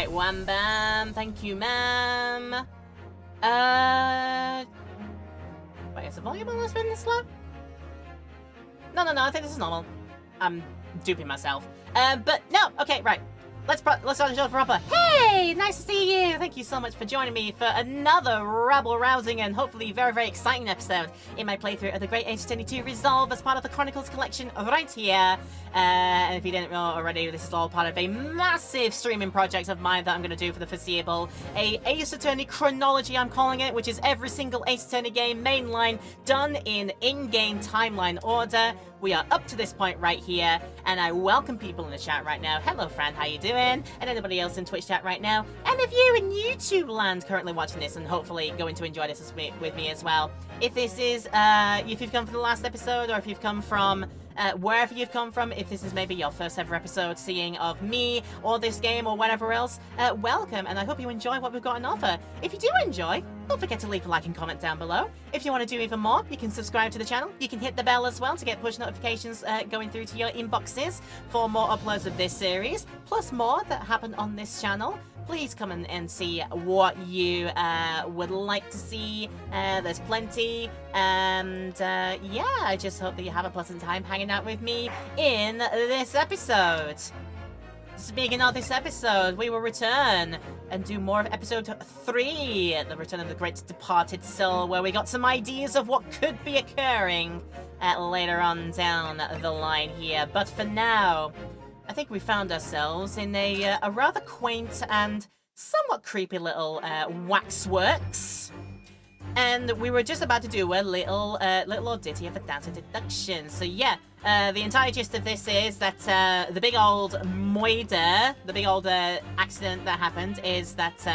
Alright, wham bam. Thank you, ma'am. Wait, is the volume almost been this low? No, I think this is normal. I'm duping myself. But no, okay, right. Let's start the show proper. Hey, nice to see you. Thank you so much for joining me for another rabble-rousing and hopefully very, very exciting episode in my playthrough of the Great Ace Attorney 2 Resolve as part of the Chronicles collection right here. And if you didn't know already, this is all part of a massive streaming project of mine that I'm going to do for the foreseeable. A Ace Attorney chronology, I'm calling it, which is every single Ace Attorney game mainline done in-game timeline order. We are up to this point right here, and I welcome people in the chat right now. Hello, Fran, how you doing? And anybody else in Twitch chat right now. And if you in YouTube land currently watching this and hopefully going to enjoy this with me as well. If this is, if you've come from the last episode, or if you've come from wherever you've come from, if this is maybe your first ever episode seeing of me or this game or whatever else, welcome, and I hope you enjoy what we've got on offer. If you do enjoy, don't forget to leave a like and comment down below. If you want to do even more, you can subscribe to the channel. You can hit the bell as well to get push notifications going through to your inboxes for more uploads of this series, plus more that happen on this channel. Please come in and see what you would like to see. There's plenty. And yeah, I just hope that you have a pleasant time hanging out with me in this episode. Speaking of this episode, we will return and do more of episode 3, The Return of the Great Departed Soul, where we got some ideas of what could be occurring later on down the line here. But for now, I think we found ourselves in a rather quaint and somewhat creepy little waxworks. And we were just about to do a little old ditty of a dance of deduction. So yeah, the entire gist of this is that the big old moider, the big old accident that happened is that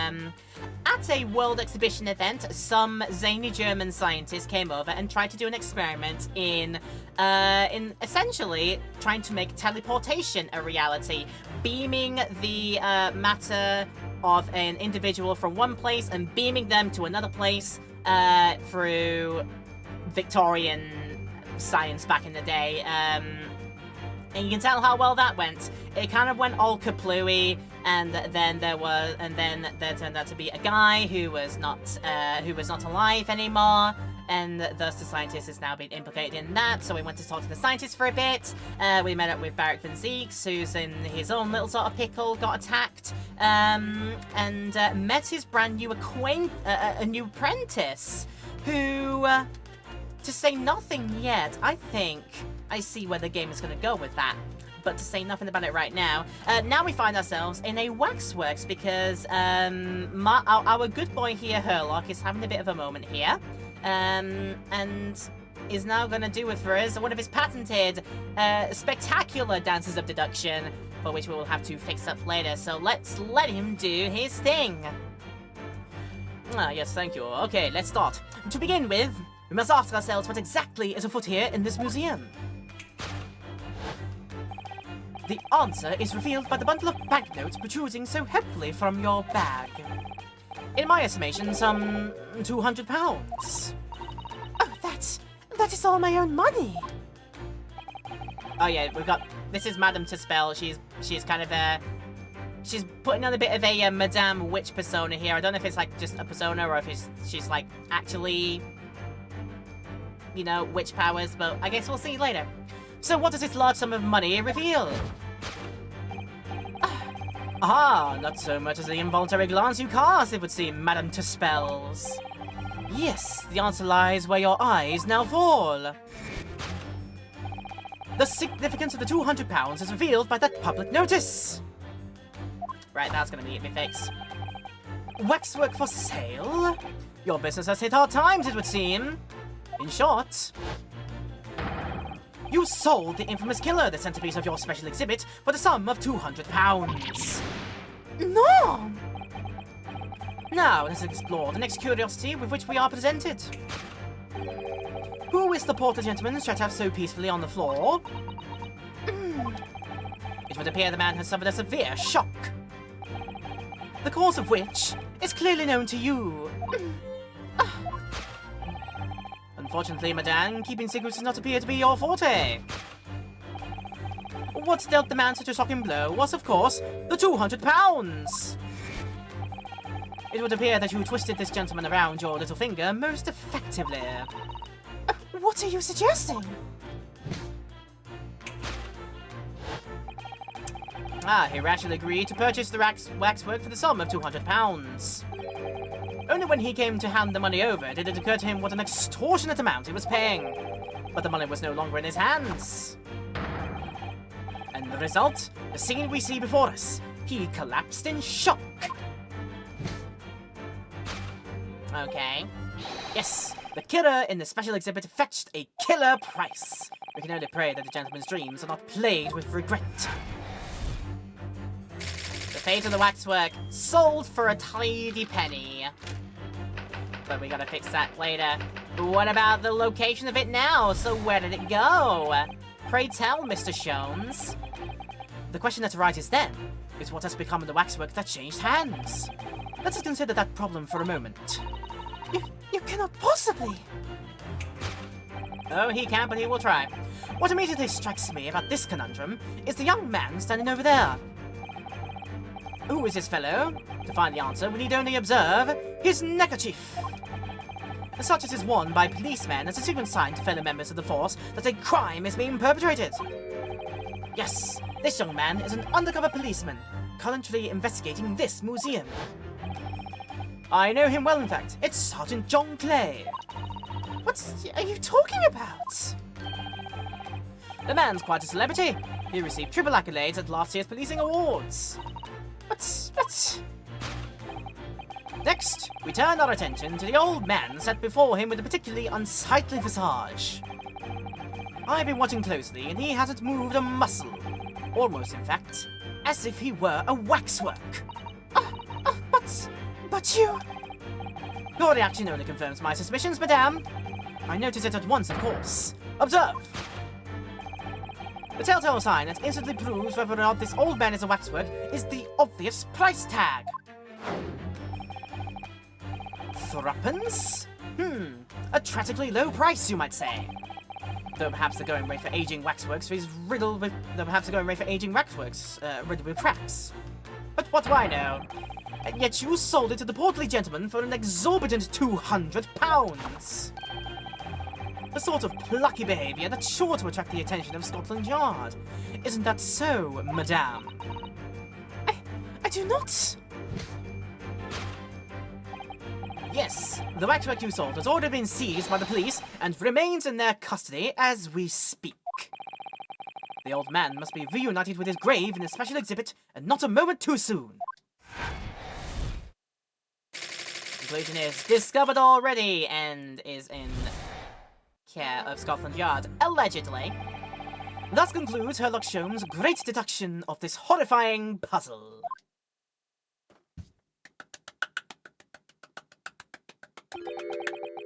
at a World Exhibition event, some zany German scientists came over and tried to do an experiment in essentially trying to make teleportation a reality, beaming the matter of an individual from one place and beaming them to another place through Victorian science back in the day. And you can tell how well that went. It kind of went all kaplooey, and then there turned out to be a guy who was not alive anymore, and thus the scientist has now been implicated in that. So we went to talk to the scientist for a bit. We met up with Barrick Van Zeeks, who's in his own little sort of pickle, got attacked, and met his brand new a new apprentice, who, to say nothing yet, I think I see where the game is going to go with that. But to say nothing about it right now, now we find ourselves in a waxworks because our good boy here, Herlock, is having a bit of a moment here. And is now going to do it for us one of his patented spectacular dances of deduction, for which we will have to fix up later. So let's let him do his thing. Ah, yes, thank you. Okay, let's start. To begin with, we must ask ourselves what exactly is afoot here in this museum. The answer is revealed by the bundle of banknotes protruding so helpfully from your bag. In my estimation, some £200. Oh, that is all my own money. Oh yeah, this is Madame Tuspel. She's kind of she's putting on a bit of a Madame Witch persona here. I don't know if it's like just a persona or if she's like actually, you know, witch powers, but I guess we'll see later. So what does this large sum of money reveal? Ah, not so much as the involuntary glance you cast, it would seem, Madame Tuspels. Yes, the answer lies where your eyes now fall. The significance of the £200 is revealed by that public notice. Right, that's gonna be it, me fix. Waxwork for sale? Your business has hit hard times, it would seem. In short, you sold the infamous killer, the centerpiece of your special exhibit, for the sum of £200. No! Now, let's explore the next curiosity with which we are presented. Who is the porter gentleman stretched out so peacefully on the floor? It would appear the man has suffered a severe shock, the cause of which is clearly known to you. Unfortunately, madame, keeping secrets does not appear to be your forte. What dealt the man such a shocking blow was, of course, the 200 pounds! It would appear that you twisted this gentleman around your little finger most effectively. What are you suggesting? He rashly agreed to purchase the waxwork for the sum of 200 pounds. Only when he came to hand the money over did it occur to him what an extortionate amount he was paying. But the money was no longer in his hands. And the result? The scene we see before us. He collapsed in shock. Okay. Yes, the killer in the special exhibit fetched a killer price. We can only pray that the gentleman's dreams are not plagued with regret. The fate of the waxwork sold for a tidy penny. But we gotta fix that later. What about the location of it now? So where did it go? Pray tell, Mr. Sholmes. The question that arises then is what has become of the waxwork that changed hands? Let us consider that problem for a moment. You cannot possibly! Oh, he can, but he will try. What immediately strikes me about this conundrum is the young man standing over there. Who is this fellow? To find the answer, we need only observe his neckerchief. Such as is worn by policemen as a secret sign to fellow members of the force that a crime is being perpetrated. Yes, this young man is an undercover policeman, currently investigating this museum. I know him well, in fact. It's Sergeant John Clay. What are you talking about? The man's quite a celebrity. He received triple accolades at last year's policing awards. But... Next, we turn our attention to the old man set before him with a particularly unsightly visage. I've been watching closely, and he hasn't moved a muscle. Almost, in fact, as if he were a waxwork. But you... Your reaction only confirms my suspicions, madame. I noticed it at once, of course. Observe! The telltale sign that instantly proves whether or not this old man is a waxwork is the obvious price tag. Threepence? A tragically low price, you might say. Though perhaps the going rate for aging waxworks is riddled with... riddled with cracks. But what do I know? And yet you sold it to the portly gentleman for an exorbitant 200 pounds. The sort of plucky behaviour that's sure to attract the attention of Scotland Yard. Isn't that so, madame? I do not... Yes, the waxwork you sold has already been seized by the police and remains in their custody as we speak. The old man must be reunited with his grave in a special exhibit, and not a moment too soon. Conclusion is discovered already and is in care of Scotland Yard, allegedly. Thus concludes Sherlock Sholmes' great deduction of this horrifying puzzle.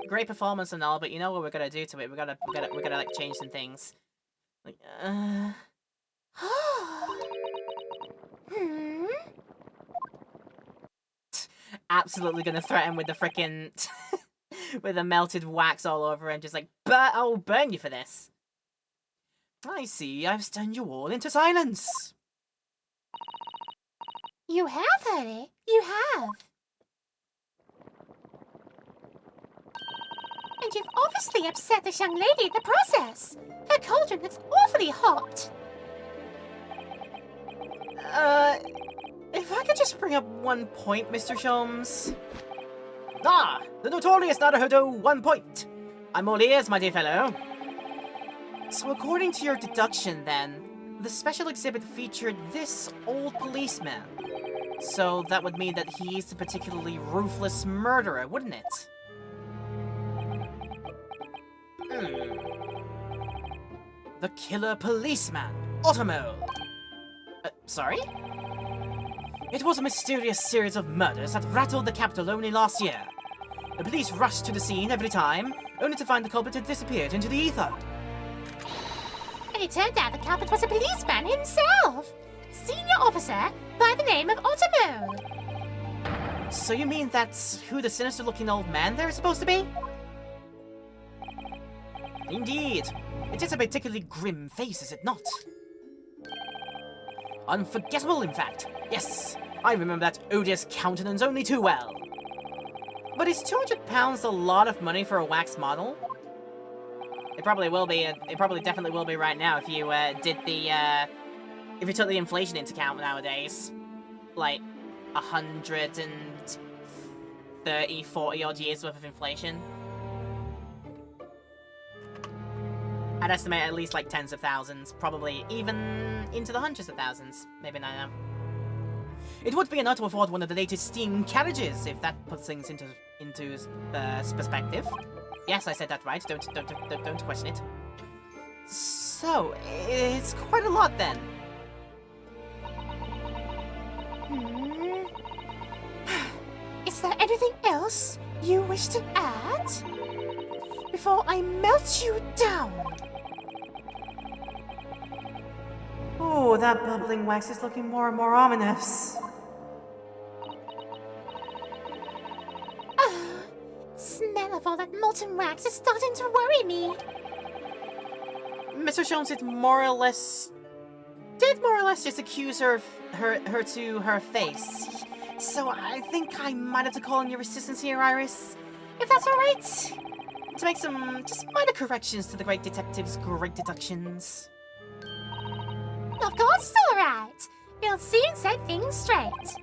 Great performance and all, but you know what we're gonna do to it? We're gonna like change some things. Like, Absolutely gonna threaten with the frickin' with the melted wax all over and just like, I'll burn you for this. I see, I've stunned you all into silence. You have, honey. You have. And you've obviously upset this young lady in the process. Her cauldron looks awfully hot. If I could just bring up one point, Mr. Sholmes. The notorious Naruhodo 1 point. I'm all ears, my dear fellow. So according to your deduction, then, the special exhibit featured this old policeman. So that would mean that he's a particularly ruthless murderer, wouldn't it? The killer policeman, Ottomole. Sorry? It was a mysterious series of murders that rattled the capital only last year. The police rushed to the scene every time, only to find the culprit had disappeared into the ether. And it turned out the culprit was a policeman himself! Senior officer by the name of Ottomole. So you mean that's who the sinister-looking old man there is supposed to be? Indeed. It is a particularly grim face, is it not? Unforgettable, in fact. Yes, I remember that odious countenance only too well. But is £200 a lot of money for a wax model? It probably will be. It probably definitely will be right now if you if you took the inflation into account nowadays. Like 130, 40 odd years worth of inflation. I'd estimate at least like tens of thousands, probably even into the hundreds of thousands. Maybe not now. It would be enough to afford one of the latest steam carriages, if that puts things into perspective. Yes, I said that right. Don't question it. So it's quite a lot then. Is there anything else you wish to add? Before I melt you down. Oh, that bubbling wax is looking more and more ominous. Smell of all that molten wax is starting to worry me. Mr. Sholmes did more or less just accuse her to her face. So I think I might have to call on your assistance here, Iris. If that's alright. To make some just minor corrections to the great detective's great deductions. Of course it's alright. We'll soon set things straight.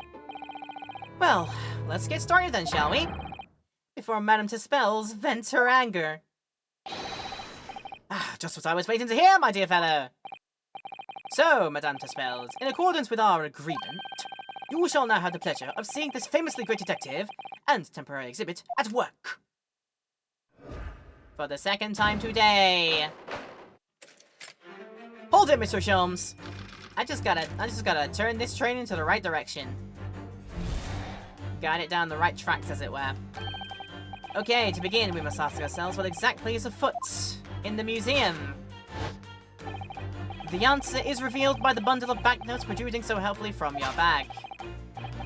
Well, let's get started then, shall we? Before Madame Tusspells vents her anger. Just what I was waiting to hear, my dear fellow. So, Madame Tusspells, in accordance with our agreement, you shall now have the pleasure of seeing this famously great detective and temporary exhibit at work. For the second time today. Hold it, Mr. Sholmes. I just gotta turn this train into the right direction. Guide it down the right tracks, as it were. Okay, to begin, we must ask ourselves what exactly is afoot in the museum. The answer is revealed by the bundle of banknotes protruding so helpfully from your bag.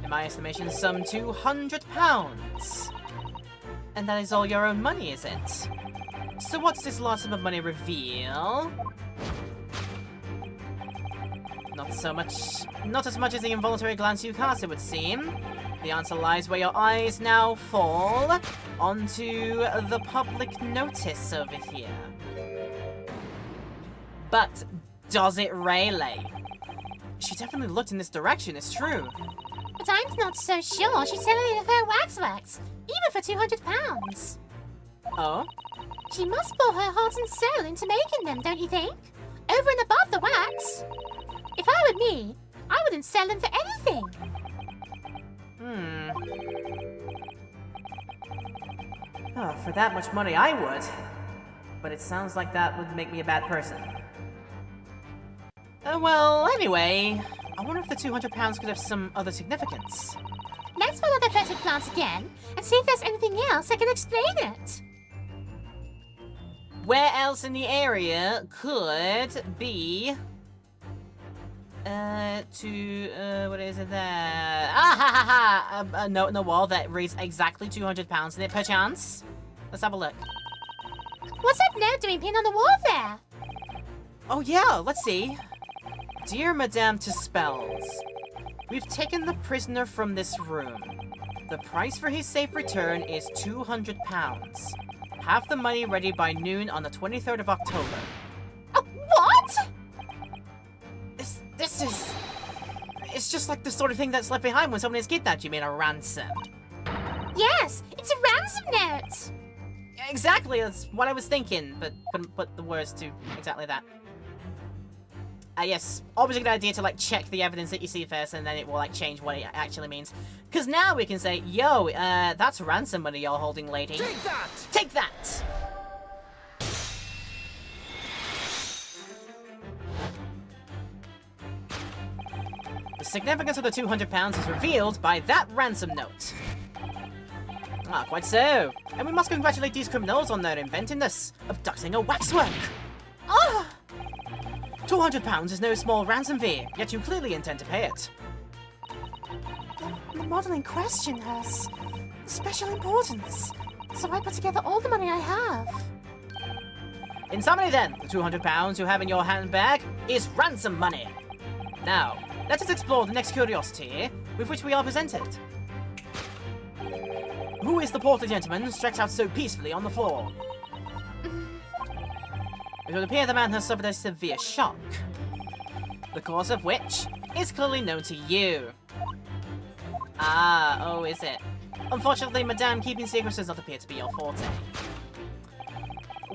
In my estimation, some £200. And that is all your own money, is it? So what does this large sum of money reveal? Not as much as the involuntary glance you cast, it would seem. The answer lies where your eyes now fall, onto the public notice over here. But does it really? She definitely looked in this direction, it's true. But I'm not so sure she's selling any of her wax, even for £200. Oh? She must pour her heart and soul into making them, don't you think? Over and above the wax. If I were me, I wouldn't sell them for anything. Oh, for that much money, I would. But it sounds like that would make me a bad person. Well, anyway, I wonder if the £200 could have some other significance. Let's follow the fetid glance again and see if there's anything else that can explain it. Where else in the area could be... what is it there? A note on the wall that reads exactly £200 in it, perchance? Let's have a look. What's that note doing pinned on the wall there? Oh yeah, let's see. Dear Madame Tusspells, we've taken the prisoner from this room. The price for his safe return is £200. Have the money ready by noon on the 23rd of October. What? This is... It's just like the sort of thing that's left behind when someone is kidnapped. You mean a ransom? Yes, it's a ransom note. Exactly, that's what I was thinking, but couldn't put the words to exactly that. Yes, always a good idea to like check the evidence that you see first, and then it will like change what it actually means. Because now we can say, yo, that's ransom money you're holding, lady. Take that! Take that! The significance of the £200 is revealed by that ransom note. Ah, quite so. And we must congratulate these criminals on their inventiveness, abducting a waxwork. Oh! £200 is no small ransom fee, yet you clearly intend to pay it. The model in question has special importance, so I put together all the money I have. In summary then, the £200 you have in your handbag is ransom money. Now, let us explore the next curiosity with which we are presented. Who is the portly gentleman stretched out so peacefully on the floor? It would appear the man has suffered a severe shock, the cause of which is clearly known to you. Ah, oh, is it? Unfortunately, Madame, keeping secrets does not appear to be your forte.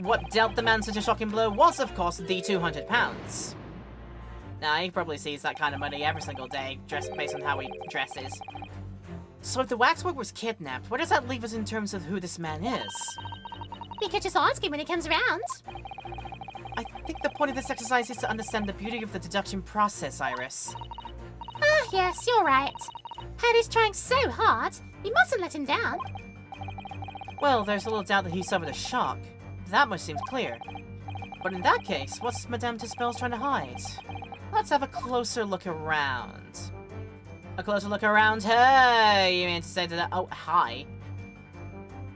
What dealt the man such a shocking blow was, of course, the £200. Now, he probably sees that kind of money every single day, dressed based on how he dresses. So if the waxwork was kidnapped, where does that leave us in terms of who this man is? We could just ask him when he comes around. I think the point of this exercise is to understand the beauty of the deduction process, Iris. Ah, yes, you're right. Harry's trying so hard. We mustn't let him down. Well, there's little doubt that he suffered a shock. That much seems clear. But in that case, what's Madame Tusspel's trying to hide? Let's have a closer look around. A closer look around her! You mean to say that... Oh, hi.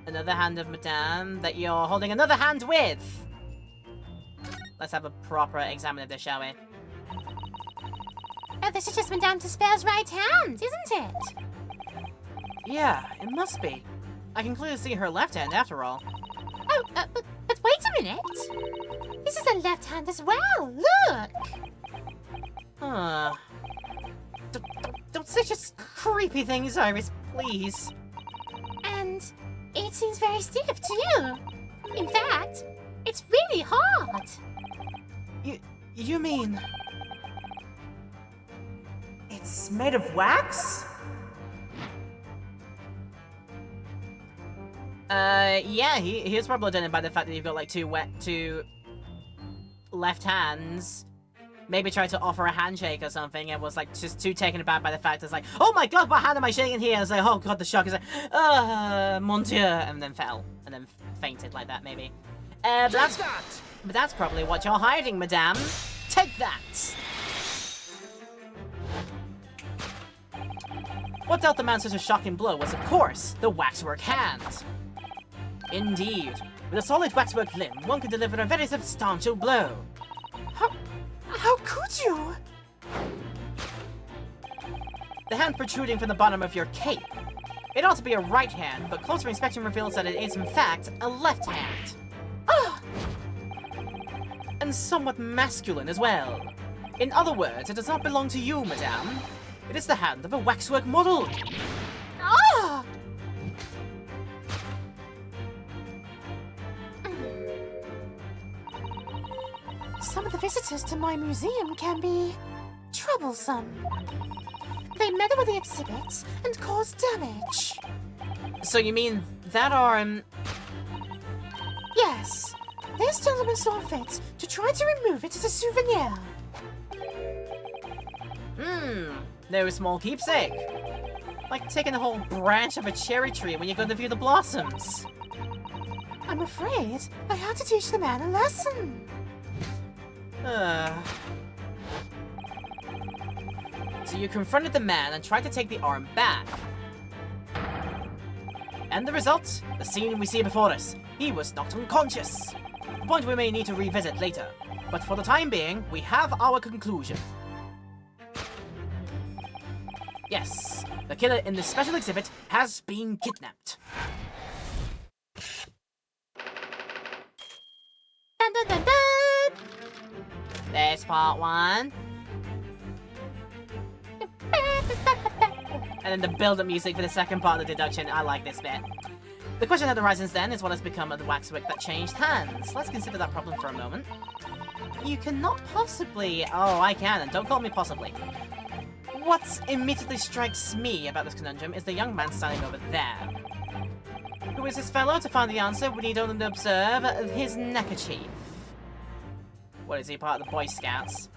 Another hand of Madame that you're holding another hand with! Let's have a proper examine of this, shall we? Oh, this is just Madame Tusspel's right hand, isn't it? Yeah, it must be. I can clearly see her left hand after all. Oh, but wait a minute. This is a left hand as well, look! Huh. Don't say just creepy things, Iris, please. And it seems very stiff too. In fact, it's really hard. You mean... It's made of wax? Yeah, he was probably done it by the fact that you've got like two left hands. Maybe tried to offer a handshake or something and was like just too taken aback by the fact it's like, oh my god, what hand am I shaking here? And it's like, oh god, the shock is like, mon dieu, and then fell and then fainted like that maybe. But that's probably what you're hiding, Madame. Take that. What dealt the man such a shocking blow was, of course, the waxwork hand. Indeed, with a solid waxwork limb, one could deliver a very substantial blow. How could you? The hand protruding from the bottom of your cape. It ought to be a right hand, but closer inspection reveals that it is, in fact, a left hand. Ah! And somewhat masculine as well. In other words, it does not belong to you, Madame. It is the hand of a waxwork model. Ah! Some of the visitors to my museum can be troublesome. They meddle with the exhibits and cause damage. So you mean that are, Yes, this gentleman saw fit to try to remove it as a souvenir. no small keepsake. Like taking a whole branch of a cherry tree when you're going to view the blossoms. I'm afraid I had to teach the man a lesson. So you confronted the man and tried to take the arm back. And the result? The scene we see before us. He was knocked unconscious. A point we may need to revisit later. But for the time being, we have our conclusion. Yes, the killer in this special exhibit has been kidnapped. Dun dun dun dun! There's part one. And then the build-up music for the second part of the deduction. I like this bit. The question that arises then is what has become of the waxwork that changed hands. Let's consider that problem for a moment. You cannot possibly... Oh, I can, and don't call me possibly. What immediately strikes me about this conundrum is the young man standing over there. Who is this fellow? To find the answer, we need only to observe his neckerchief. What is he, part of the Boy Scouts?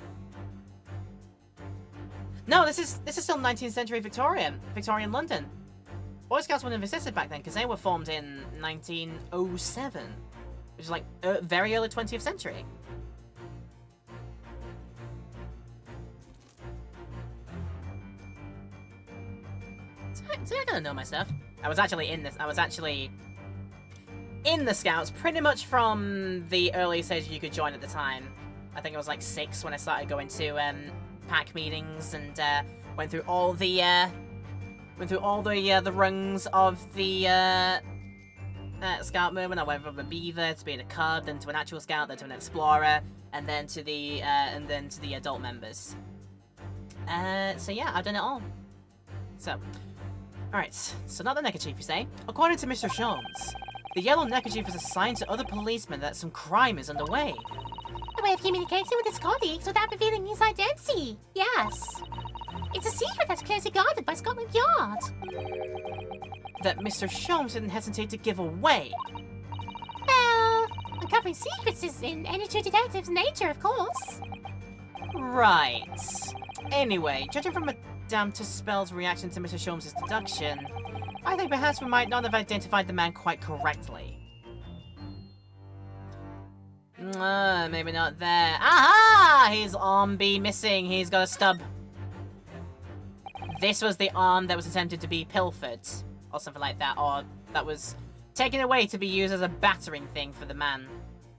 No, this is still 19th century Victorian London. Boy Scouts wouldn't have existed back then because they were formed in 1907, which is like very early 20th century. So I gotta know my stuff. I was actually in the Scouts pretty much from the early stages you could join at the time. I think it was like 6 when I started going to pack meetings and went through all the rungs of the scout movement. I went from a beaver to being a cub, then to an actual scout, then to an explorer, and then to the adult members. So yeah, I've done it all. So, alright, so not the neckerchief, you say? According to Mr. Sholmes, the yellow neckerchief is a sign to other policemen that some crime is underway. A way of communicating with his colleagues without revealing his identity. Yes. It's a secret that's closely guarded by Scotland Yard. That Mr. Sholmes didn't hesitate to give away. Well, uncovering secrets is in any true detective's nature, of course. Right. Anyway, judging from Madame Tuspel's reaction to Mr. Sholmes' deduction, I think perhaps we might not have identified the man quite correctly. Maybe not there. Aha! His arm be missing. He's got a stub. This was the arm that was attempted to be pilfered, or something like that, or that was taken away to be used as a battering thing for the man,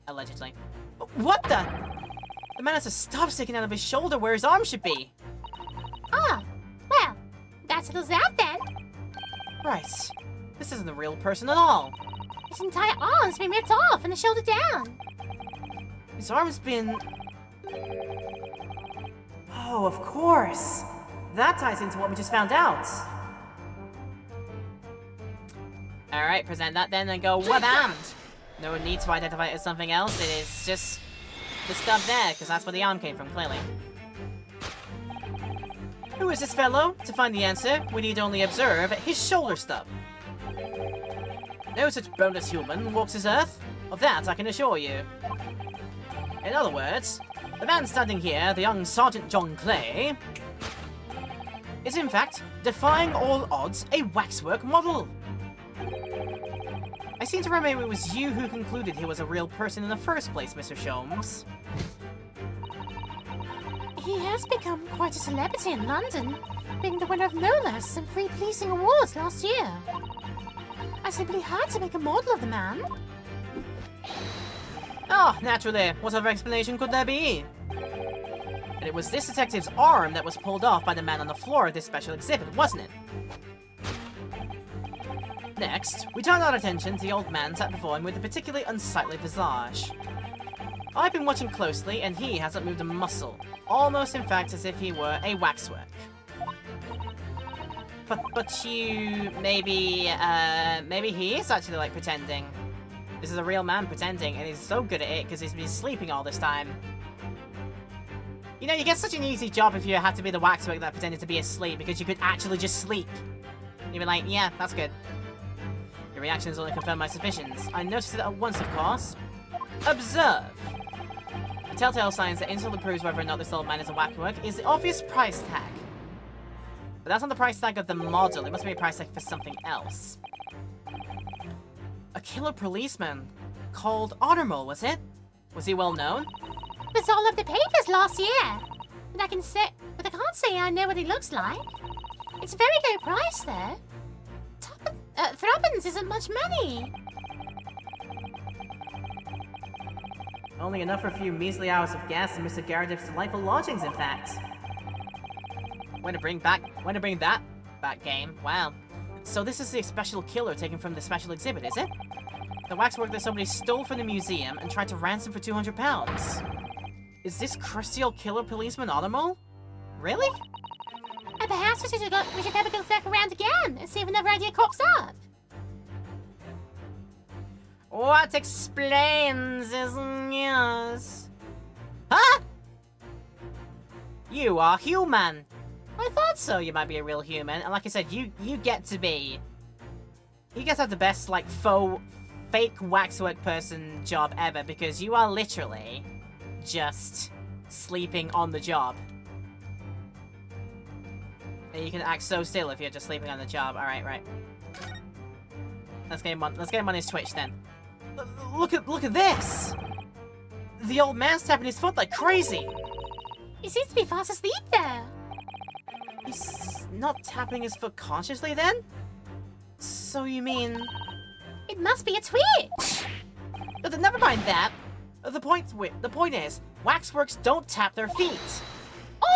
allegedly. What the? The man has a stub sticking out of his shoulder where his arm should be. Ah, well, that settles that then. Right. This isn't a real person at all. His entire arm's been ripped off and the shoulder down. His arm's been... Oh, of course. That ties into what we just found out. Alright, present that then and go wha-bam! No need to identify it as something else. It is just the stub there, because that's where the arm came from, clearly. Who is this fellow? To find the answer, we need only observe his shoulder stub. No such boneless human walks this earth. Of that I can assure you. In other words, the man standing here, the young Sergeant John Clay, is in fact, defying all odds, a waxwork model. I seem to remember it was you who concluded he was a real person in the first place, Mr. Sholmes. He has become quite a celebrity in London, being the winner of no less than 3 policing awards last year. I simply had to make a model of the man. Oh, naturally. What other explanation could there be? And it was this detective's arm that was pulled off by the man on the floor of this special exhibit, wasn't it? Next, we turned our attention to the old man sat before him with a particularly unsightly visage. I've been watching closely, and he hasn't moved a muscle. Almost, in fact, as if he were a waxwork. But you... maybe he is actually, like, pretending. This is a real man pretending, and he's so good at it because he's been sleeping all this time. You know, you get such an easy job if you had to be the waxwork that pretended to be asleep, because you could actually just sleep. You'd be like, yeah, that's good. Your reactions only confirm my suspicions. I noticed it at once, of course. Observe. The telltale signs that instantly proves whether or not this old man is a waxwork is the obvious price tag. But that's not the price tag of the model, it must be a price tag for something else. A killer policeman called Ottermole, was it? Was he well known? It was all over the papers last year. But I can't say I know what he looks like. It's a very low price, though. Threepence isn't much money. Only enough for a few measly hours of gas in Mr. Garrediff's delightful lodgings, in fact. Way to bring that back game. Wow. So this is the special killer taken from the special exhibit, is it? The waxwork that somebody stole from the museum and tried to ransom for £200. Is this crusty old killer policeman Ottermole? Really? And perhaps we should have a go back around again and see if another idea crops up. What explains his news? Huh? You are human. I thought so. You might be a real human, and like I said, you get to have the best like fake waxwork person job ever because you are literally just sleeping on the job. And you can act so still if you're just sleeping on the job. All right, right. Let's get him on his Twitch then. Look at this! The old man's tapping his foot like crazy! He seems to be fast asleep there. He's not tapping his foot consciously then? So you mean... It must be a twitch! Never mind that! The point is, waxworks don't tap their feet!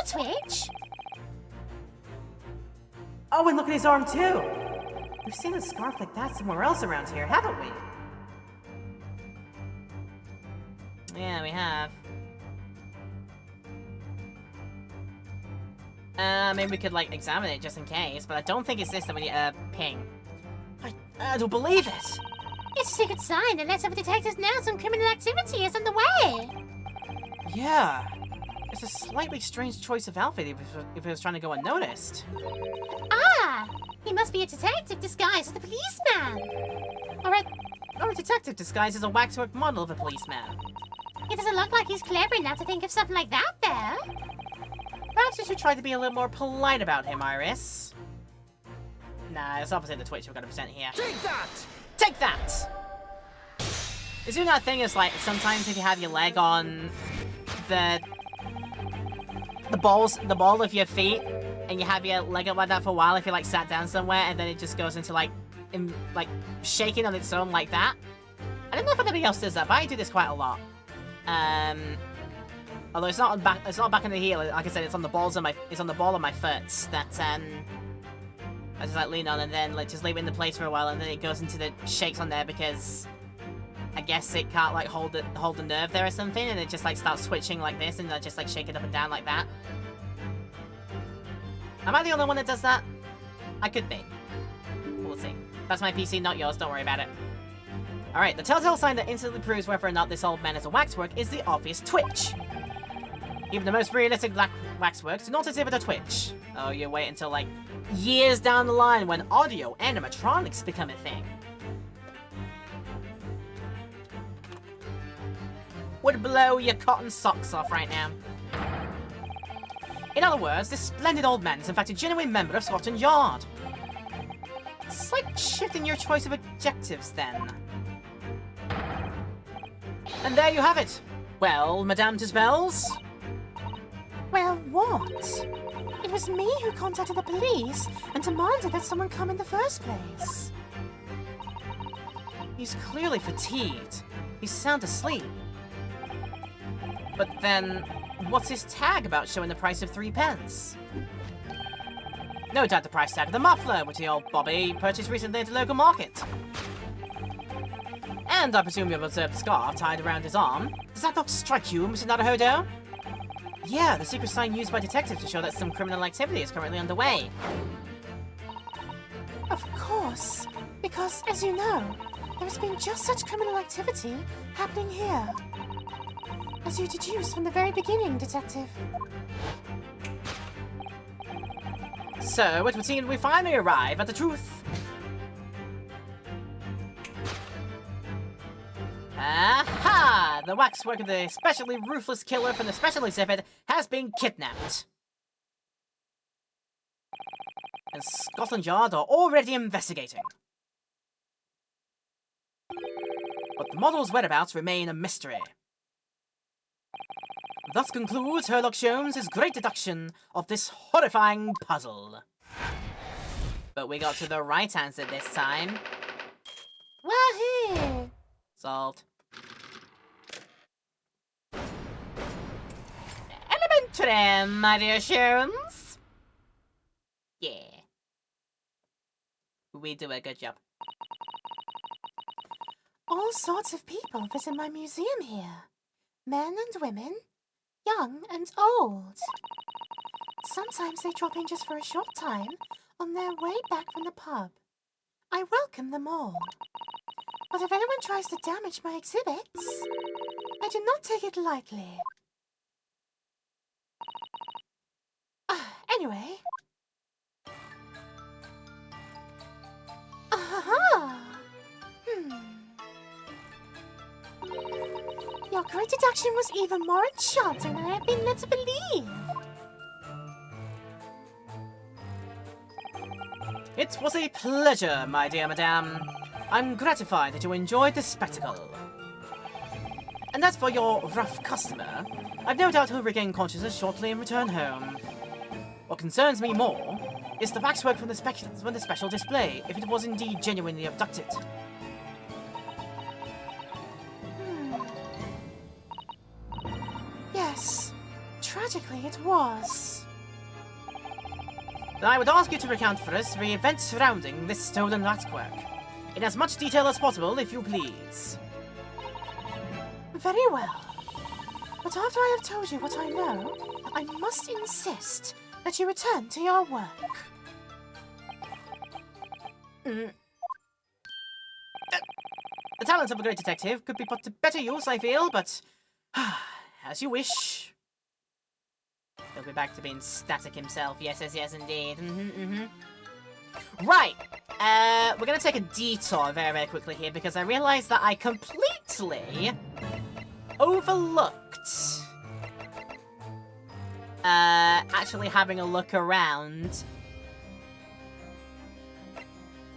Twitch? Oh, and look at his arm too! We've seen a scarf like that somewhere else around here, haven't we? Yeah, we have. Maybe we could, like, examine it just in case, but I don't think it's this that we need, ping. I don't believe it! It's a secret sign that lets other detectives know some criminal activity is underway. Yeah. It's a slightly strange choice of outfit if it was trying to go unnoticed. Ah! He must be a detective disguised as a policeman. Or a detective disguised as a waxwork model of a policeman. It doesn't look like he's clever enough to think of something like that, though. Perhaps you should try to be a little more polite about him, Iris. Nah, it's opposite the Twitch we've got to present here. Take that! Take that! Is doing that thing is like, sometimes if you have your leg on the ball of your feet, and you have your leg up like that for a while, if you're like sat down somewhere, and then it just goes into like shaking on its own like that. I don't know if anybody else does that, but I do this quite a lot. Although it's not back in the heel. Like I said, it's on the ball of my foot that I just like lean on and then like just leave it in the place for a while, and then it goes into the shakes on there because I guess it can't like hold the nerve there or something, and it just like starts switching like this, and I just like shake it up and down like that. Am I the only one that does that? I could be. We'll see. That's my PC, not yours. Don't worry about it. Alright, the telltale sign that instantly proves whether or not this old man is a waxwork is the obvious twitch. Even the most realistic waxworks do not exhibit a twitch. Oh, you wait until, like, years down the line when audio animatronics become a thing. Would blow your cotton socks off right now. In other words, this splendid old man is in fact a genuine member of Scotland Yard. Slight shift in your choice of adjectives, then. And there you have it. Well, Madame Tisbells? Well, what? It was me who contacted the police and demanded that someone come in the first place. He's clearly fatigued. He's sound asleep. But then, what's his tag about showing the price of 3 pence? No doubt the price tag of the muffler, which the old Bobby purchased recently at the local market. And I presume you've observed the scarf tied around his arm. Does that not strike you, Mr. Nadahodo? Yeah, the secret sign used by detectives to show that some criminal activity is currently underway. Of course, because, as you know, there has been just such criminal activity happening here. As you deduced from the very beginning, Detective. So, it would seem we finally arrive at the truth. Aha! The waxwork of the especially ruthless killer from the special exhibit has been kidnapped. And Scotland Yard are already investigating. But the model's whereabouts remain a mystery. Thus concludes Sherlock Holmes' great deduction of this horrifying puzzle. But we got to the right answer this time. Wahoo! Solved. Elementary, my dear Holmes. Yeah. We do a good job. All sorts of people visit my museum here. Men and women, young and old. Sometimes they drop in just for a short time on their way back from the pub. I welcome them all. But if anyone tries to damage my exhibits, I do not take it lightly. Anyway. Aha! Your great deduction was even more enchanting than I have been led to believe. It was a pleasure, my dear madame. I'm gratified that you enjoyed the spectacle. And as for your rough customer, I've no doubt he'll regain consciousness shortly and return home. What concerns me more is the waxwork from the special display, if it was indeed genuinely abducted. Yes, tragically it was. then I would ask you to recount for us the events surrounding this stolen artwork. In as much detail as possible, if you please. Very well. But after I have told you what I know, I must insist that you return to your work. The talents of a great detective could be put to better use, I feel, but as you wish. He'll be back to being static himself. Yes, indeed. Right. We're gonna take a detour very, very quickly here because I realized that I completely overlooked actually having a look around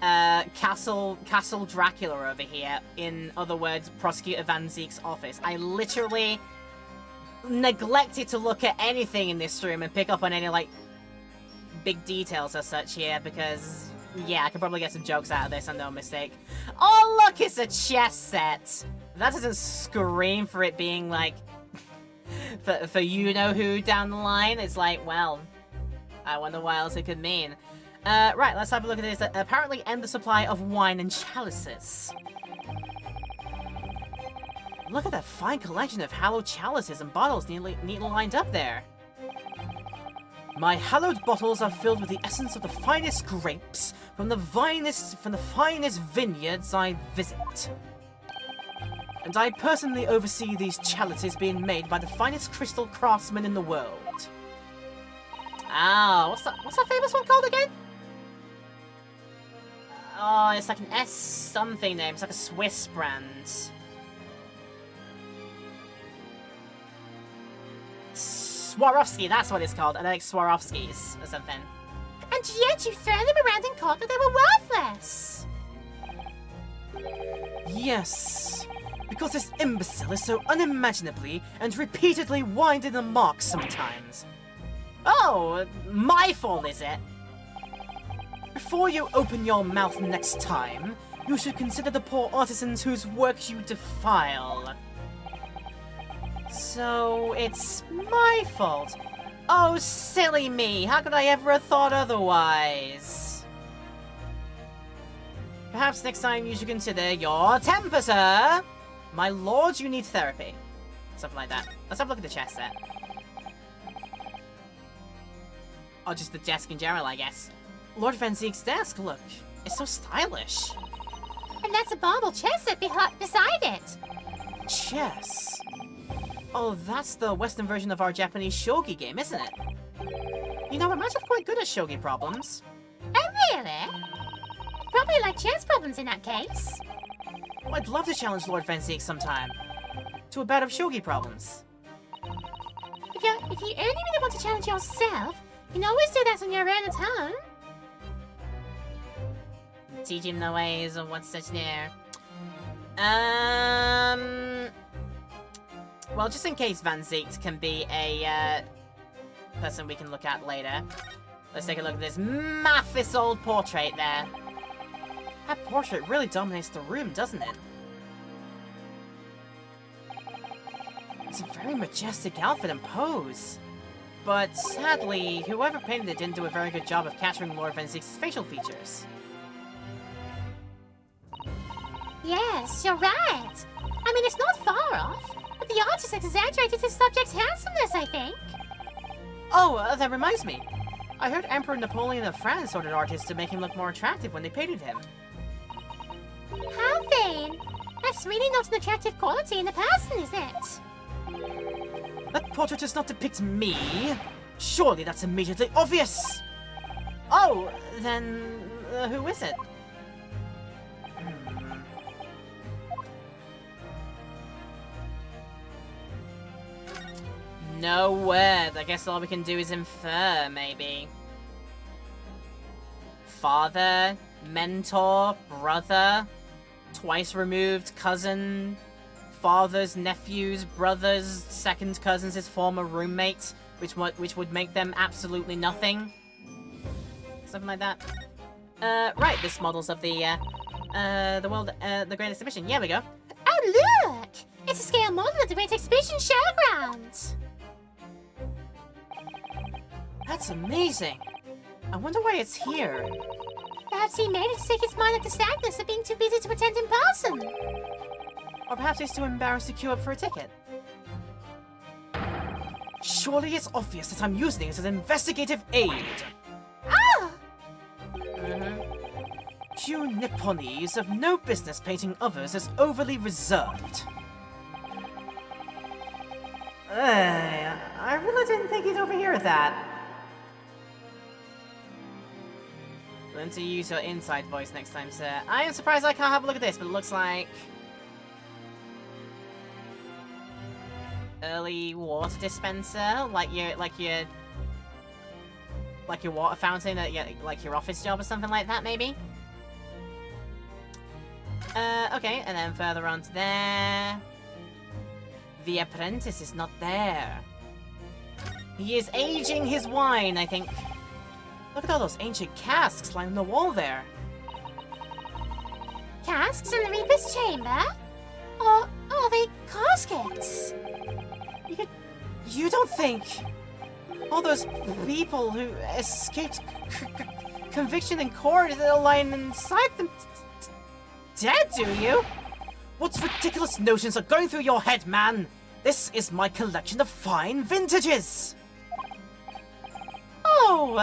Castle Dracula over here. In other words, Prosecutor Van Zeek's office. I literally neglected to look at anything in this room and pick up on any, like, big details as such here because, yeah, I could probably get some jokes out of this and no mistake. Oh, look, it's a chess set! That doesn't scream for it being, like, for you-know-who down the line. It's like, well, I wonder what else it could mean. Right, let's have a look at this. Apparently end the supply of wine and chalices. Look at that fine collection of hallowed chalices and bottles neatly lined up there. My hallowed bottles are filled with the essence of the finest grapes from the finest vineyards I visit. And I personally oversee these chalices being made by the finest crystal craftsmen in the world. Ah, what's that famous one called again? Oh, it's like an S something name. It's like a Swiss brand. Swarovski, that's what it's called. I like Swarovskis or something. And yet you throw them around in court that they were worthless! Yes, because this imbecile is so unimaginably and repeatedly winding the mark sometimes. Oh, my fault, is it? Before you open your mouth next time, you should consider the poor artisans whose work you defile. So, it's my fault. Oh, silly me. How could I ever have thought otherwise? Perhaps next time you should consider your temper, sir. My lord, you need therapy. Something like that. Let's have a look at the chess set. Or just the desk in general, I guess. Lord Van Zeek's desk, look. It's so stylish. And that's a marble chess set beside it. Chess? Oh, that's the Western version of our Japanese shogi game, isn't it? You know, I'm actually quite good at shogi problems. Oh, really? Probably like chess problems in that case. Oh, I'd love to challenge Lord Van Zeek sometime. To a bout of shogi problems. If you only really want to challenge yourself, you can always do that on your own at home. Teach him the ways of what's such there. Well, just in case Van Zeek can be a person we can look at later, let's take a look at this massive old portrait there. That portrait really dominates the room, doesn't it? It's a very majestic outfit and pose. But sadly, whoever painted it didn't do a very good job of capturing Lord Van Zeek's facial features. Yes, you're right. I mean, it's not far off, but the artist exaggerated his subject's handsomeness, I think. Oh, that reminds me. I heard Emperor Napoleon of France ordered artists to make him look more attractive when they painted him. How vain! That's really not an attractive quality in a person, is it? That portrait does not depict me. Surely that's immediately obvious. Oh, then who is it? No word. I guess all we can do is infer, maybe. Father, mentor, brother, twice removed cousin, father's nephews, brothers, second cousins, his former roommate, which would make them absolutely nothing. Something like that. Right, this model's of the Great Exhibition. Yeah, we go. Oh, look! It's a scale model of the Great Exhibition Showground! That's amazing. I wonder why it's here. Perhaps he made it to take his mind off the sadness of being too busy to attend in person. Or perhaps he's too embarrassed to queue up for a ticket. Surely it's obvious that I'm using it as an investigative aid. Ah! You Nipponese have no business painting others as overly reserved. I really didn't think you'd overhear that. Learn to use your inside voice next time, sir. I am surprised I can't have a look at this, but it looks like... early water dispenser, like your water fountain at like your office job or something like that, maybe. Okay, and then further on to there. The apprentice is not there. He is aging his wine, I think. Look at all those ancient casks lining the wall there. Casks in the Reaper's chamber? Or are they caskets? You don't think all those people who escaped conviction in court are lying inside them dead, do you? What ridiculous notions are going through your head, man? This is my collection of fine vintages. Oh,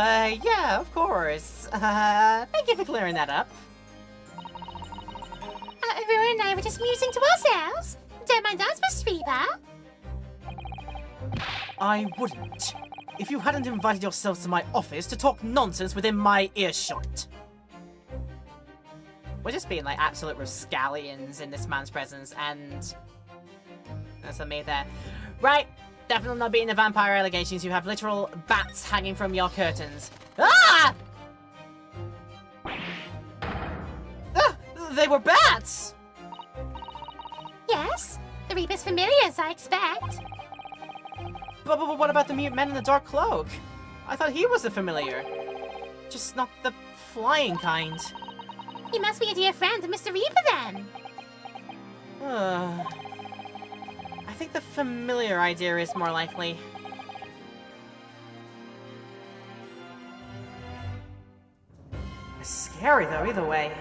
yeah, of course. Thank you for clearing that up. Everyone and I were just musing to ourselves. Don't mind us, Mr. Reaper. I wouldn't, if you hadn't invited yourselves to my office to talk nonsense within my earshot. We're just being like absolute rascallions in this man's presence, and that's on me there. Right, definitely not beating the vampire allegations. You have literal bats hanging from your curtains. Ah! Ah! They were bats! Yes, the Reaper's familiars, I expect. But what about the mute man in the dark cloak? I thought he was a familiar. Just not the flying kind. He must be a dear friend of Mr. Reaper, then. I think the familiar idea is more likely. It's scary, though, either way.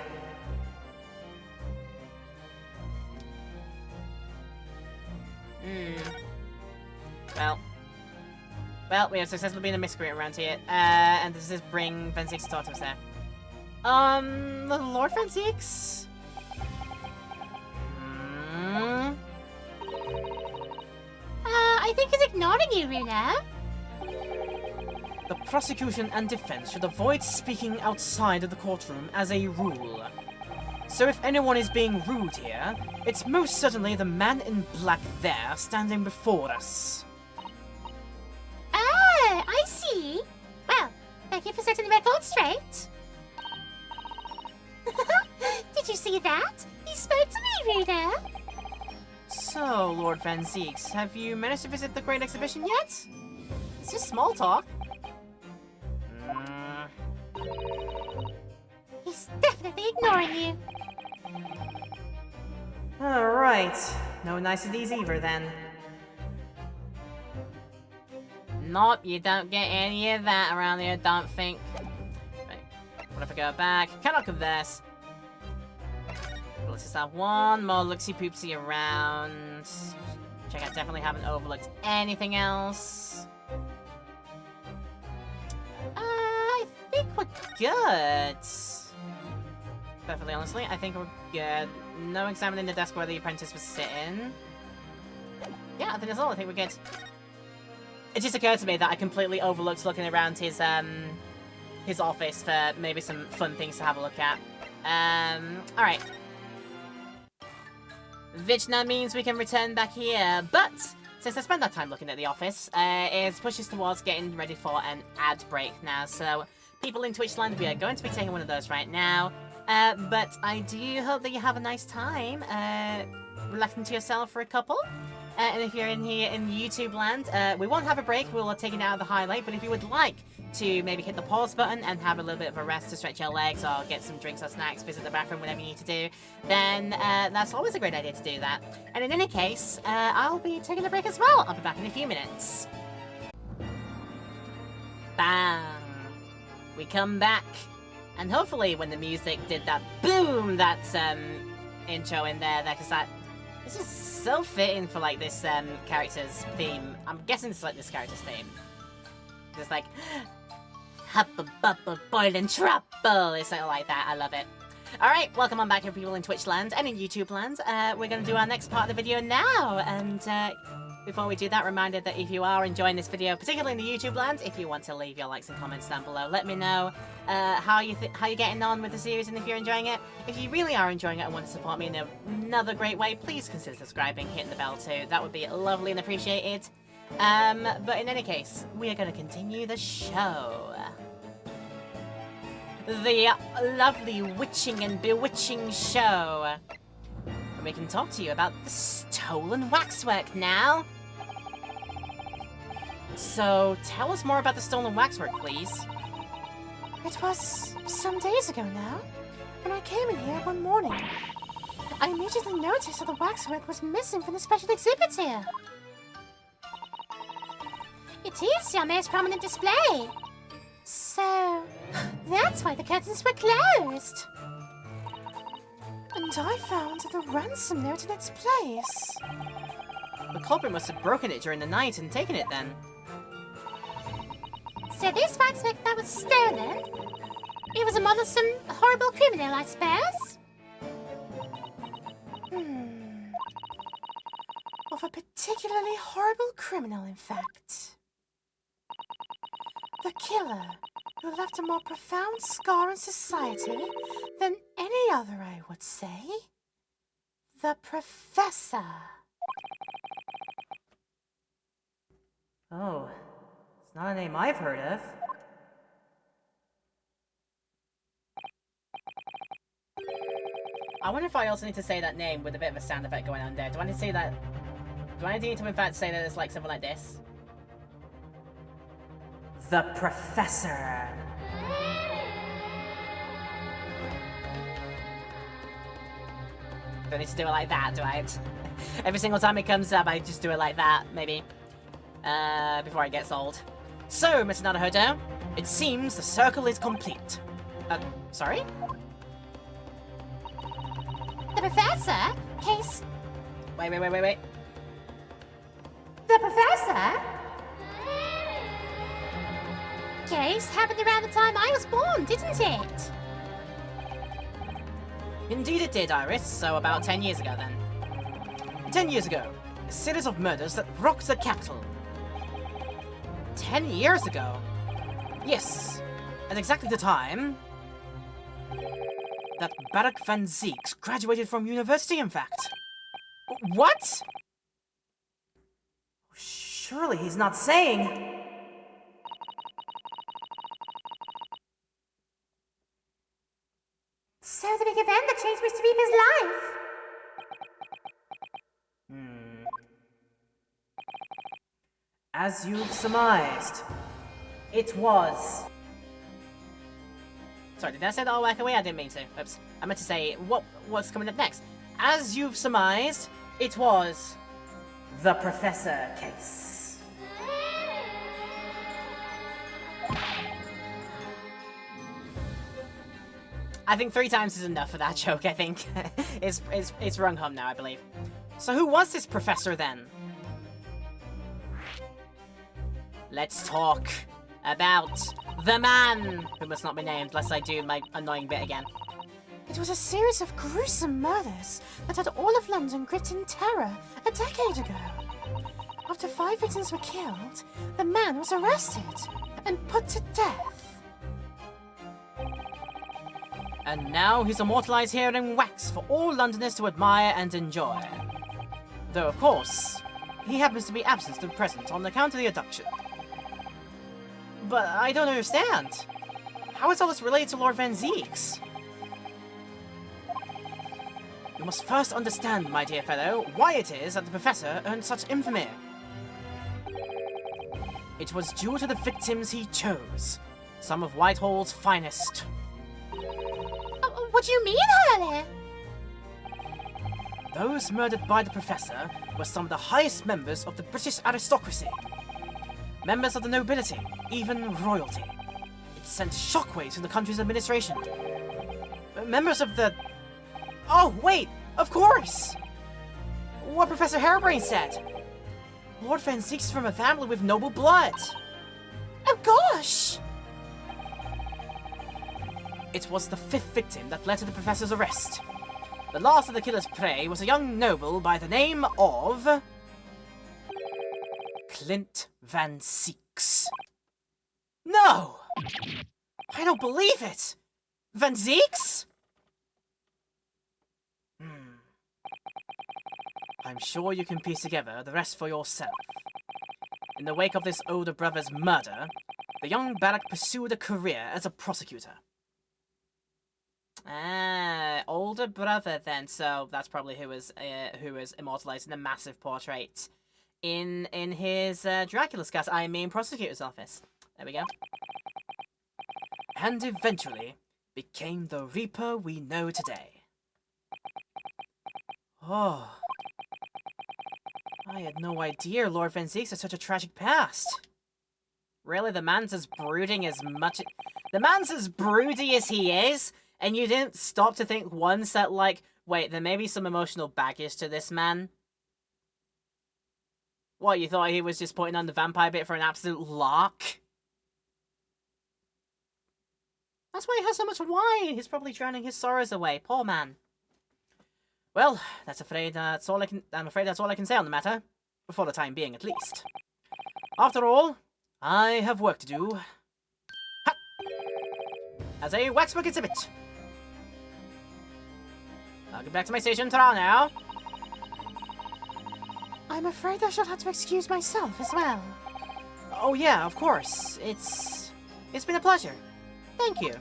Well, we have successfully been a miscreant around here, and does this bring Venzix to talk to us there? Lord Venzix? I think he's ignoring you, Runa. The prosecution and defense should avoid speaking outside of the courtroom as a rule. So if anyone is being rude here, it's most certainly the man in black there standing before us. Ah, I see. Well, thank you for setting the record straight. Did you see that? He spoke to me, Runa. So, Lord Venzix, have you managed to visit the Great Exhibition yet? It's just small talk. He's definitely ignoring you. Alright. No niceties either, then. Nope, you don't get any of that around here, don't think. Right. What if I go back? Cannot converse. Let's just have one more looksy-poopsy around. Check, I definitely haven't overlooked anything else. I think we're good. Perfectly honestly, I think we're good. No examining the desk where the apprentice was sitting. Yeah, I think that's all. I think we're good. It just occurred to me that I completely overlooked looking around his office for maybe some fun things to have a look at. Alright. Which now means we can return back here, but since I spent that time looking at the office, it pushes towards getting ready for an ad break now. So, people in Twitchland, we are going to be taking one of those right now. But I do hope that you have a nice time relaxing to yourself for a couple. And if you're in here in YouTube land, we won't have a break, we'll take it out of the highlight, but if you would like to maybe hit the pause button and have a little bit of a rest to stretch your legs or get some drinks or snacks, visit the bathroom, whatever you need to do, then that's always a great idea to do that. And in any case, I'll be taking a break as well. I'll be back in a few minutes. Bam! we come back, and hopefully when the music did that boom, that intro in there, because that it's just so fitting for like this character's theme. I'm guessing it's like this character's theme. Just like hubba bubba boiling trouble. It's something like that. I love it. Alright, welcome on back, people in Twitch land and in YouTube land. We're going to do our next part of the video now, and before we do that, reminder that if you are enjoying this video, particularly in the YouTube land, if you want to leave your likes and comments down below, let me know how you're getting on with the series and if you're enjoying it. If you really are enjoying it and want to support me in another great way, please consider subscribing, hitting the bell too. That would be lovely and appreciated. But in any case, we are going to continue the show. The lovely witching and bewitching show. And we can talk to you about the stolen waxwork now. So, tell us more about the stolen waxwork, please. It was some days ago now, when I came in here one morning. I immediately noticed that the waxwork was missing from the special exhibit here. It is your most prominent display. So, that's why the curtains were closed. And I found the ransom note in its place. The culprit must have broken it during the night and taken it then. So this waxwork that was stolen, it was a model of some horrible criminal, I suppose? Of a particularly horrible criminal, in fact. The killer, who left a more profound scar in society than any other, I would say. The Professor. Oh, it's not a name I've heard of. I wonder if I also need to say that name with a bit of a sound effect going on there. Do I need to say that? Do I need to in fact say that it's like something like this? The Professor. Do I need to do it like that, do I? Every single time it comes up, I just do it like that, maybe. Before it gets old. So, Mr. Naruhodo, it seems the circle is complete. Sorry? The Professor? Case... Wait. The Professor? Case happened around the time I was born, didn't it? Indeed it did, Iris. So about 10 years ago, then. 10 years ago. A series of murders that rocked the capital. 10 years ago? Yes. At exactly the time... that Barak van Zieks graduated from university, in fact. What? Surely he's not saying... So the big event that changed Mr. Reaper's life? As you've surmised, it was... Sorry, did I say that all back away? I didn't mean to. Oops. I meant to say, what's coming up next? As you've surmised, it was... the Professor case. I think 3 times is enough for that joke, I think. it's rung home now, I believe. So who was this Professor, then? Let's talk about the man who must not be named, lest I do my annoying bit again. It was a series of gruesome murders that had all of London gripped in terror a decade ago. After 5 victims were killed, the man was arrested and put to death. And now he's immortalized here in wax for all Londoners to admire and enjoy. Though, of course, he happens to be absent to present on account of the abduction. But I don't understand. How is all this related to Lord Van Zieks? You must first understand, my dear fellow, why it is that the Professor earned such infamy. It was due to the victims he chose, some of Whitehall's finest. What do you mean, Hurley? Those murdered by the Professor were some of the highest members of the British aristocracy. Members of the nobility, even royalty. It's sent shockwaves through the country's administration. Members of the... Oh, wait! Of course! What Professor Harebrained said! Lord Van Ziek's from a family with noble blood! Oh gosh! It was the 5th victim that led to the Professor's arrest. The last of the killer's prey was a young noble by the name of... Clint Van Zieks. No! I don't believe it! Van Zieks? I'm sure you can piece together the rest for yourself. In the wake of this older brother's murder, the young Barak pursued a career as a prosecutor. Ah, older brother then, so that's probably who was immortalized in a massive portrait in his Dracula's cast, prosecutor's office. There we go. And eventually became the Reaper we know today. Oh. I had no idea Lord Van Zieks had such a tragic past. Really, the man's as brooding as much... The man's as broody as he is, and you didn't stop to think once that, like, wait, there may be some emotional baggage to this man? What, you thought he was just putting on the vampire bit for an absolute lark? That's why he has so much wine. He's probably drowning his sorrows away. Poor man. Well, I'm afraid that's all I can say on the matter. For the time being, at least. After all, I have work to do. Ha! As a waxwork exhibit. I'll get back to my station now. I'm afraid I shall have to excuse myself as well. Oh yeah, of course. It's been a pleasure. Thank you.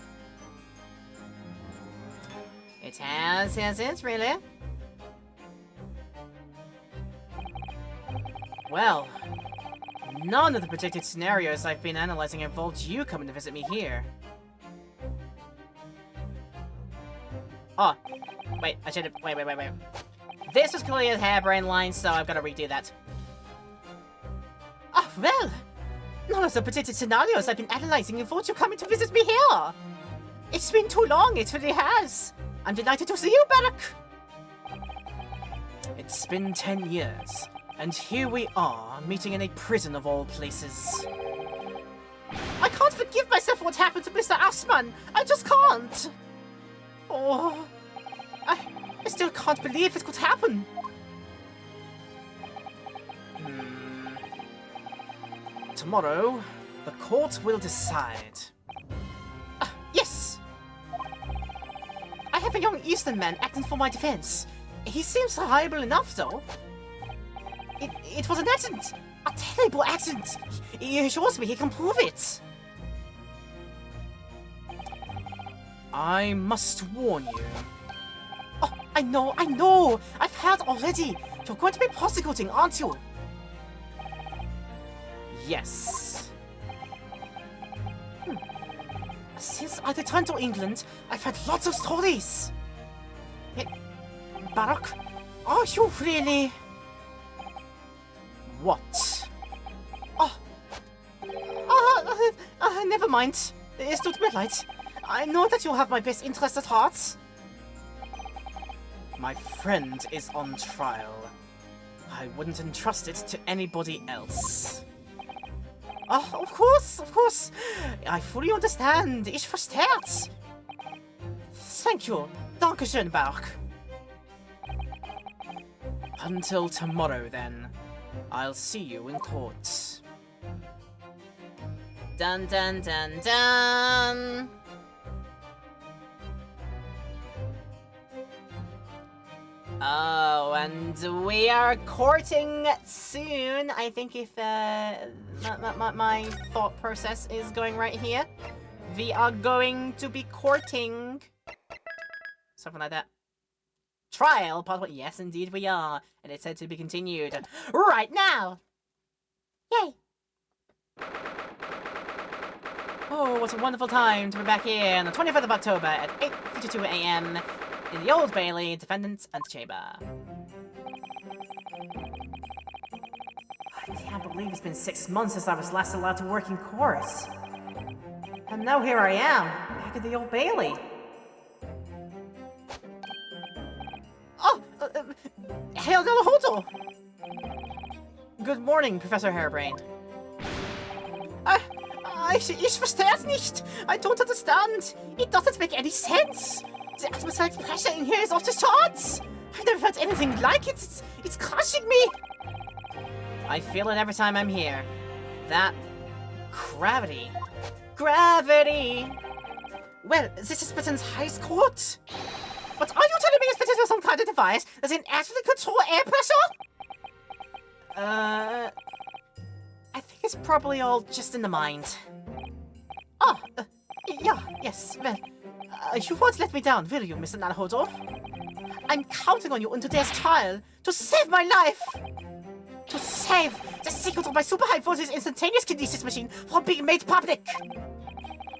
It has it, really? Well, none of the predicted scenarios I've been analyzing involved you coming to visit me here. Oh, wait, I should have... Wait. This was clearly a harebrained line, so I've got to redo that. Oh, well, none of the predicted scenarios I've been analyzing involved you coming to visit me here. It's been too long, it really has. I'm delighted to see you, Barak. It's been 10 years. And here we are, meeting in a prison of all places. I can't forgive myself for what happened to Mr. Assman! I just can't! Oh... I still can't believe it could happen! Tomorrow, the court will decide. Yes! I have a young Eastern man acting for my defense. He seems reliable enough, though. It was an accident! A terrible accident! He assures me he can prove it! I must warn you. Oh, I know! I've heard already! You're going to be prosecuting, aren't you? Yes. Since I returned to England, I've had lots of stories. Barak, are you really... What? Never mind. It's not midnight. I know that you have my best interest at heart. My friend is on trial. I wouldn't entrust it to anybody else. Of course. I fully understand. Ich verstehe. Thank you. Dankeschön, Barak. Until tomorrow, then. I'll see you in court. Dun dun dun dun! Oh, and we are courting soon. I think if my thought process is going right here. We are going to be courting. Something like that. Trial, possible. Yes, indeed we are. And it's said to be continued right now. Yay. Oh, what a wonderful time to be back here on the 25th of October at 8:52 a.m. in the Old Bailey Defendant's Antechamber. I can't believe it's been 6 months since I was last allowed to work in chorus. And now here I am, back at the Old Bailey. Oh! Hail Galahoto! Good morning, Professor Harebrain. Ich verstehe es nicht. I don't understand. It doesn't make any sense. The atmospheric pressure in here is off the charts. I've never felt anything like it. It's crushing me. I feel it every time I'm here. That gravity. Gravity! Well, this is Britain's highest court. But are you telling me it's fitted with some kind of device that can actually control air pressure? I think it's probably all just in the mind. Oh, yes, well, you won't let me down, will you, Mr. Naruhodo? I'm counting on you in today's trial to save my life! To save the secret of my super high voltage instantaneous kinesis machine from being made public!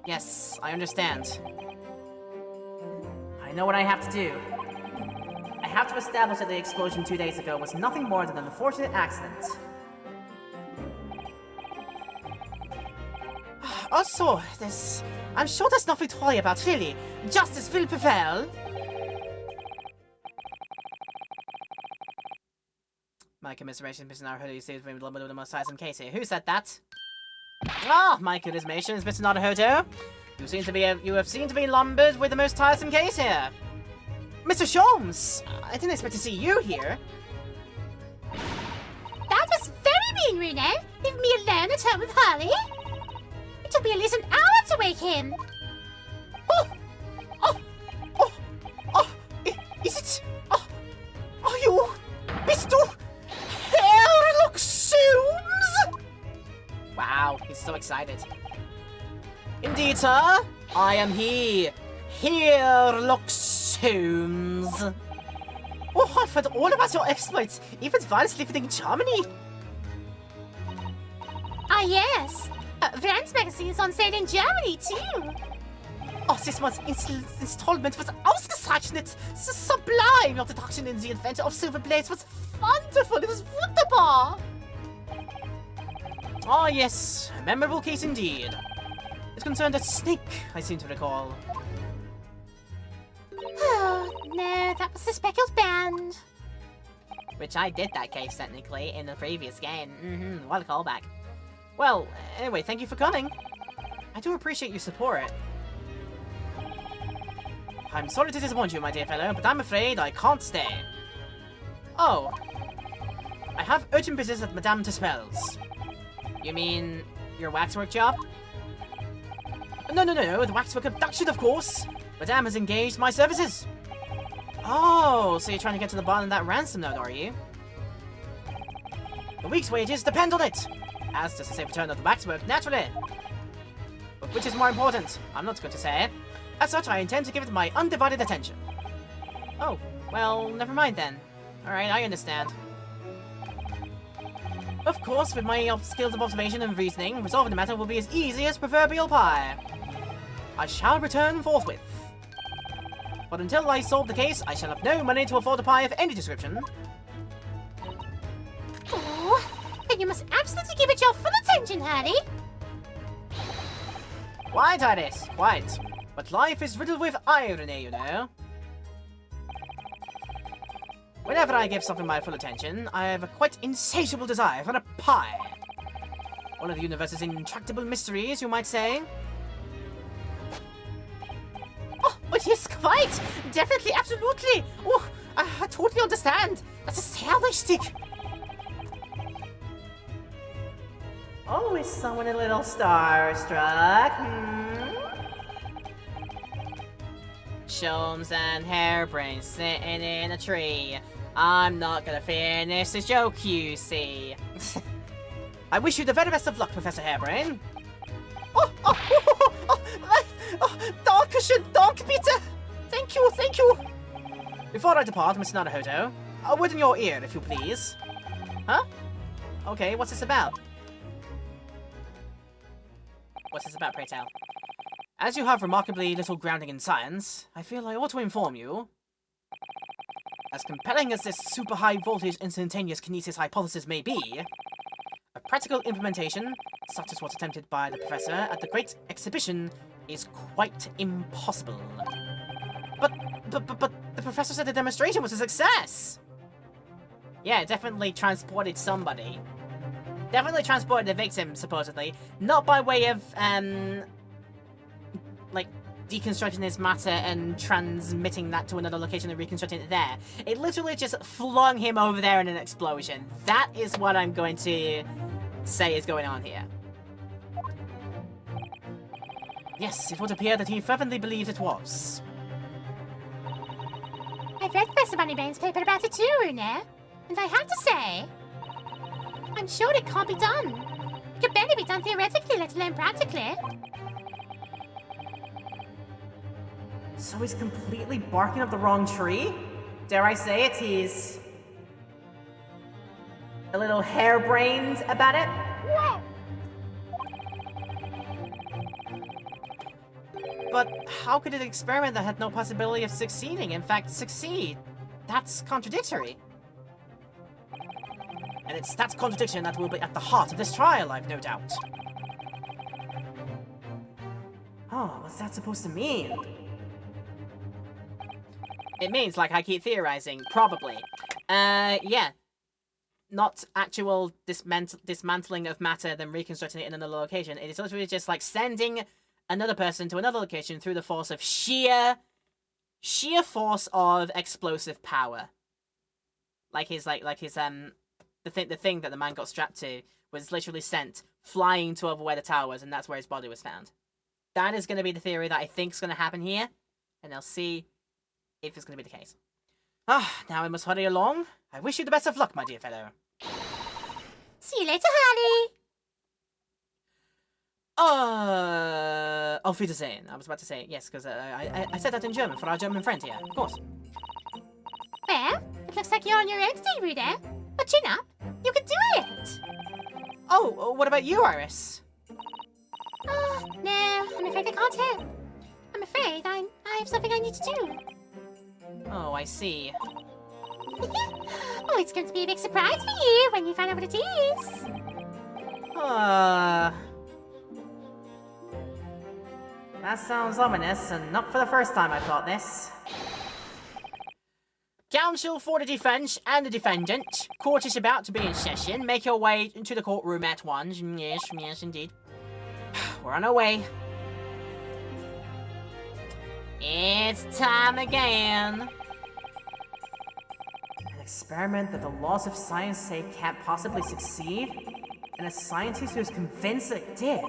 Yes, I understand. I know what I have to do. I have to establish that the explosion 2 days ago was nothing more than an unfortunate accident. Also, I'm sure there's nothing to worry about, really. Justice will prevail. My commiserations, Mr. Naruhodo, you saved me with the most tiresome case here. Who said that? Ah, my commiserations, Mr. Naruhodo. You have seemed to be lumbered with the most tiresome case here. Mr. Sholmes! I didn't expect to see you here. That was very mean, Reno. Leave me alone at home with Harley. It took me at least an hour to wake him. Is it? Are you Mr. Sherlock Holmes? Wow, he's so excited. Indeed, sir. I am he, Sherlock Holmes. Oh, I've heard all about your exploits, even while living in Germany. Ah, yes. Rand's magazine is on sale in Germany, too. Oh, this month's installment was ausgezeichnet. The sublime introduction in the adventure of Silver Blades was wonderful. It was wunderbar. Oh, yes. A memorable case indeed. It concerned a snake, I seem to recall. Oh, no, that was the Speckled Band. Which I did that case, technically, in the previous game. What a callback. Well, anyway, thank you for coming. I do appreciate your support. I'm sorry to disappoint you, my dear fellow, but I'm afraid I can't stay. Oh. I have urgent business at Madame Tuspel's. You mean your waxwork job? No, the waxwork abduction, of course. Madame has engaged my services. Oh, so you're trying to get to the bottom of that ransom note, are you? The week's wages depend on it. As does the safe return of the waxwork, naturally. But which is more important? I'm not going to say. As such, I intend to give it my undivided attention. Oh, well, never mind then. Alright, I understand. Of course, with my skills of observation and reasoning, resolving the matter will be as easy as proverbial pie. I shall return forthwith. But until I solve the case, I shall have no money to afford a pie of any description. Oh, then you must absolutely give it your full attention, Harley. Quite, Iris, quite. But life is riddled with irony, you know. Whenever I give something my full attention, I have a quite insatiable desire for a pie. One of the universe's intractable mysteries, you might say. Oh, but yes, quite! Definitely, absolutely! Oh, I totally understand! Das ist sehr richtig! Always someone a little starstruck, Sholmes and Harebrain sitting in a tree. I'm not gonna finish the joke, you see. I wish you the very best of luck, Professor Harebrain. Dankeschön, danke bitte. Thank you. Before I depart, Mr. Naruhodo, a word in your ear, if you please. Huh? Okay, what's this about? What's this about, pray tell? As you have remarkably little grounding in science, I feel I ought to inform you. As compelling as this super high voltage instantaneous kinesis hypothesis may be, a practical implementation, such as what's attempted by the Professor at the Great Exhibition, is quite impossible. But the Professor said the demonstration was a success! Yeah, it definitely transported somebody. Definitely transported the victim, supposedly. Not by way of, like, deconstructing his matter and transmitting that to another location and reconstructing it there. It literally just flung him over there in an explosion. That is what I'm going to say is going on here. Yes, it would appear that he fervently believes it was. I've read Professor Moneybane's paper about it too, Una. And I have to say, I'm sure it can't be done. It could barely be done theoretically, let alone practically. So he's completely barking up the wrong tree? Dare I say it, he's a little harebrained about it? Whoa! But how could an experiment that had no possibility of succeeding, in fact, succeed? That's contradictory. And it's that contradiction that will be at the heart of this trial, I've no doubt. Oh, what's that supposed to mean? It means, like I keep theorizing, probably. Yeah. Not actual dismantling of matter, then reconstructing it in another location. It is literally just like sending another person to another location through the force of sheer force of explosive power. The thing that the man got strapped to was literally sent flying to over where the tower was, and that's where his body was found. That is going to be the theory that I think is going to happen here, and I'll see if it's going to be the case. Now I must hurry along. I wish you the best of luck, my dear fellow. See you later, Harley! Auf Wiedersehen. I was about to say yes, because I said that in German for our German friend here, of course. Well, it looks like you're on your own today, Ruda. But chin up. You can do it! Oh, what about you, Iris? No, I'm afraid I can't help. I'm afraid I have something I need to do. Oh, I see. Oh, it's going to be a big surprise for you when you find out what it is. That sounds ominous, and not for the first time I thought this. Counsel for the defense and the defendant. Court is about to be in session. Make your way into the courtroom at once. Yes, indeed. We're on our way. It's time again. An experiment that the laws of science say can't possibly succeed, and a scientist who's convinced that it did.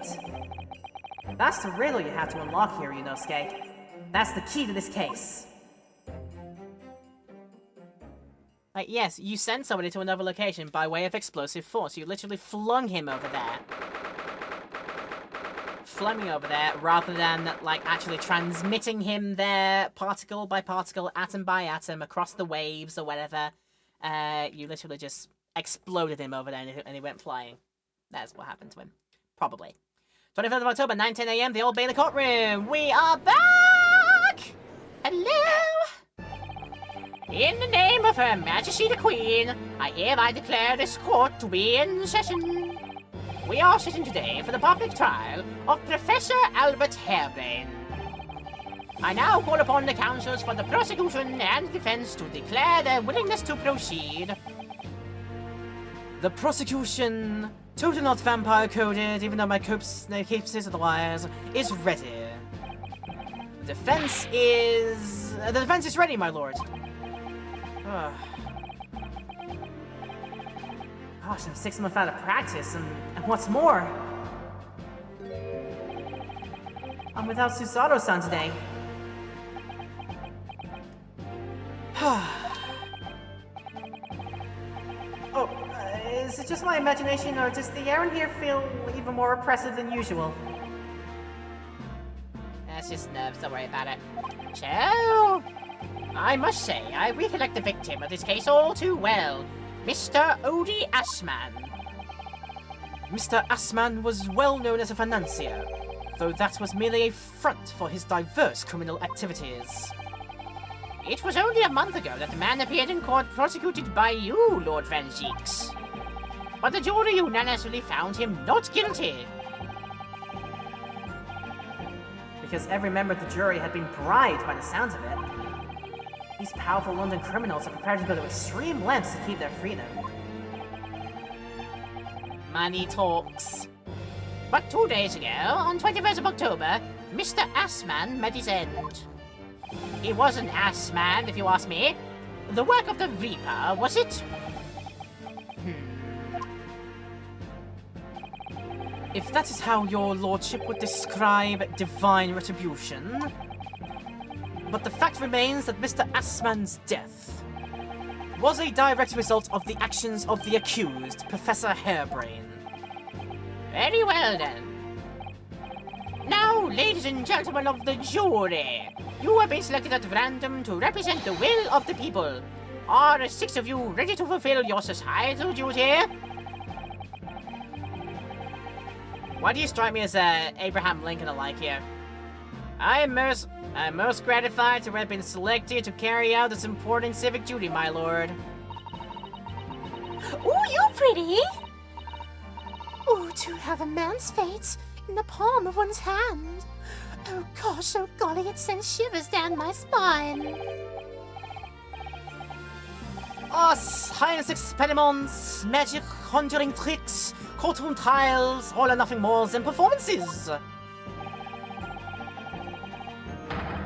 That's the riddle you have to unlock here, Yunosuke. That's the key to this case. Like, yes, you sent somebody to another location by way of explosive force. You literally flung him over there. Flung him over there rather than, like, actually transmitting him there particle by particle, atom by atom, across the waves or whatever. You literally just exploded him over there and he went flying. That's what happened to him. Probably. 25th of October, 9:10 a.m., the Old Bailey courtroom. We are back! Hello! In the name of Her Majesty the Queen, I hereby declare this court to be in session. We are sitting today for the public trial of Professor Albert Harebrain. I now call upon the counsels for the prosecution and defense to declare their willingness to proceed. The prosecution, totally not vampire coded, even though my cape says otherwise, is ready. The defense is ready, my lord. Gosh, I'm 6 months out of practice, and what's more, I'm without Susato-san today. Is it just my imagination, or does the air in here feel even more oppressive than usual? That's just nerves, don't worry about it. So, I must say, I recollect the victim of this case all too well. Mr. Odi Assman. Mr. Assman was well known as a financier, though that was merely a front for his diverse criminal activities. It was only a month ago that the man appeared in court prosecuted by you, Lord Van Zieks. but the jury unanimously found him not guilty. Because every member of the jury had been bribed by the sounds of it. These powerful London criminals are prepared to go to extreme lengths to keep their freedom. Money talks. But 2 days ago, on 21st of October, Mr. Assman met his end. He was an Assman, if you ask me. The work of the Reaper, was it? If that is how your lordship would describe divine retribution... But the fact remains that Mr. Assman's death was a direct result of the actions of the accused, Professor Harebrain. Very well then. Now, ladies and gentlemen of the jury, you have been selected at random to represent the will of the people. Are the 6 of you ready to fulfill your societal duty? Why do you strike me as Abraham Lincoln alike here? I am most gratified to have been selected to carry out this important civic duty, my lord. Ooh, you're pretty! Ooh, to have a man's fate in the palm of one's hand. Oh gosh, oh golly, it sends shivers down my spine. Oh, science experiments, magic conjuring tricks, courtroom trials, all or nothing more than performances.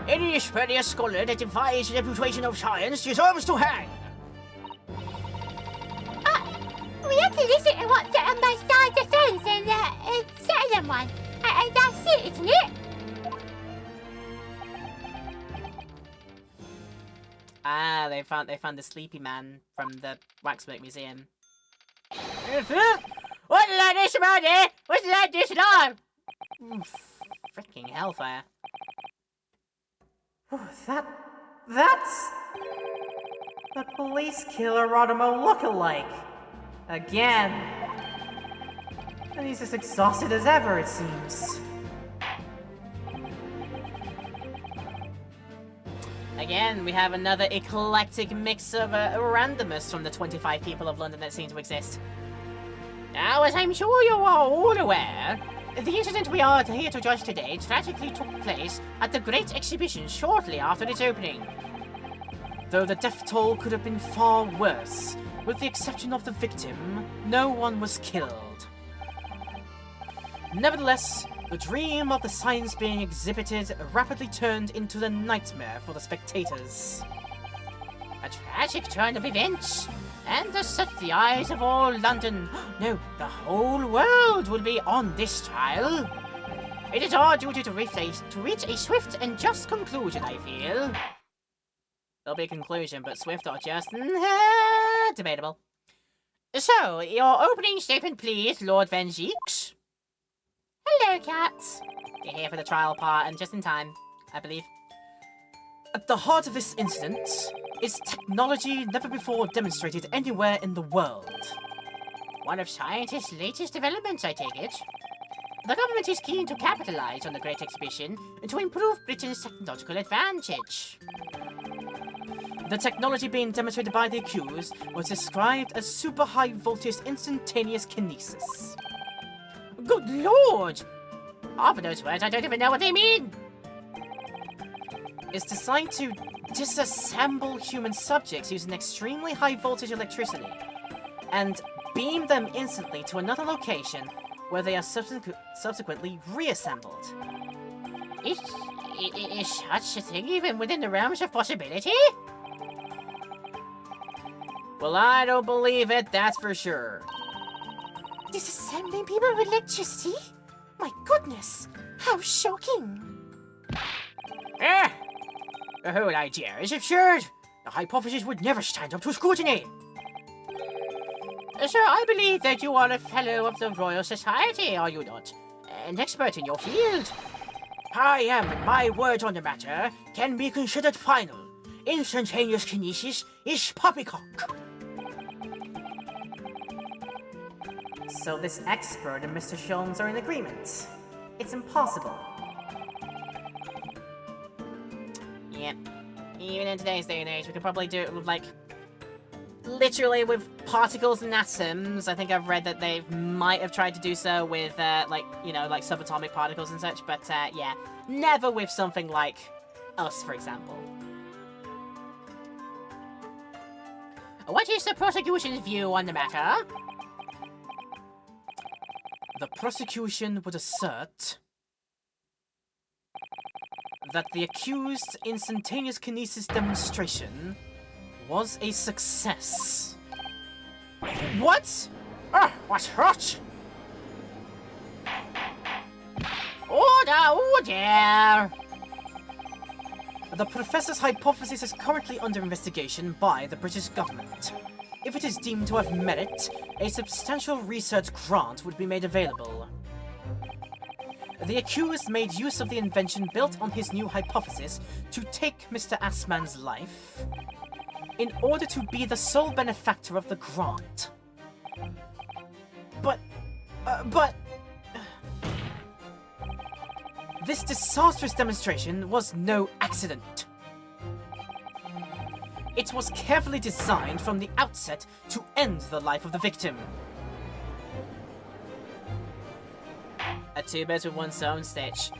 Any spurious scholar that defies the reputation of science deserves to hang. We have to listen to what the ambassador says and settle them one. And that's it, isn't it? Ah, they found the sleepy man from the Waxwork Museum. What's like this about it? What's like this alarm? Freaking hellfire. That's the police killer Rodimo look-alike. Again. And he's as exhausted as ever, it seems. Again, we have another eclectic mix of randomness from the 25 people of London that seem to exist. Now, as I'm sure you are all aware, the incident we are here to judge today tragically took place at the Great Exhibition shortly after its opening. Though the death toll could have been far worse, with the exception of the victim, no one was killed. Nevertheless, the dream of the science being exhibited rapidly turned into the nightmare for the spectators. A tragic turn of events, and as such the eyes of all London, no, the whole world will be on this trial. It is our duty to reach a swift and just conclusion, I feel. There'll be a conclusion, but swift or just, debatable. So, your opening statement, please, Lord Van Zieks. Hello, Cat. You're here for the trial part, and just in time, I believe. At the heart of this incident is technology never before demonstrated anywhere in the world. One of scientists' latest developments, I take it. The government is keen to capitalize on the Great Exhibition to improve Britain's technological advantage. The technology being demonstrated by the accused was described as super high voltage instantaneous kinesis. Good lord! Half of those words, I don't even know what they mean! It's designed to disassemble human subjects using extremely high voltage electricity and beam them instantly to another location where they are subsequently reassembled. Is such a thing even within the realms of possibility? Well, I don't believe it, that's for sure. Disassembling people with electricity? My goodness, how shocking! The whole idea is absurd. The hypothesis would never stand up to scrutiny. Sir, I believe that you are a fellow of the Royal Society, are you not? An expert in your field. I am, and my word on the matter can be considered final. Instantaneous kinesis is poppycock. So this expert and Mr. Sholmes are in agreement. It's impossible. Yep. Even in today's day and age, we could probably do it with, like, literally with particles and atoms. I think I've read that they might have tried to do so with, like, you know, like subatomic particles and such, but, yeah, never with something like us, for example. What is the prosecution's view on the matter? The prosecution would assert that the accused instantaneous kinesis demonstration was a success. What? What? Order! The professor's hypothesis is currently under investigation by the British government. If it is deemed to have merit, a substantial research grant would be made available. The accused made use of the invention built on his new hypothesis to take Mr. Assman's life in order to be the sole benefactor of the grant. But... This disastrous demonstration was no accident. It was carefully designed from the outset to end the life of the victim. A two birds with one stone, Stitch.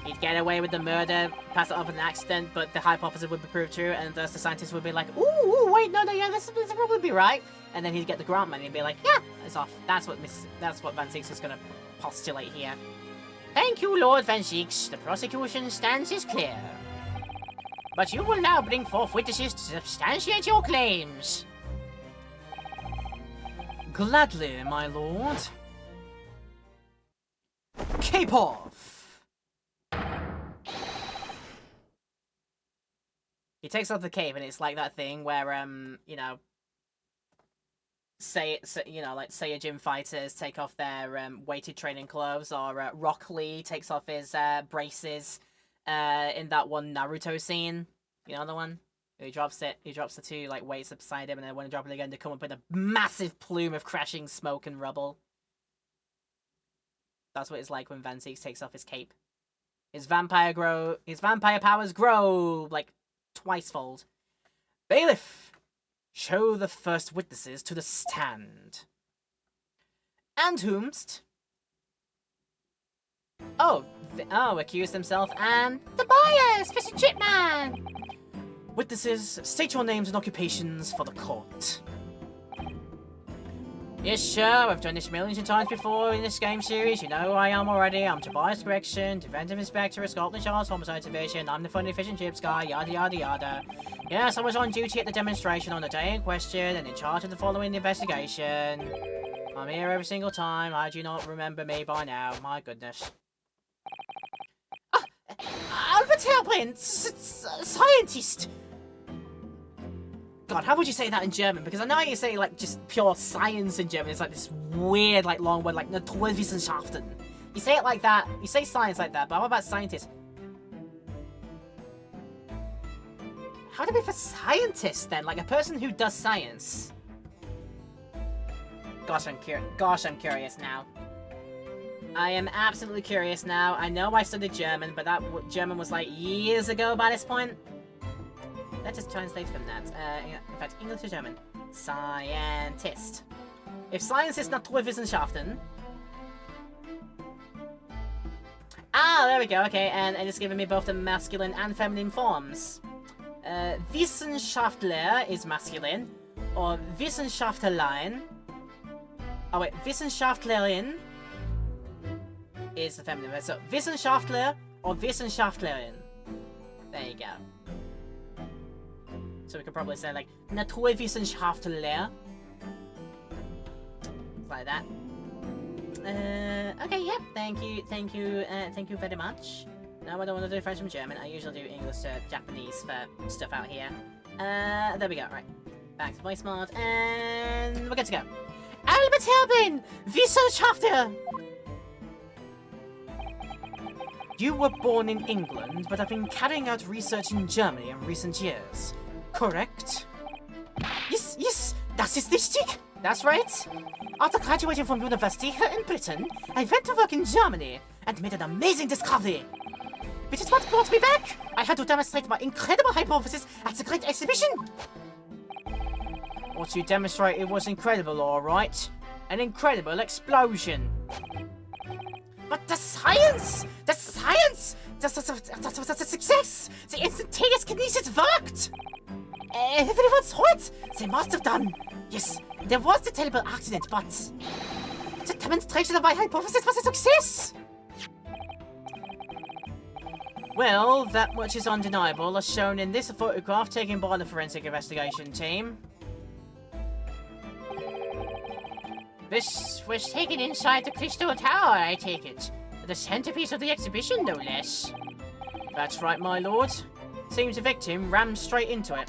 He'd get away with the murder, pass it off as an accident, but the hypothesis would be proved true, and thus the scientists would be like, ooh, wait, no, yeah, this will probably be right. And then he'd get the grant money and be like, yeah, it's off. That's what Van Zieks is going to postulate here. Thank you, Lord Van Zieks. The prosecution's stance is clear. But you will now bring forth witnesses to substantiate your claims. Gladly, my lord. Cape off! He takes off the cape, and it's like that thing where, you know, say a gym fighters take off their weighted training clothes, or Rock Lee takes off his braces in that one Naruto scene. You know the one? He drops the two like weights beside him, and then when he drops it again, they come up with a massive plume of crashing smoke and rubble. That's what it's like when Van Zieks takes off his cape. His vampire powers grow like twice-fold. Bailiff, show the first witnesses to the stand. And whomst? Accused himself and Tobias, Fish and Chipman! Witnesses, state your names and occupations for the court. Yes, sure, I've done this millions of times before in this game series. You know who I am already. I'm Tobias Gregson, Defensive Inspector of Scotland Yard's Homicide Division. I'm the funny fish and chips guy, yada yada yada. Yes, I was on duty at the demonstration on the day in question and in charge of the following investigation. I'm here every single time. How do you not remember me by now? My goodness. Albert Halpin, scientist! God, how would you say that in German? Because I know you say, like, just pure science in German. It's like this weird, like, long word, like, Naturwissenschaften. You say it like that. You say science like that, but what about scientist? How do we for scientist, then? Like, a person who does science. Gosh, I'm curious now. I am absolutely curious now. I know I studied German, but that German was, like, years ago by this point. Let's just translate from that. In fact, English to German. Scientist. If science is Naturwissenschaften... Ah, there we go, okay, and it's giving me both the masculine and feminine forms. Wissenschaftler is masculine, or Wissenschaftlerlein. Oh wait, Wissenschaftlerin is the feminine. So, Wissenschaftler or Wissenschaftlerin. There you go. So we could probably say, like, Naturwissenschaftler. Like that. Okay, yep, thank you very much. No, I don't want to do French and German. I usually do English to Japanese for stuff out here. There we go, right. Back to voice mod, and we're good to go. Albert Halpin, Wissenschaftler! You were born in England, but have been carrying out research in Germany in recent years. Correct? Yes, das ist richtig. That's right. After graduating from university here in Britain, I went to work in Germany and made an amazing discovery. Which is what brought me back. I had to demonstrate my incredible hypothesis at the Great Exhibition. What you demonstrated was incredible, alright. An incredible explosion. But the science! The science! The success! The instantaneous kinesis worked! Everyone saw it! They must have done! Yes, there was a terrible accident, but... the demonstration of my hypothesis was a success! Well, that much is undeniable, as shown in this photograph taken by the forensic investigation team. This was taken inside the Crystal Tower, I take it. The centerpiece of the exhibition, no less. That's right, my lord. Seems the victim rammed straight into it.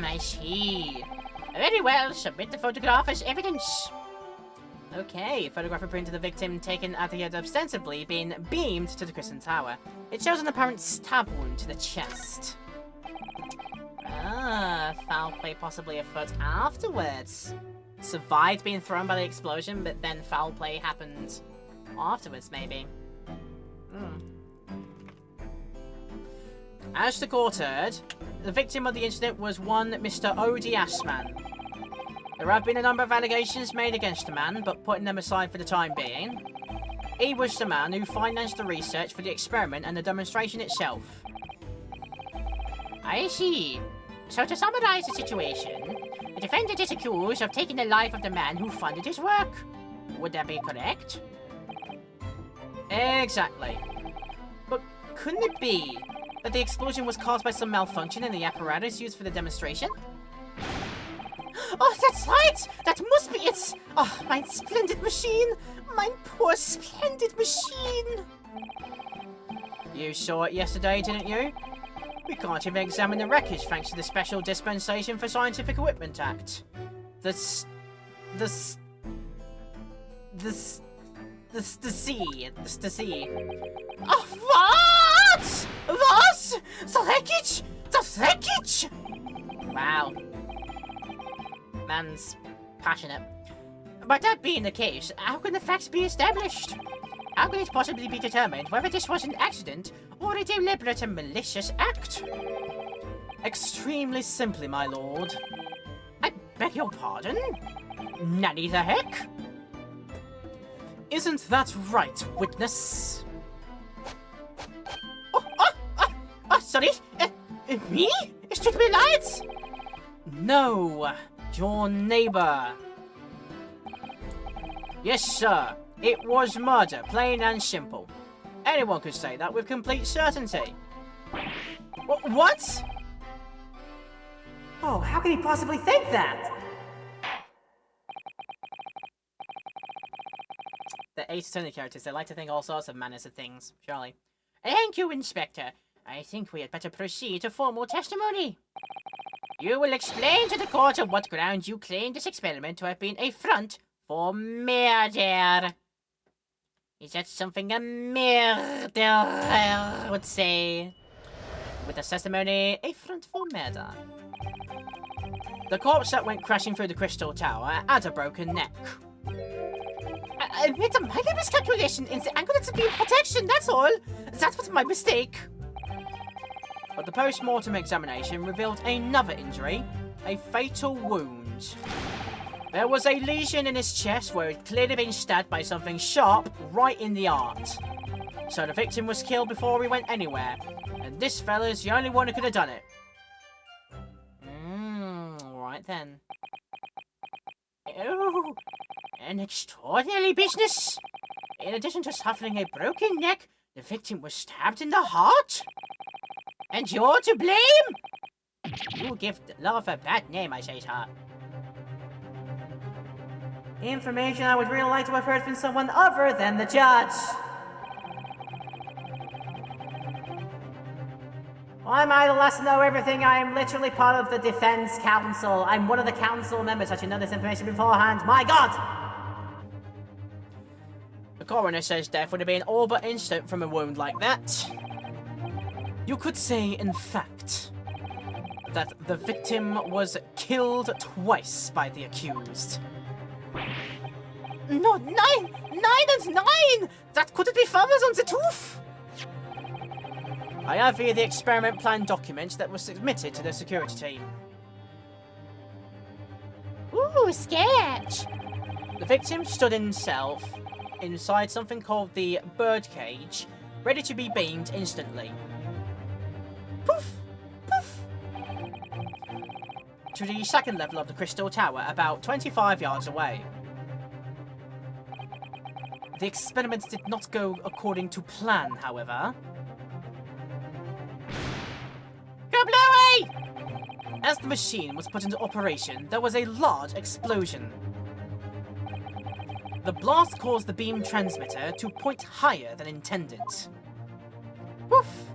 I see. Very well, submit the photograph as evidence. Okay, photograph printed of the victim taken after he had ostensibly been beamed to the Crystal Tower. It shows an apparent stab wound to the chest. Ah, foul play possibly afoot afterwards. Survived being thrown by the explosion, but then foul play happened afterwards, maybe. As the court heard, the victim of the incident was one Mr. Odie Ashman. There have been a number of allegations made against the man, but putting them aside for the time being, he was the man who financed the research for the experiment and the demonstration itself. I see. So to summarize the situation, the defendant is accused of taking the life of the man who funded his work. Would that be correct? Exactly. But couldn't it be that the explosion was caused by some malfunction in the apparatus used for the demonstration? Oh, that's right! That must be it! Oh, my splendid machine! My poor splendid machine! You saw it yesterday, didn't you? We can't even examine the wreckage thanks to the Special Dispensation for Scientific Equipment Act. The C. Oh, what? What? The wreckage? The wreckage? Wow. Man's passionate. But that being the case, how can the facts be established? How can it possibly be determined whether this was an accident or a deliberate and malicious act? Extremely simply, my lord. I beg your pardon? Nanny the heck? Isn't that right, witness? Sorry? Me? Should we lights? No, your neighbor. Yes, sir. It was murder, plain and simple. Anyone could say that with complete certainty. What? Oh, how could he possibly think that? The Ace Attorney characters, they like to think all sorts of manners of things, surely. Thank you, Inspector. I think we had better proceed to formal testimony. You will explain to the court on what grounds you claim this experiment to have been a front for murder. Is that something a murderer would say? With the testimony, a front for murder. The corpse that went crashing through the Crystal Tower had a broken neck. I made a minor miscalculation in the angle of beam protection, that's all. That was my mistake. But the post-mortem examination revealed another injury, a fatal wound. There was a lesion in his chest where he'd clearly been stabbed by something sharp right in the heart. So the victim was killed before he went anywhere, and this fella's the only one who could have done it. Alright then. Oh, an extraordinary business. In addition to suffering a broken neck, the victim was stabbed in the heart? And you're to blame? You give love a bad name, I say, sir. Information I would really like to have heard from someone other than the judge. Why am I the last to know everything? I am literally part of the defense council. I'm one of the council members. I should know this information beforehand. My God! The coroner says death would have been all but instant from a wound like that. You could say, in fact, that the victim was killed twice by the accused. No, 9 and 9! That couldn't be further on the tooth! I have here the experiment plan documents that were submitted to the security team. Ooh, sketch! The victim stood himself inside something called the birdcage, ready to be beamed instantly. Poof! Poof! To the second level of the Crystal Tower, about 25 yards away. The experiment did not go according to plan, however. Kablooey! As the machine was put into operation, there was a large explosion. The blast caused the beam transmitter to point higher than intended. Woof!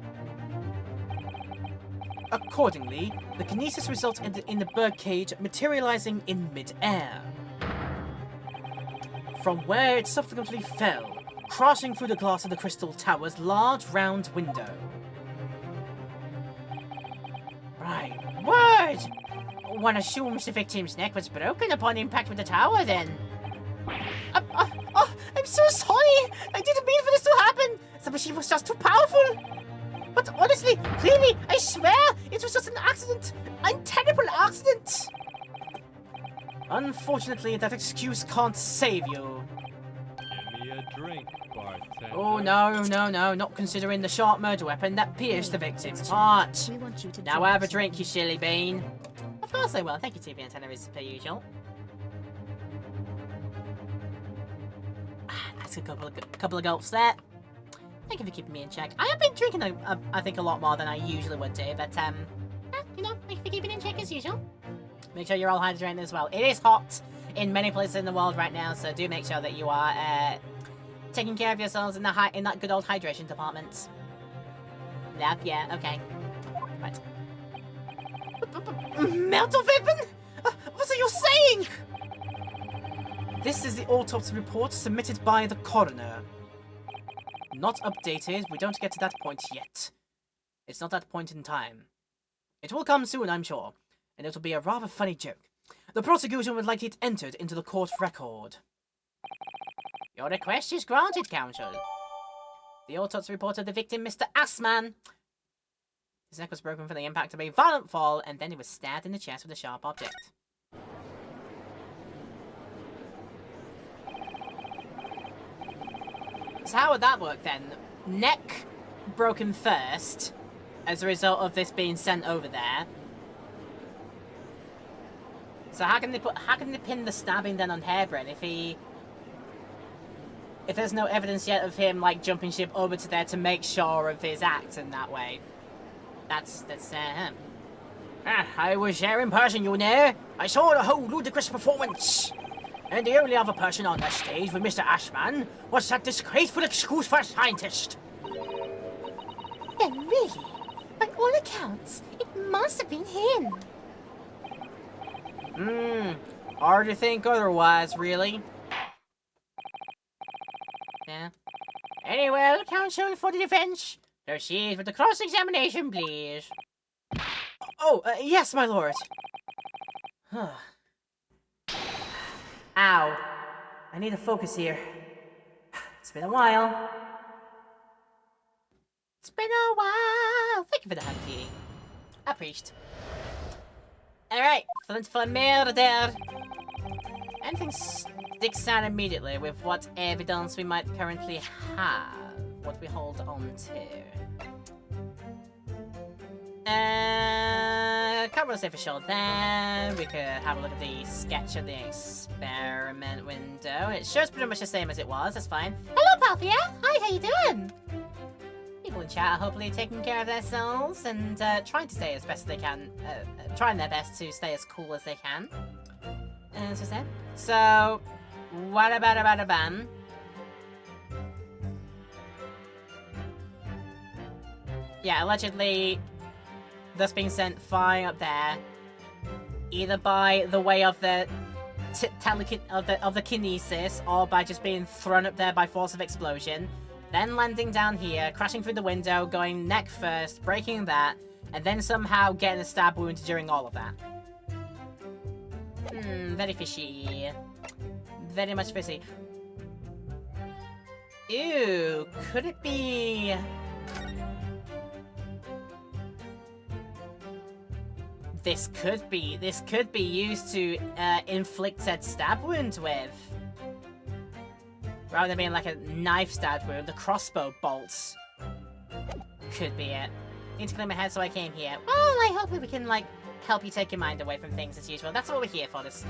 Accordingly, the kinesis resulted in the birdcage materializing in mid-air, from where it subsequently fell, crashing through the glass of the Crystal Tower's large round window. Right. Word! One assumes the victim's neck was broken upon impact with the tower, then. I'm so sorry! I didn't mean for this to happen! The machine was just too powerful! But honestly, clearly, I swear, it was just an accident! A terrible accident! Unfortunately, that excuse can't save you. Give me a drink, bartender. Oh, no, not considering the sharp murder weapon that pierced the victim's heart. We want you to Now join have a us. drink, you silly bean. Of course I will. Thank you, TV Antenna, as per usual. That's a couple of gulps there. Thank you for keeping me in check. I have been drinking, I think, a lot more than I usually would do, but, you know, thank you for keeping in check as usual. Make sure you're all hydrated as well. It is hot in many places in the world right now, so do make sure that you are, taking care of yourselves in that good old hydration department. Yeah, okay. Right. Mental weapon? What are you saying? This is the autopsy report submitted by the coroner. Not updated, we don't get to that point yet. It's not that point in time. It will come soon, I'm sure, and it'll be a rather funny joke. The prosecution would like it entered into the court record. Your request is granted, counsel. The autopsy report of the victim, Mr. Assman. His neck was broken from the impact of a violent fall, and then he was stabbed in the chest with a sharp object. So how would that work then? Neck broken first, as a result of this being sent over there. So how can they pin the stabbing then on Hairbrain if there's no evidence yet of him like jumping ship over to there to make sure of his act in that way? That's him. I was there in person, you know. I saw the whole ludicrous performance. And the only other person on that stage with Mr. Ashman was that disgraceful excuse for a scientist. Then really, by all accounts, it must have been him. Hard to think otherwise, really. Yeah. Anyway, counsel for the defense, proceed with the cross-examination, please. Oh, yes, my lord. Ow. I need to focus here. It's been a while. It's been a while. Thank you for the hug, Katie. Appreciate. Alright, for murder. Anything sticks out immediately with what evidence we might currently have. What we hold on to. Can't really say for sure there. We could have a look at the sketch of the experiment window. It shows pretty much the same as it was, that's fine. Hello, Palthea. Hi, how you doing? People in chat are hopefully taking care of themselves and trying to stay as best as they can. Trying their best to stay as cool as they can. As I said. So, what about a bam? Yeah, allegedly, that's being sent flying up there, either by the way of the of the kinesis, or by just being thrown up there by force of explosion, then landing down here, crashing through the window, going neck first, breaking that, and then somehow getting a stab wound during all of that. Very fishy. Very much fishy. Ew, could it be... this could be used to inflict said stab wound with. Rather than being like a knife stab wound, the crossbow bolts could be it. Need to clear my head, so I came here. Well, I hope we can like help you take your mind away from things as usual. That's what we're here for. This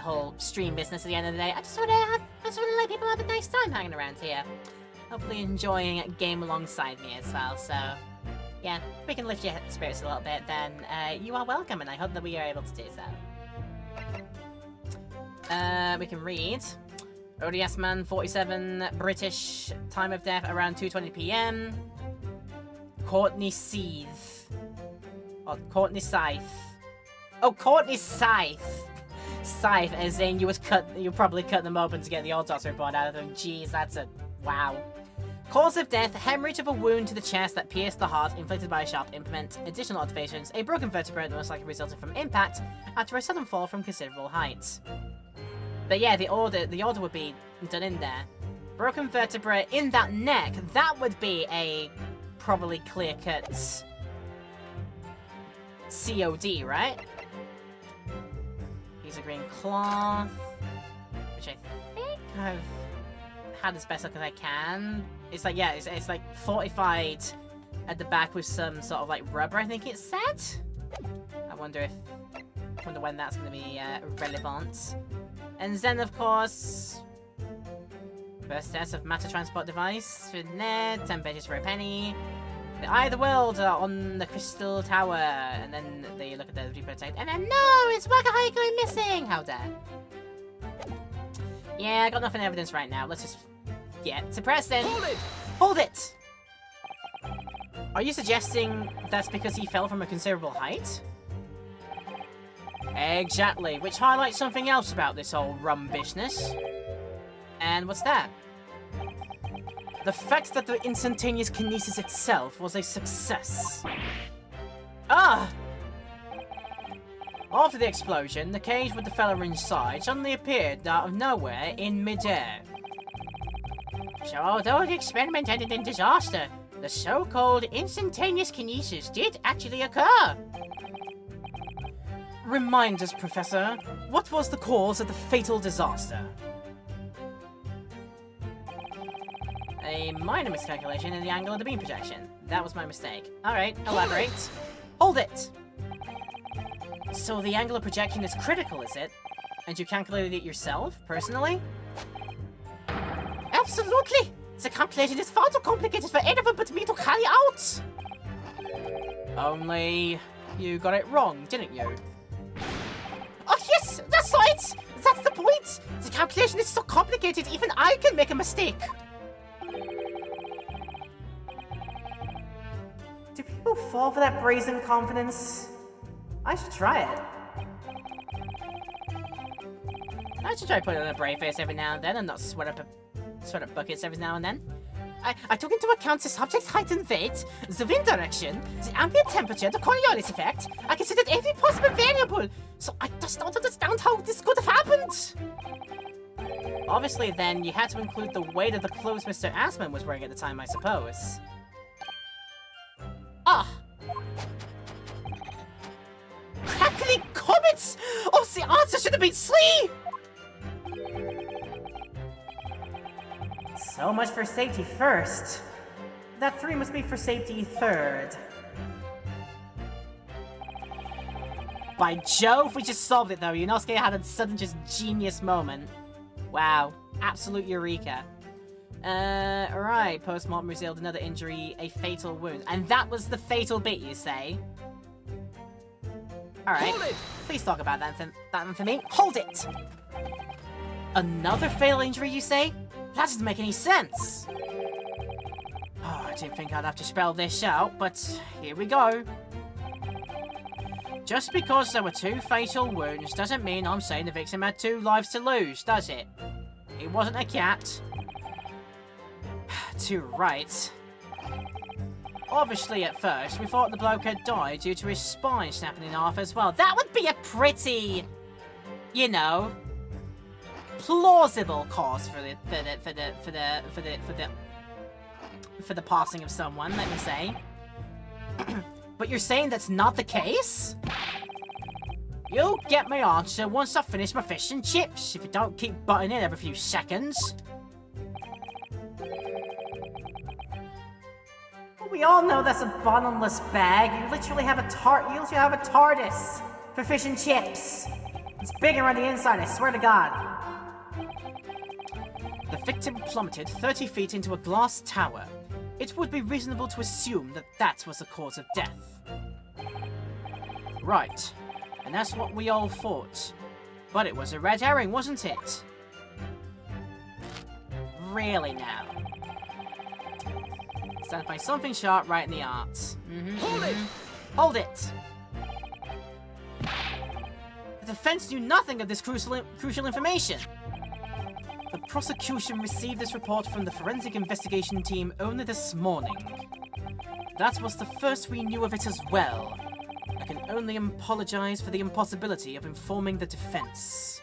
whole stream business at the end of the day. I just want to let people have a nice time hanging around here. Hopefully enjoying a game alongside me as well. So yeah, if we can lift your spirits a little bit, then you are welcome, and I hope that we are able to do so. We can read. ODS man, 47, British, time of death around 2:20 PM. Courtney Seeth. Oh, Courtney Scythe. Oh, Courtney Scythe. Scythe, as in you probably cut them open to get the autopsy report out of them. Jeez, that's a wow. Cause of death, hemorrhage of a wound to the chest that pierced the heart, inflicted by a sharp implement. Additional observations, a broken vertebrae most likely resulting from impact after a sudden fall from considerable height. But yeah, the order would be done in there. Broken vertebrae in that neck, that would be a probably clear-cut COD, right? Piece of green cloth, which I think I've had as best look as I can. It's like, yeah, it's like fortified at the back with some sort of like rubber, I think it said. I wonder when that's going to be relevant. And then, of course, first test of matter transport device for net, 10 pages for a penny. The Eye of the World on the Crystal Tower, and then they look at the reprotect, and then no, it's Wakahai going missing. How dare? Yeah, I got nothing evidence right now. Let's just suppress it. Hold it! Hold it! Are you suggesting that's because he fell from a considerable height? Exactly, which highlights something else about this whole rum business. And what's that? The fact that the instantaneous kinesis itself was a success. Ah! After the explosion, the cage with the fella inside suddenly appeared out of nowhere in mid-air. So although the experiment ended in disaster, the so-called instantaneous kinesis did actually occur. Remind us, Professor, what was the cause of the fatal disaster? A minor miscalculation in the angle of the beam projection. That was my mistake. Alright, elaborate. Hold it! So the angle of projection is critical, is it? And you calculated it yourself, personally? Absolutely! The calculation is far too complicated for anyone but me to carry out! Only you got it wrong, didn't you? Oh yes, that's right! That's the point! The calculation is so complicated, even I can make a mistake! Do people fall for that brazen confidence? I should try it. I should try putting on a brave face every now and then and not sweat up buckets every now and then. I took into account the subject's height and weight, the wind direction, the ambient temperature, the Coriolis effect. I considered every possible variable, so I just don't understand how this could have happened. Obviously, then, you had to include the weight of the clothes Mr. Assman was wearing at the time, I suppose. Ah! Crackling comets! Oh, the answer should have been C! So much for safety first. That 3 must be for safety third. By Jove, we just solved it though. Yunosuke had a sudden just genius moment. Wow. Absolute eureka. Right. Postmortem revealed another injury, a fatal wound. And that was the fatal bit, you say? Alright. Please talk about that one for me. Hold it! Another fatal injury, you say? That doesn't make any sense. Oh, I didn't think I'd have to spell this out, but here we go. Just because there were 2 fatal wounds doesn't mean I'm saying the victim had 2 lives to lose, does it? It wasn't a cat. 2 right. Obviously, at first, we thought the bloke had died due to his spine snapping in half as well. That would be a pretty, you know, plausible cause for the passing of someone, let me say. But you're saying that's not the case? You'll get my answer once I finish my fish and chips, if you don't keep butting in every few seconds. Well, we all know that's a bottomless bag. You literally have a TARDIS for fish and chips. It's bigger on the inside, I swear to God. The victim plummeted 30 feet into a glass tower. It would be reasonable to assume that that was the cause of death. Right. And that's what we all thought. But it was a red herring, wasn't it? Really now? Stand by something sharp right in the arts. Hold it! Hold it! The defense knew nothing of this crucial information. The prosecution received this report from the forensic investigation team only this morning. That was the first we knew of it as well. I can only apologize for the impossibility of informing the defense.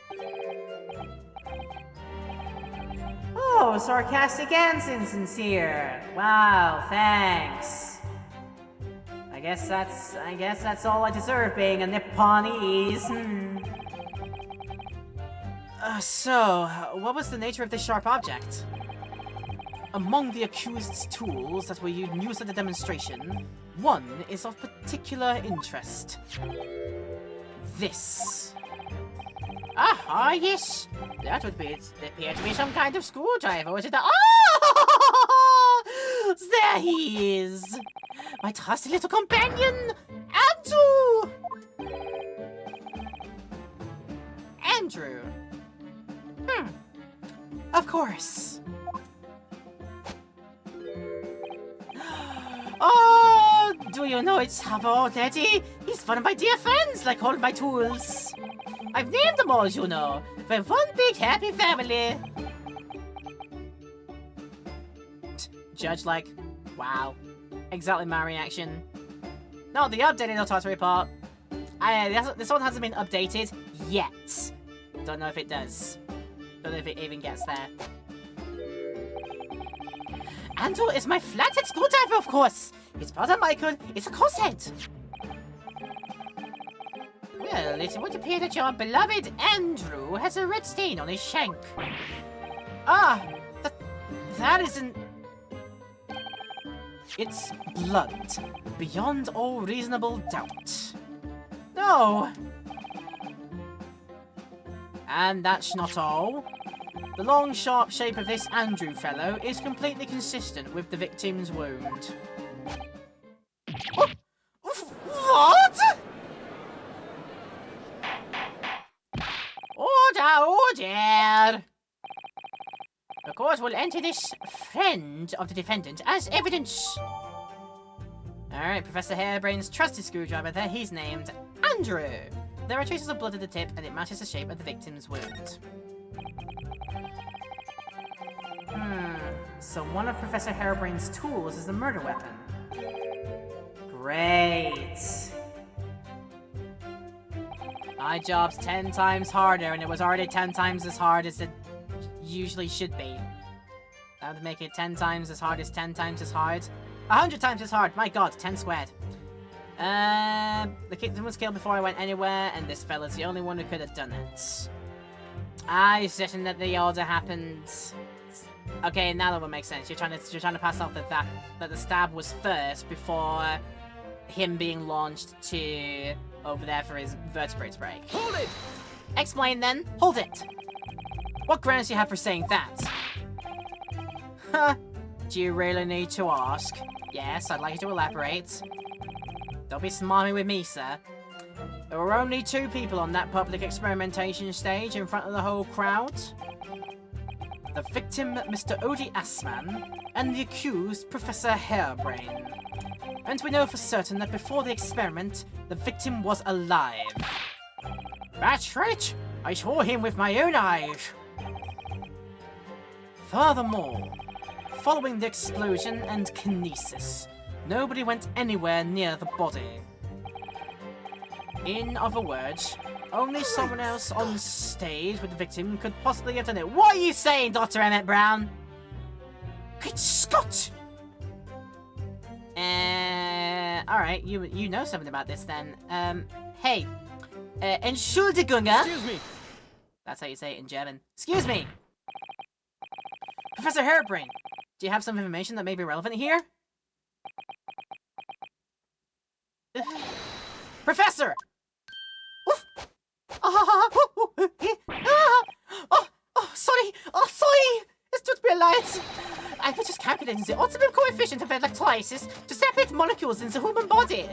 Oh, sarcastic and sincere. Wow, thanks. I guess that's all I deserve being a Nipponese. So, what was the nature of this sharp object? Among the accused's tools that were used at the demonstration, one is of particular interest. This. Ah, yes. That would appear to be some kind of screwdriver, was it? Oh! There he is! My trusty little companion, Andrew! Andrew. Of course. Oh, do you know it's Havo, Daddy? He's one of my dear friends, like all my tools. I've named them all, you know. We're one big happy family. Judge like, wow. Exactly my reaction. No, the updated authority report. This one hasn't been updated yet. Don't know if it does. Don't know if it even gets there. Andrew is my flathead screwdriver, of course! His brother Michael is a corset! Well, it would appear that your beloved Andrew has a red stain on his shank. Ah! That isn't... It's blood, beyond all reasonable doubt. No! And that's not all. The long, sharp shape of this Andrew fellow is completely consistent with the victim's wound. What? Order! The court will enter this friend of the defendant as evidence. Alright, Professor Harebrain's trusted screwdriver there, he's named Andrew. There are traces of blood at the tip, and it matches the shape of the victim's wound. So one of Professor Harebrain's tools is the murder weapon. Great. My job's 10 times harder, and it was already 10 times as hard as it usually should be. That would make it 10 times as hard as 10 times as hard. 100 times as hard, my god, 10 squared. The kid was killed before I went anywhere, and this fella's the only one who could have done it. I certain that the order happened. Okay, now that would make sense. You're trying to pass off that the stab was first before him being launched to over there for his vertebrae break. Hold it! Explain then. Hold it. What grounds do you have for saying that? Huh? Do you really need to ask? Yes, I'd like you to elaborate. Don't be smarmy with me, sir. There were only 2 people on that public experimentation stage in front of the whole crowd. The victim, Mr. Odie Assman, and the accused, Professor Harebrain. And we know for certain that before the experiment, the victim was alive. That's right! I saw him with my own eyes! Furthermore, following the explosion and kinesis, nobody went anywhere near the body. In other words, only someone else on stage with the victim could possibly have done it. What are you saying, Dr. Emmett Brown? Great Scott! Alright, you know something about this then. Hey, Entschuldigung. Excuse me. That's how you say it in German. Excuse me. Professor Hairbrain, do you have some information that may be relevant here? Professor! Sorry! Oh, sorry! Es tut mir leid! I was just calculating the optimum coefficient of electrolysis to separate molecules in the human body.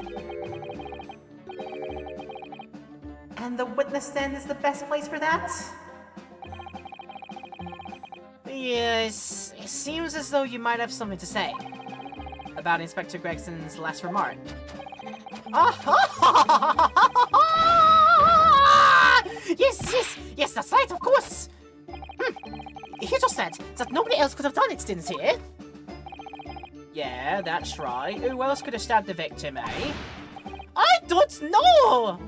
And the witness stand is the best place for that? Yes, it seems as though you might have something to say about Inspector Gregson's last remark. Yes, that's right, of course. He just said that nobody else could have done it, didn't he? Yeah, that's right. Who else could have stabbed the victim, eh? I don't know!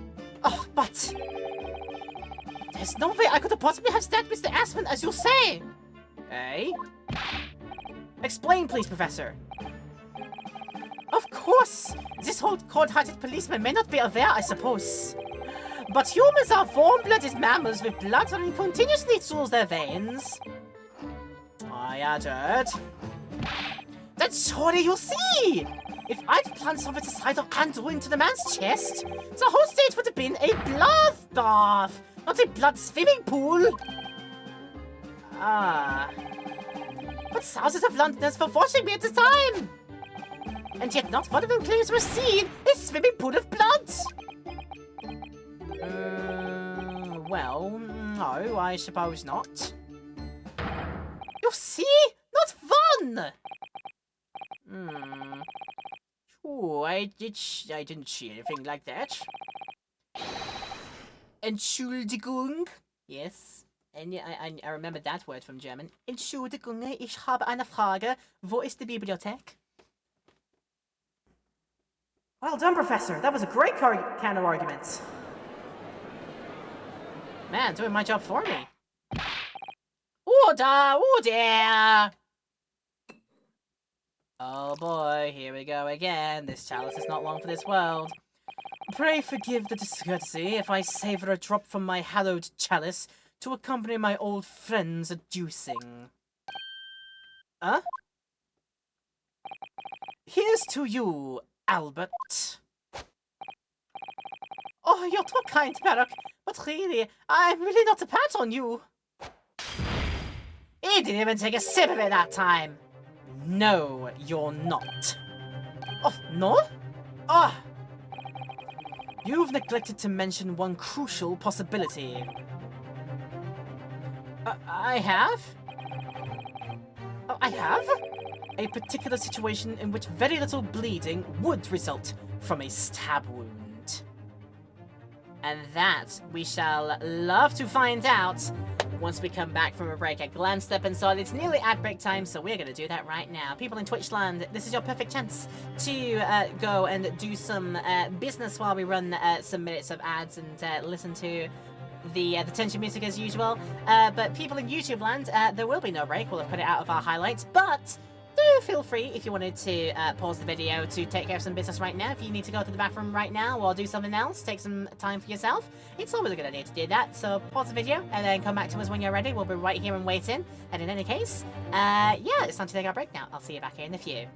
Oh, but... there's no way I could have possibly have stabbed Mr. Aspen, as you say! Eh? Explain, please, Professor. Of course! This whole cold-hearted policeman may not be aware, I suppose. But humans are warm-blooded mammals with blood running continuously through their veins. I added. Then surely you see! If I'd plunged some of the side of Andrew into the man's chest, the whole state would have been a bloodbath, not a blood swimming pool. Ah. But thousands of Londoners were watching me at the time! And yet not one of them claims to have seen a swimming pool of blood! Well, no, I suppose not. You see? Not one! Oh, I didn't see anything like that. Entschuldigung. Yes. And I remember that word from German. Entschuldigung, ich habe eine Frage. Wo ist die Bibliothek? Well done, Professor. That was a great counter-argument. Man, doing my job for me. Order! Order! Oh boy, here we go again. This chalice is not long for this world. Pray forgive the discourtesy if I savor a drop from my hallowed chalice to accompany my old friends a-juicing. Huh? Here's to you, Albert. Oh, you're too kind, Varrock. But really, I'm really not a pat on you. He didn't even take a sip of it that time. No, you're not. Oh, no? Ah! You've neglected to mention one crucial possibility. I have? Oh, I have? A particular situation in which very little bleeding would result from a stab wound. And that we shall love to find out once we come back from a break. I glanced up and saw it's nearly ad break time, so we're going to do that right now. People in Twitch land, this is your perfect chance to go and do some business while we run some minutes of ads and listen to the tension music as usual. But people in YouTube land, there will be no break. We'll have put it out of our highlights, but do feel free if you wanted to pause the video to take care of some business right now. If you need to go to the bathroom right now or do something else, take some time for yourself, it's always a good idea to do that. So pause the video and then come back to us when you're ready. We'll be right here and waiting. And in any case, yeah, it's time to take our break now. I'll see you back here in a few.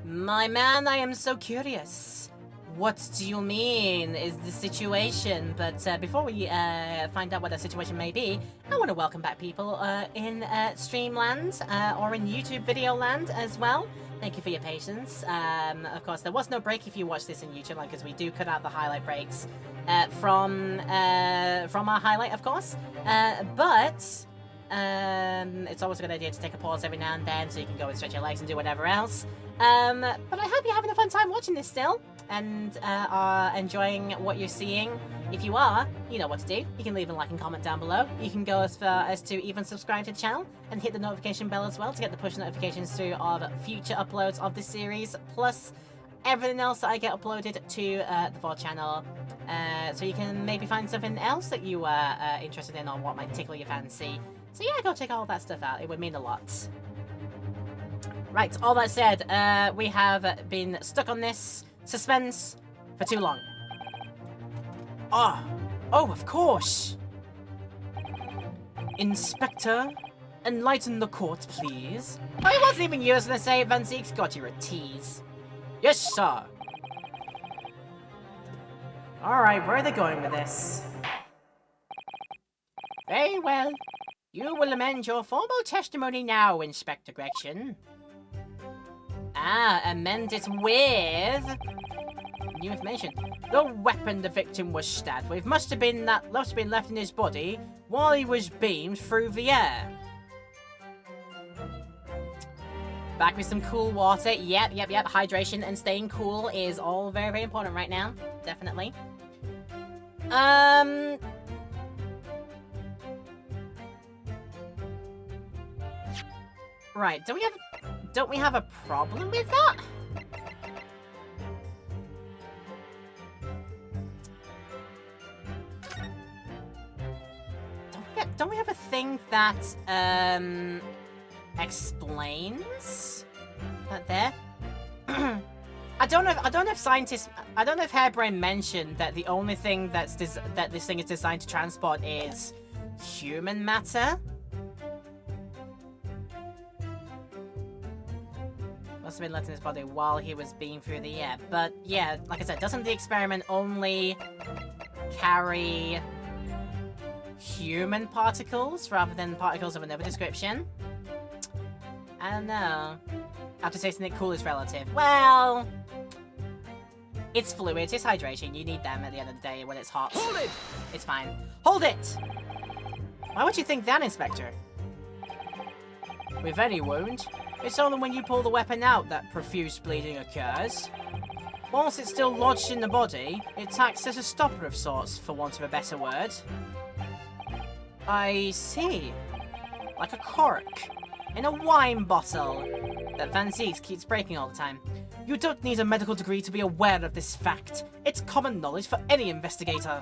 My man, I am so curious. What do you mean is the situation? But before we find out what the situation may be, I want to welcome back people in Streamland or in YouTube video land as well. Thank you for your patience. Of course, there was no break if you watch this in YouTube land because we do cut out the highlight breaks from our highlight, of course. But it's always a good idea to take a pause every now and then so you can go and stretch your legs and do whatever else. But I hope you're having a fun time watching this still and are enjoying what you're seeing. If you are, you know what to do. You can leave a like and comment down below. You can go as far as to even subscribe to the channel and hit the notification bell as well to get the push notifications through of future uploads of this series, plus everything else that I get uploaded to the VOD channel. So you can maybe find something else that you are interested in or what might tickle your fancy. So yeah, go check all that stuff out. It would mean a lot. Right, all that said, we have been stuck on this suspense for too long. Oh, Oh, of course! Inspector, enlighten the court, please. I wasn't even using to say Van Zeek's got you a tease. Yes, sir. Alright, where are they going with this? Very well. You will amend your formal testimony now, Inspector Gretchen. Ah, amend it with... new information. The weapon the victim was stabbed with must have been left in his body while he was beamed through the air. Back with some cool water. Yep. Hydration and staying cool is all very, very important right now. Definitely. Right, don't we have a problem with that? Don't we have a thing that explains that there? I don't know if Hairbrain mentioned that the only thing that this thing is designed to transport is human matter. Must have been left in his body while he was being through the air. But yeah, like I said, doesn't the experiment only carry human particles rather than particles of another description? I don't know. After tasting it, cool is relative. Well, it's fluids, it's hydration. You need them at the end of the day when it's hot. Hold it! It's fine. Hold it! Why would you think that, Inspector? With any wound, it's only when you pull the weapon out that profuse bleeding occurs. Once it's still lodged in the body, it acts as a stopper of sorts, for want of a better word. I see. Like a cork in a wine bottle that Van Zeeks keeps breaking all the time. You don't need a medical degree to be aware of this fact. It's common knowledge for any investigator.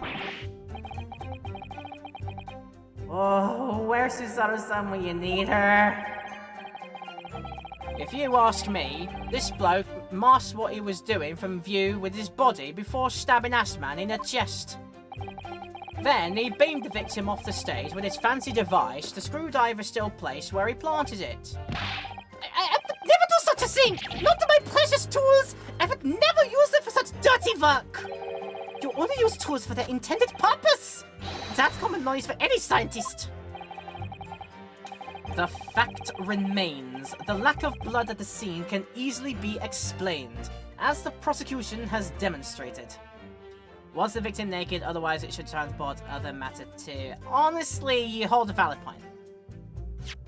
Oh, where's Suzaru-san when you need her? If you ask me, this bloke masked what he was doing from view with his body before stabbing Ashman in the chest. Then he beamed the victim off the stage with his fancy device, the screwdriver still placed where he planted it. I would never do such a thing! Not to my precious tools! I would never use them for such dirty work! You only use tools for their intended purpose! That's common knowledge for any scientist! The fact remains, the lack of blood at the scene can easily be explained, as the prosecution has demonstrated. Was the victim naked? Otherwise it should transport other matter too. Honestly, you hold a valid point.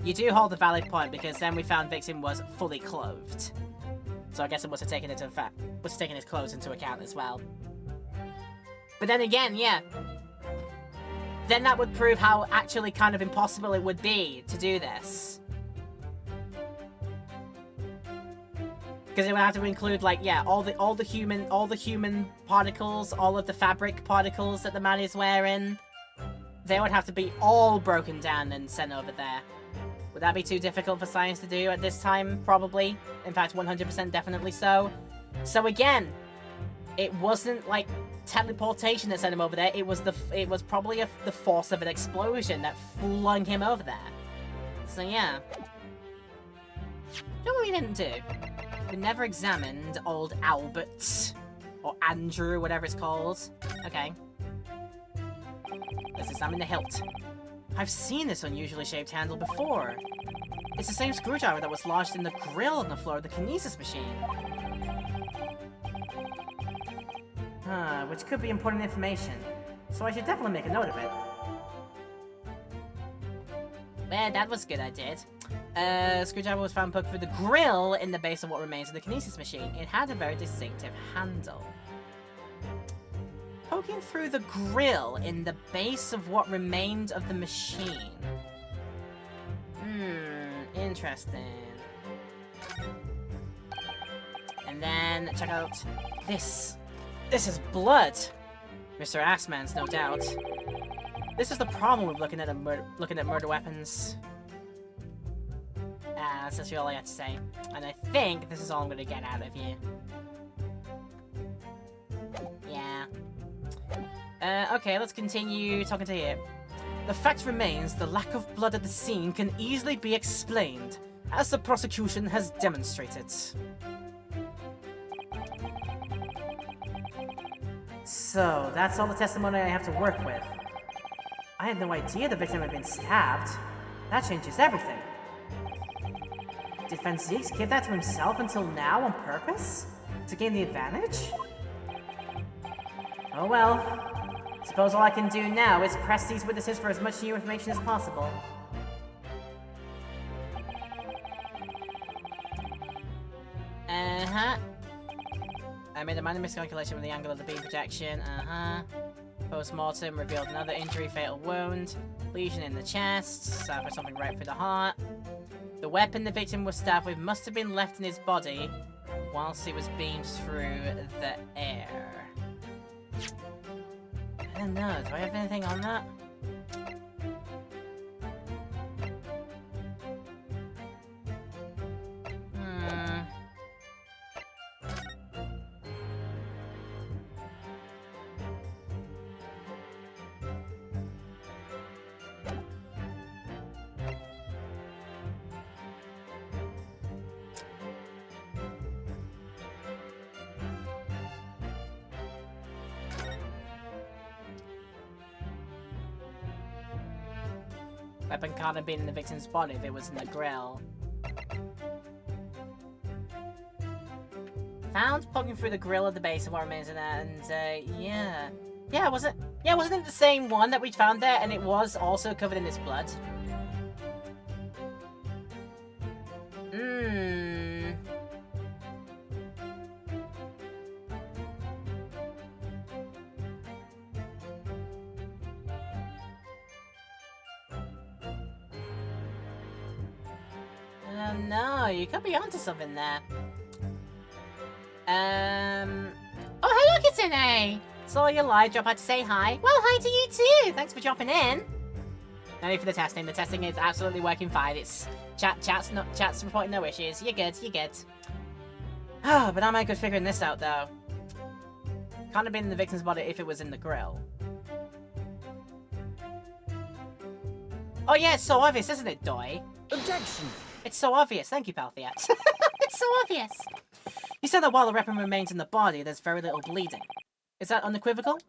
You do hold a valid point, because then we found victim was fully clothed. So I guess it must have taken his clothes into account as well. But then again, yeah. Then that would prove how actually kind of impossible it would be to do this. Because it would have to include, like, yeah, all the human particles, all of the fabric particles that the man is wearing. They would have to be all broken down and sent over there. Would that be too difficult for science to do at this time? Probably. In fact, 100% definitely so. So again, it wasn't like teleportation that sent him over there. It was probably the force of an explosion that flung him over there. So yeah. You know what we didn't do? We never examined old Albert. Or Andrew, whatever it's called. Okay. Let's examine the hilt. I've seen this unusually shaped handle before. It's the same screwdriver that was lodged in the grill on the floor of the kinesis machine. Which could be important information. So I should definitely make a note of it. Well, that was good, I did. Screwdriver was found poked through the grill in the base of what remains of the kinesis machine. It had a very distinctive handle. Poking through the grill in the base of what remained of the machine. Interesting. And then, check out this. This is blood! Mr. Assman's, no doubt. This is the problem with looking at murder weapons. That's just all I have to say. And I think this is all I'm gonna get out of you. Yeah. Okay, let's continue talking to here. The fact remains the lack of blood at the scene can easily be explained, as the prosecution has demonstrated. So, that's all the testimony I have to work with. I had no idea the victim had been stabbed. That changes everything. Did Van Zieks keep that to himself until now on purpose? To gain the advantage? Oh well. Suppose all I can do now is press these witnesses for as much new information as possible. Uh-huh. I made a minor miscalculation with the angle of the beam projection. Uh-huh. Post-mortem revealed another injury, fatal wound. Lesion in the chest. Suffered something right through the heart. The weapon the victim was stabbed with must have been left in his body whilst he was beamed through the air. I don't know, do I have anything on that? Weapon can't have been in the victim's body if it was in the grill. Found poking through the grill at the base of what remains of that, and yeah. Wasn't it the same one that we found there, and it was also covered in this blood? No, you could be onto something there. Oh, hello, Kitsune! Saw your live drop out to say hi. Well, hi to you too! Thanks for dropping in. No need for the testing. The testing is absolutely working fine. It's chat's reporting no issues. You're good, you're good. Oh, but am I good figuring this out, though? Can't have been in the victim's body if it was in the grill. Oh yeah, it's so obvious, isn't it, Doi? Objection! It's so obvious. Thank you, Palthea. It's so obvious. You said that while the weapon remains in the body, there's very little bleeding. Is that unequivocal?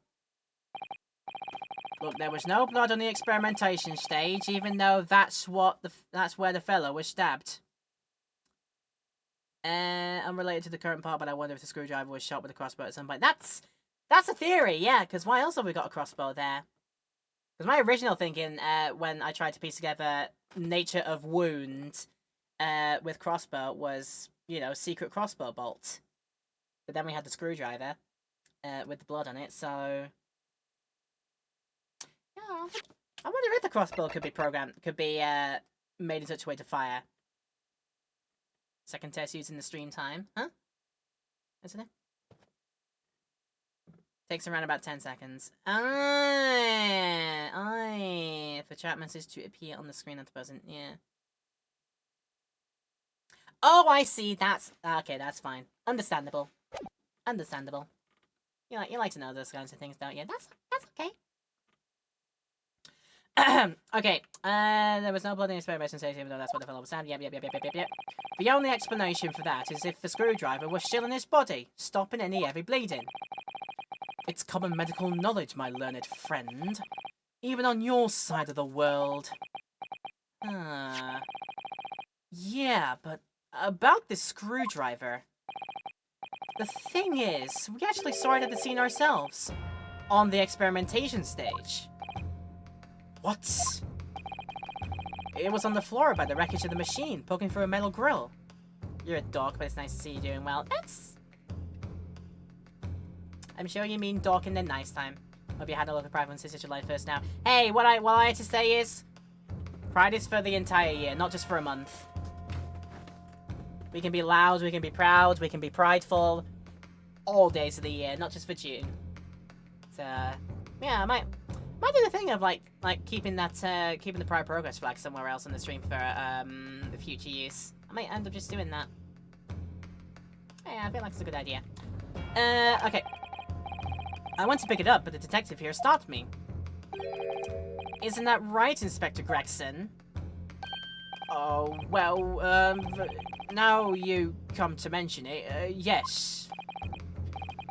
Look, there was no blood on the experimentation stage, even though that's where the fellow was stabbed. Unrelated to the current part, but I wonder if the screwdriver was shot with a crossbow at some point. That's a theory, yeah, because why else have we got a crossbow there? Because my original thinking, when I tried to piece together nature of wound with crossbow was, you know, secret crossbow bolt. But then we had the screwdriver with the blood on it, so... Yeah, I wonder if the crossbow could be made in such a way to fire. Second test using the stream time. Huh? Isn't it? Takes around about 10 seconds. Aye. For chat message to appear on the screen at the present, yeah. Oh, I see. That's okay. That's fine. Understandable. Understandable. You like to know those kinds of things, don't you? That's okay. Okay. There was no blood in the experimentation stage, even though that's what the fellow was saying. Yep. The only explanation for that is if the screwdriver was still in his body, stopping any heavy bleeding. It's common medical knowledge, my learned friend. Even on your side of the world. Yeah, but about this screwdriver. The thing is, we actually saw it at the scene ourselves. On the experimentation stage. What? It was on the floor by the wreckage of the machine, poking through a metal grill. You're a dork, but it's nice to see you doing well. I'm sure you mean dork in the nice time. Hope you had a look at Pride once it's your life first now. Hey, what I had to say is... Pride is for the entire year, not just for a month. We can be loud, we can be proud, we can be prideful. All days of the year, not just for June. So, yeah, I might do the thing of, like keeping that, keeping the Pride Progress flag somewhere else on the stream for, future use. I might end up just doing that. Yeah, I feel like it's a good idea. Okay. I went to pick it up, but the detective here stopped me. Isn't that right, Inspector Gregson? Oh, well, now you come to mention it, yes.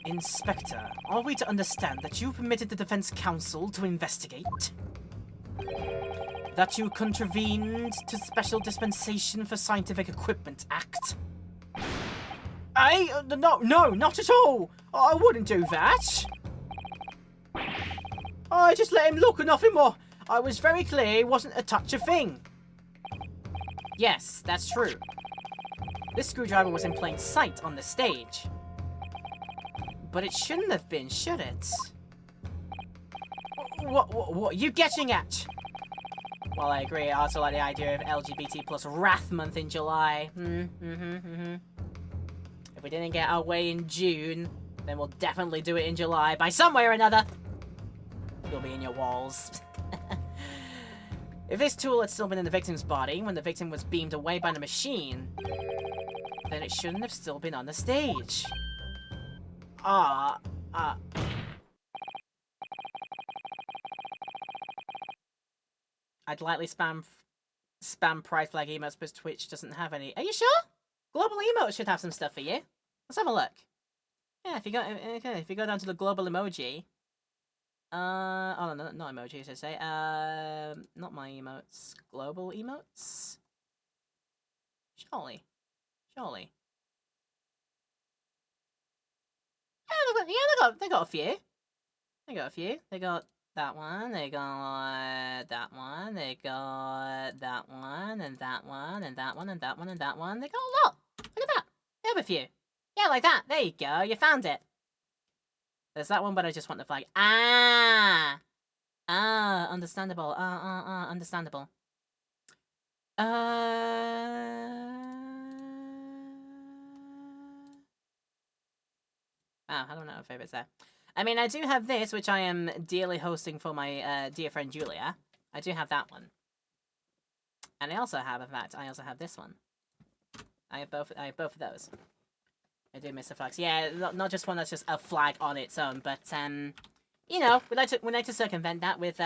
Inspector, are we to understand that you permitted the Defense Counsel to investigate? That you contravened to Special Dispensation for Scientific Equipment Act? No, not at all! I wouldn't do that! I just let him look and nothing more. I was very clear it wasn't a touch of thing. Yes, that's true. This screwdriver was in plain sight on the stage. But it shouldn't have been, should it? What are you getting at? Well, I agree. I also like the idea of LGBT plus Wrath Month in July. If we didn't get our way in June, then we'll definitely do it in July by some way or another. You'll be in your walls. If this tool had still been in the victim's body when the victim was beamed away by the machine, then it shouldn't have still been on the stage. I'd lightly spam pride flag emotes, but Twitch doesn't have any. Are you sure? Global emotes should have some stuff for you. Let's have a look. Yeah, if you go down to the global emoji. Oh no, not emojis, I say. Not my emotes. Global emotes. Surely. Yeah, they got a few. They got that one, they got that one, they got that one, and that one, and that one, and that one, and that one. They got a lot. Look at that. They have a few. Yeah, like that. There you go. You found it. There's that one, but I just want the flag. Understandable. Understandable. Wow, I don't know if it's there. I mean, I do have this, which I am dearly hosting for my dear friend Julia. I do have that one. And I also have, in fact, I also have this one. I have both of those. I do miss the flags. Yeah, not just one that's just a flag on its own, but you know, we like to circumvent that with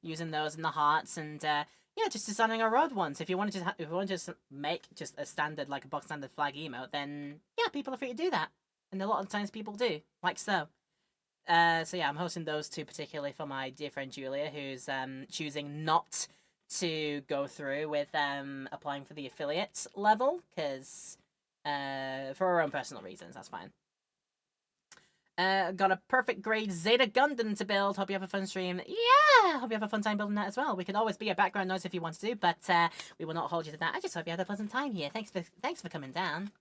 using those in the hearts and yeah, just designing our own ones. If you want to just make just a standard, like a box standard flag emote, then yeah, people are free to do that. And a lot of times people do, like so. So yeah, I'm hosting those two particularly for my dear friend Julia, who's choosing not to go through with applying for the affiliate level, because for her own personal reasons, that's fine. Got a perfect grade Zeta Gundam to build. Hope you have a fun stream. Yeah, hope you have a fun time building that as well. We could always be a background noise if you want to, but we will not hold you to that. I just hope you had a pleasant time here. Thanks for coming down.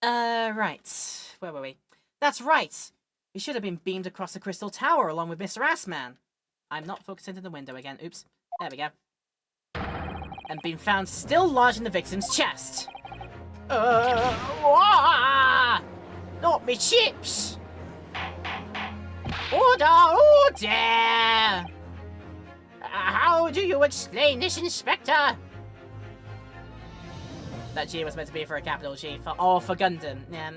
Right. Where were we? That's right. We should have been beamed across the Crystal Tower along with Mr. Assman. I'm not focused into the window again. Oops. There we go. And been found still lodged in the victim's chest. Not me chips! Order! How do you explain this, Inspector? That G was meant to be for a capital G, for Gundam. Yeah,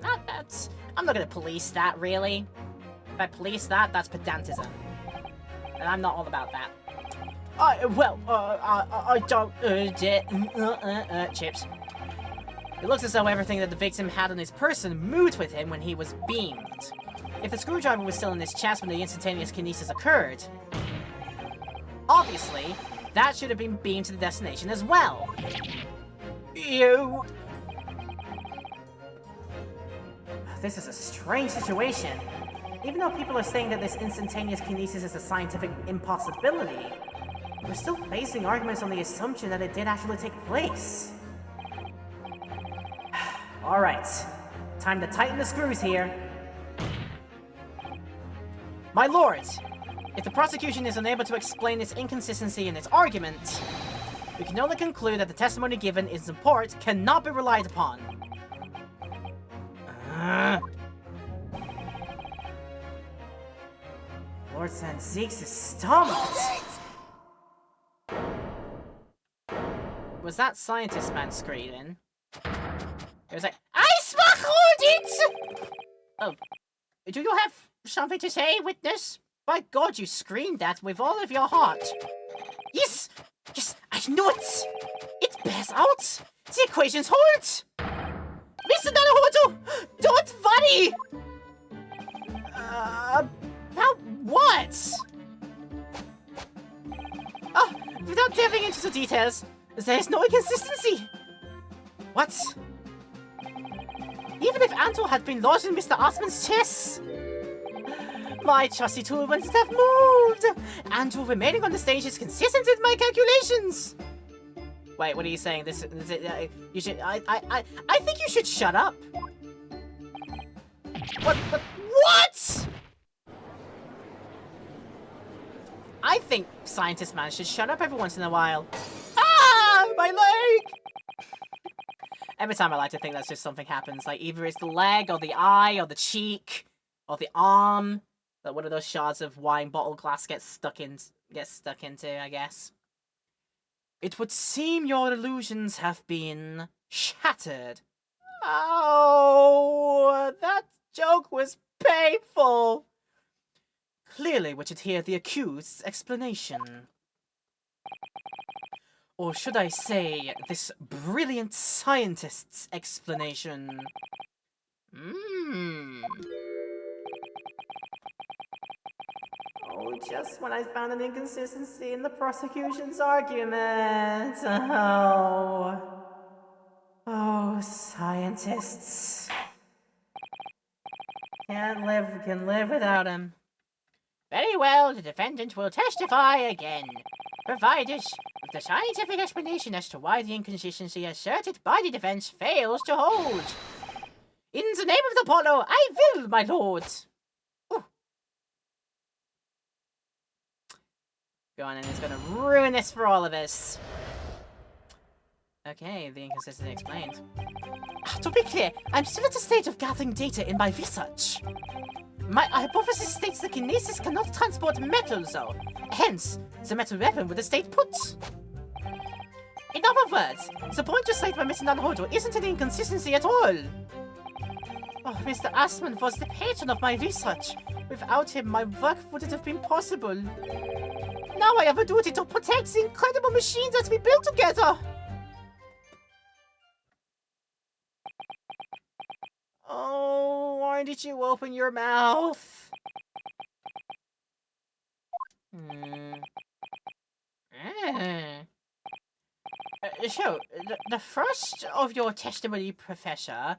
I'm not gonna police that, really. If I police that, that's pedantism. And I'm not all about that. I don't urge it. Chips. It looks as though everything that the victim had on his person moved with him when he was beamed. If the screwdriver was still in his chest when the instantaneous kinesis occurred, obviously, that should have been beamed to the destination as well. This is a strange situation. Even though people are saying that this instantaneous kinesis is a scientific impossibility, we're still basing arguments on the assumption that it did actually take place. Alright, time to tighten the screws here. My lords, if the prosecution is unable to explain this inconsistency in its argument, we can only conclude that the testimony given in support cannot be relied upon. Lord Sanziques is stumped! Was that scientist man screaming? It was like, I smuggled it! Oh. Do you have something to say, witness? By God, you screamed that with all of your heart. Yes! Yes, I know it! It bears out! The equations hold! Mr. Naruhodo! Don't worry! About what? Oh, without delving into the details, there is no inconsistency. What? Even if Anto had been lodged in Mr. Osman's chest, my trusty tool wouldn't have moved. Anto remaining on the stage is consistent with my calculations. Wait, what are you saying? You should. I think you should shut up. What? I think Scientist Man should shut up every once in a while. Ah, my leg! Every time I like to think that's just something happens. Like either it's the leg or the eye or the cheek or the arm that one of those shards of wine bottle glass gets stuck into, I guess. It would seem your illusions have been shattered. Oh, that joke was painful. Clearly we should hear the accused's explanation. Or should I say, this brilliant scientist's explanation? Oh, just when I found an inconsistency in the prosecution's argument. Oh, scientists. Can live without him. Very well, the defendant will testify again, provided the scientific explanation as to why the inconsistency asserted by the defense fails to hold. In the name of the Apollo, I will, my lord. Ooh. Go on, and it's gonna ruin this for all of us. Okay, the inconsistency explained. To be clear, I'm still at a stage of gathering data in my research. My hypothesis states that kinesis cannot transport metal, though. Hence, the metal weapon would have stayed put. In other words, the point just cited by Mr. Naruhodo isn't an inconsistency at all. Oh, Mr. Asman was the patron of my research. Without him, my work wouldn't have been possible. Now I have a duty to protect the incredible machines that we built together. Oh, why did you open your mouth? So, the first of your testimony, Professor,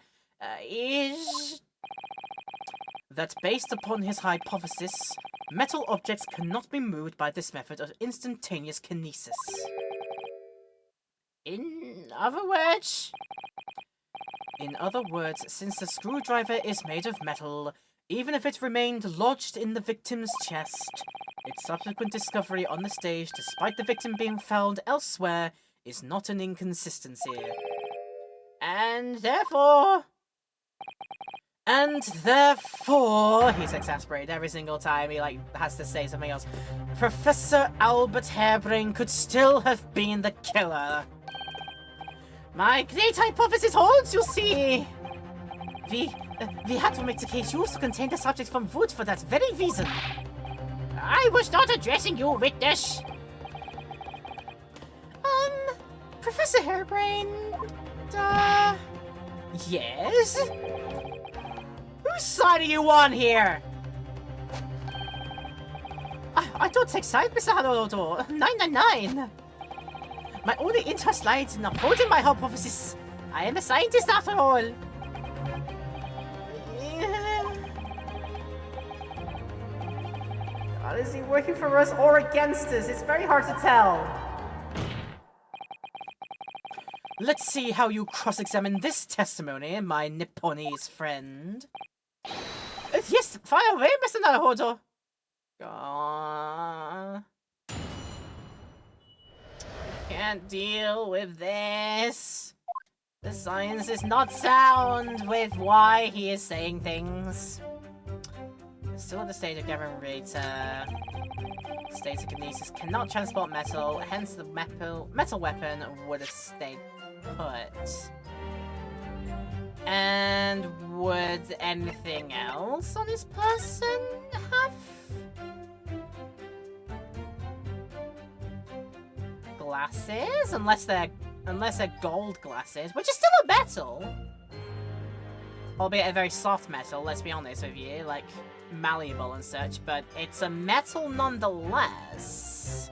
is that based upon his hypothesis, metal objects cannot be moved by this method of instantaneous kinesis. In other words, since the screwdriver is made of metal, even if it remained lodged in the victim's chest, its subsequent discovery on the stage, despite the victim being found elsewhere, is not an inconsistency. And therefore, he's exasperated every single time he has to say something else. Professor Albert Harebrain could still have been the killer. My great hypothesis holds, you see. We had to make the case used to contain the subject from wood for that very reason. I was not addressing you, witness. Professor Harebrain, yes? Whose side are you on here? I don't take side, Mr. Naruhodo. 999. My only interest lies in upholding my hypothesis. I am a scientist after all. God, is he working for us or against us? It's very hard to tell. Let's see how you cross-examine this testimony, my Nipponese friend. Yes, fire away, Mr. Naruhodo. Can't deal with this. The science is not sound with why he is saying things. Still at the stage of gathering data. States of kinesis cannot transport metal, hence the metal weapon would have stayed put. And would anything else on this person have glasses? Unless they're gold glasses, which is still a metal. Albeit a very soft metal, let's be honest with you, like malleable and such, but it's a metal nonetheless.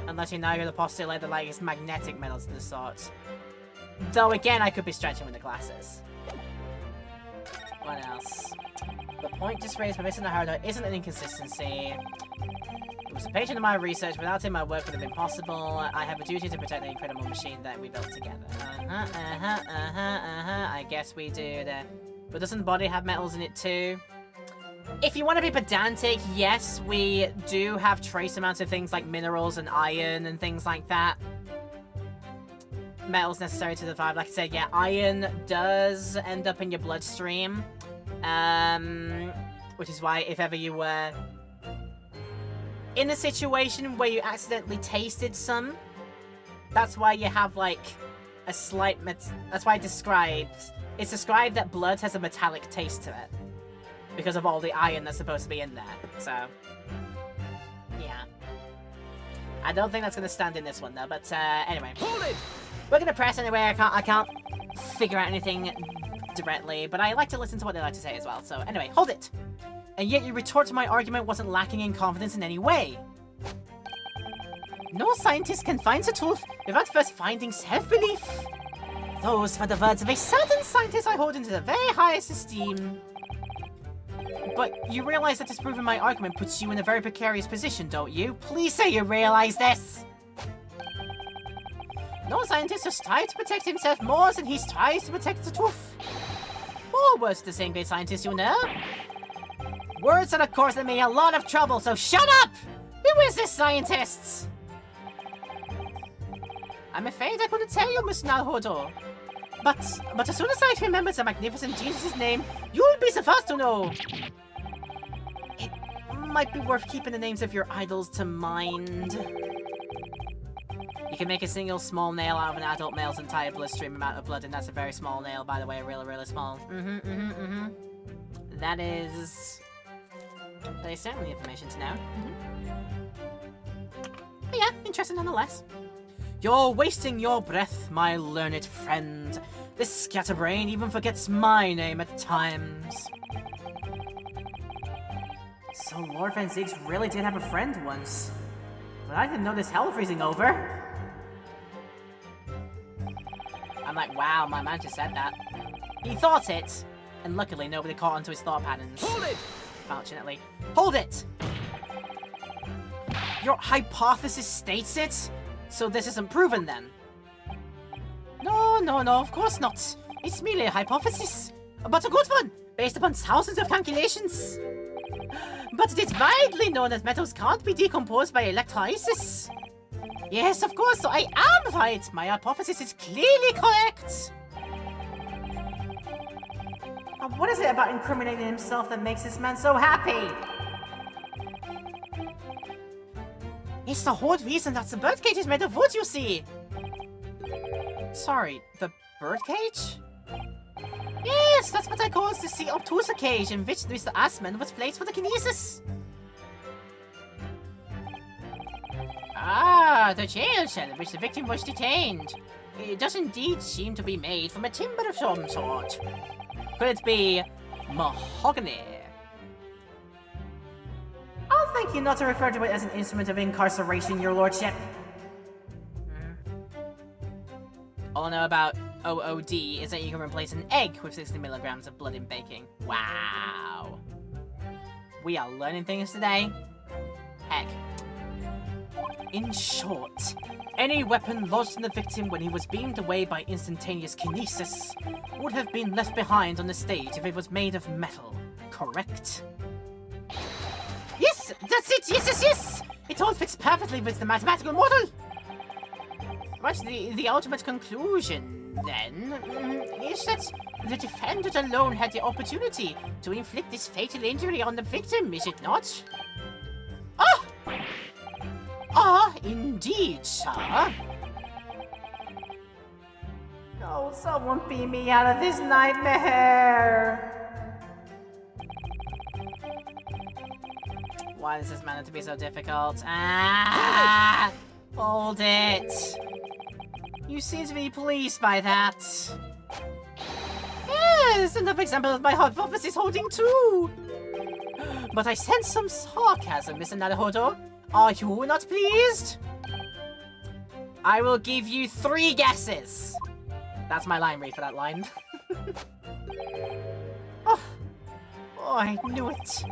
Unless you're now going to postulate that like it's magnetic metals of the sort. Though again, I could be stretching with the glasses. What else? The point just raised by Mr. Naruto isn't an inconsistency. It was a patient of my research. Without him, my work would have been possible. I have a duty to protect the incredible machine that we built together. I guess we do. But doesn't the body have metals in it too? If you want to be pedantic, yes, we do have trace amounts of things like minerals and iron and things like that. Metals necessary to survive. Like I said, yeah, iron does end up in your bloodstream. Which is why if ever you were in a situation where you accidentally tasted some, that's why you have like a slight that's why it's described that blood has a metallic taste to it because of all the iron that's supposed to be in there. So yeah, I don't think that's gonna stand in this one though. But anyway, hold it. We're gonna press anyway. I can't figure out anything directly, but I like to listen to what they like to say as well. So anyway, hold it. And yet your retort to my argument wasn't lacking in confidence in any way. No scientist can find the truth without first finding self-belief. Those were the words of a certain scientist I hold into the very highest esteem. But you realize that disproving my argument puts you in a very precarious position, don't you? Please say you realize this! No scientist has tried to protect himself more than he's tried to protect the truth. Or worse, the same great scientist, you know? Words that have caused me a lot of trouble, so shut up! Who is this scientist? I'm afraid I couldn't tell you, Mr. Naruto. But as soon as I remember the magnificent Jesus' name, you'll be the first to know. It might be worth keeping the names of your idols to mind. You can make a single small nail out of an adult male's entire bloodstream amount of blood, and that's a very small nail, by the way, really, really small. That is certainly information to know. But yeah, interesting nonetheless. You're wasting your breath, my learned friend. This scatterbrain even forgets my name at times. So Lord Van Ziggs really did have a friend once. But I didn't know this hell freezing over. I'm like, wow, my man just said that. He thought it, and luckily nobody caught onto his thought patterns. Hold it! Fortunately. Hold it! Your hypothesis states it? So this isn't proven then? No, of course not. It's merely a hypothesis. But a good one, based upon thousands of calculations. But it is widely known that metals can't be decomposed by electrolysis. Yes, of course, so I am right. My hypothesis is clearly correct. What is it about incriminating himself that makes this man so happy? It's the whole reason that the birdcage is made of wood, you see. Sorry, the birdcage? Yes, that's what I call the sea obtusa cage in which Mr. Assman was placed for the kinesis. Ah, the jail cell in which the victim was detained. It does indeed seem to be made from a timber of some sort. Could it be mahogany? I'll thank you not to refer to it as an instrument of incarceration, your lordship. All I know about OOD is that you can replace an egg with 60 milligrams of blood in baking. Wow. We are learning things today. Heck. In short, any weapon lodged in the victim when he was beamed away by instantaneous kinesis would have been left behind on the stage if it was made of metal, correct? Yes, that's it, yes! It all fits perfectly with the mathematical model! But the ultimate conclusion, then, is that the defendant alone had the opportunity to inflict this fatal injury on the victim, is it not? Indeed, sir. Oh, someone beam me out of this nightmare! Why is this meant to be so difficult? Ah! Hold it! You seem to be pleased by that. Yes, another example of my hypothesis holding true! But I sense some sarcasm, Mr. Naruhodo. Are you not pleased? I will give you 3 guesses. That's my line read for that line. oh, I knew it.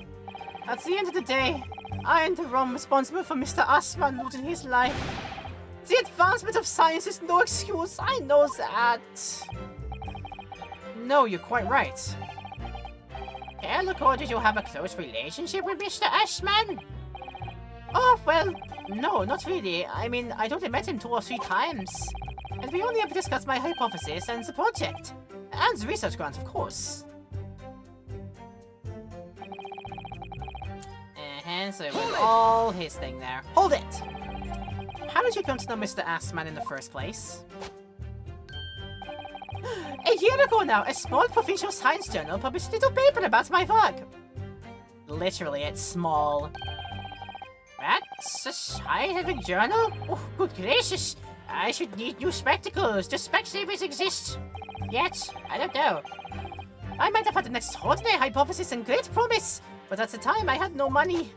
At the end of the day, I am the one responsible for Mr. Asman losing his life. The advancement of science is no excuse, I know that. No, you're quite right. Look, did you have a close relationship with Mr. Ashman? Oh, well, no, not really. I mean, I'd only met him 2 or 3 times. And we only ever discussed my hypothesis and the project. And the research grant, of course. So it was all his thing there. Hold it! How did you come to know Mr. Assman in the first place? A year ago now, a small provincial science journal published a little paper about my work. Literally, it's small. That's a scientific journal? Oh, good gracious. I should need new spectacles. Do Specsavers exist? Yet? I don't know. I might have had an extraordinary hypothesis and great promise, but at the time I had no money.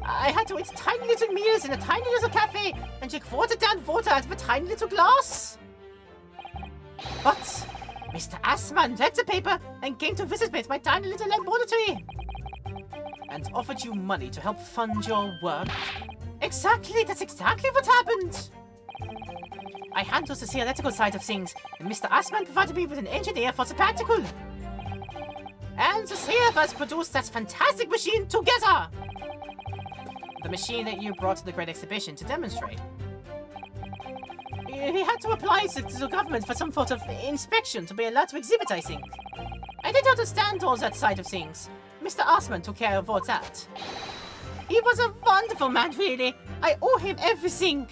I had to eat tiny little meals in a tiny little cafe and drink watered down water out of a tiny little glass. But Mr. Assman read the paper and came to visit me at my tiny little laboratory. And offered you money to help fund your work. Exactly, that's exactly what happened. I handled the theoretical side of things, and Mr. Assman provided me with an engineer for the practical. And the 3 of us produced that fantastic machine together. The machine that you brought to the Great Exhibition to demonstrate. We had to apply to the government for some sort of inspection to be allowed to exhibit, I think. I didn't understand all that side of things. Mr. Assman took care of all that. He was a wonderful man, really. I owe him everything.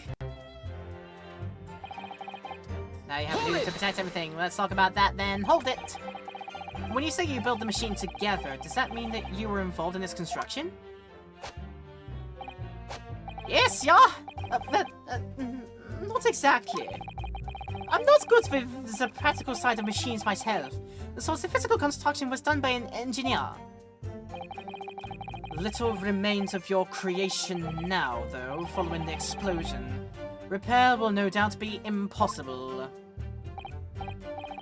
Now you have to do it to protect everything. Let's talk about that then. Hold it. When you say you built the machine together, does that mean that you were involved in its construction? Yes, yeah. Not exactly. I'm not good with the practical side of machines myself, so the physical construction was done by an engineer. Little remains of your creation now, though, following the explosion. Repair will no doubt be impossible.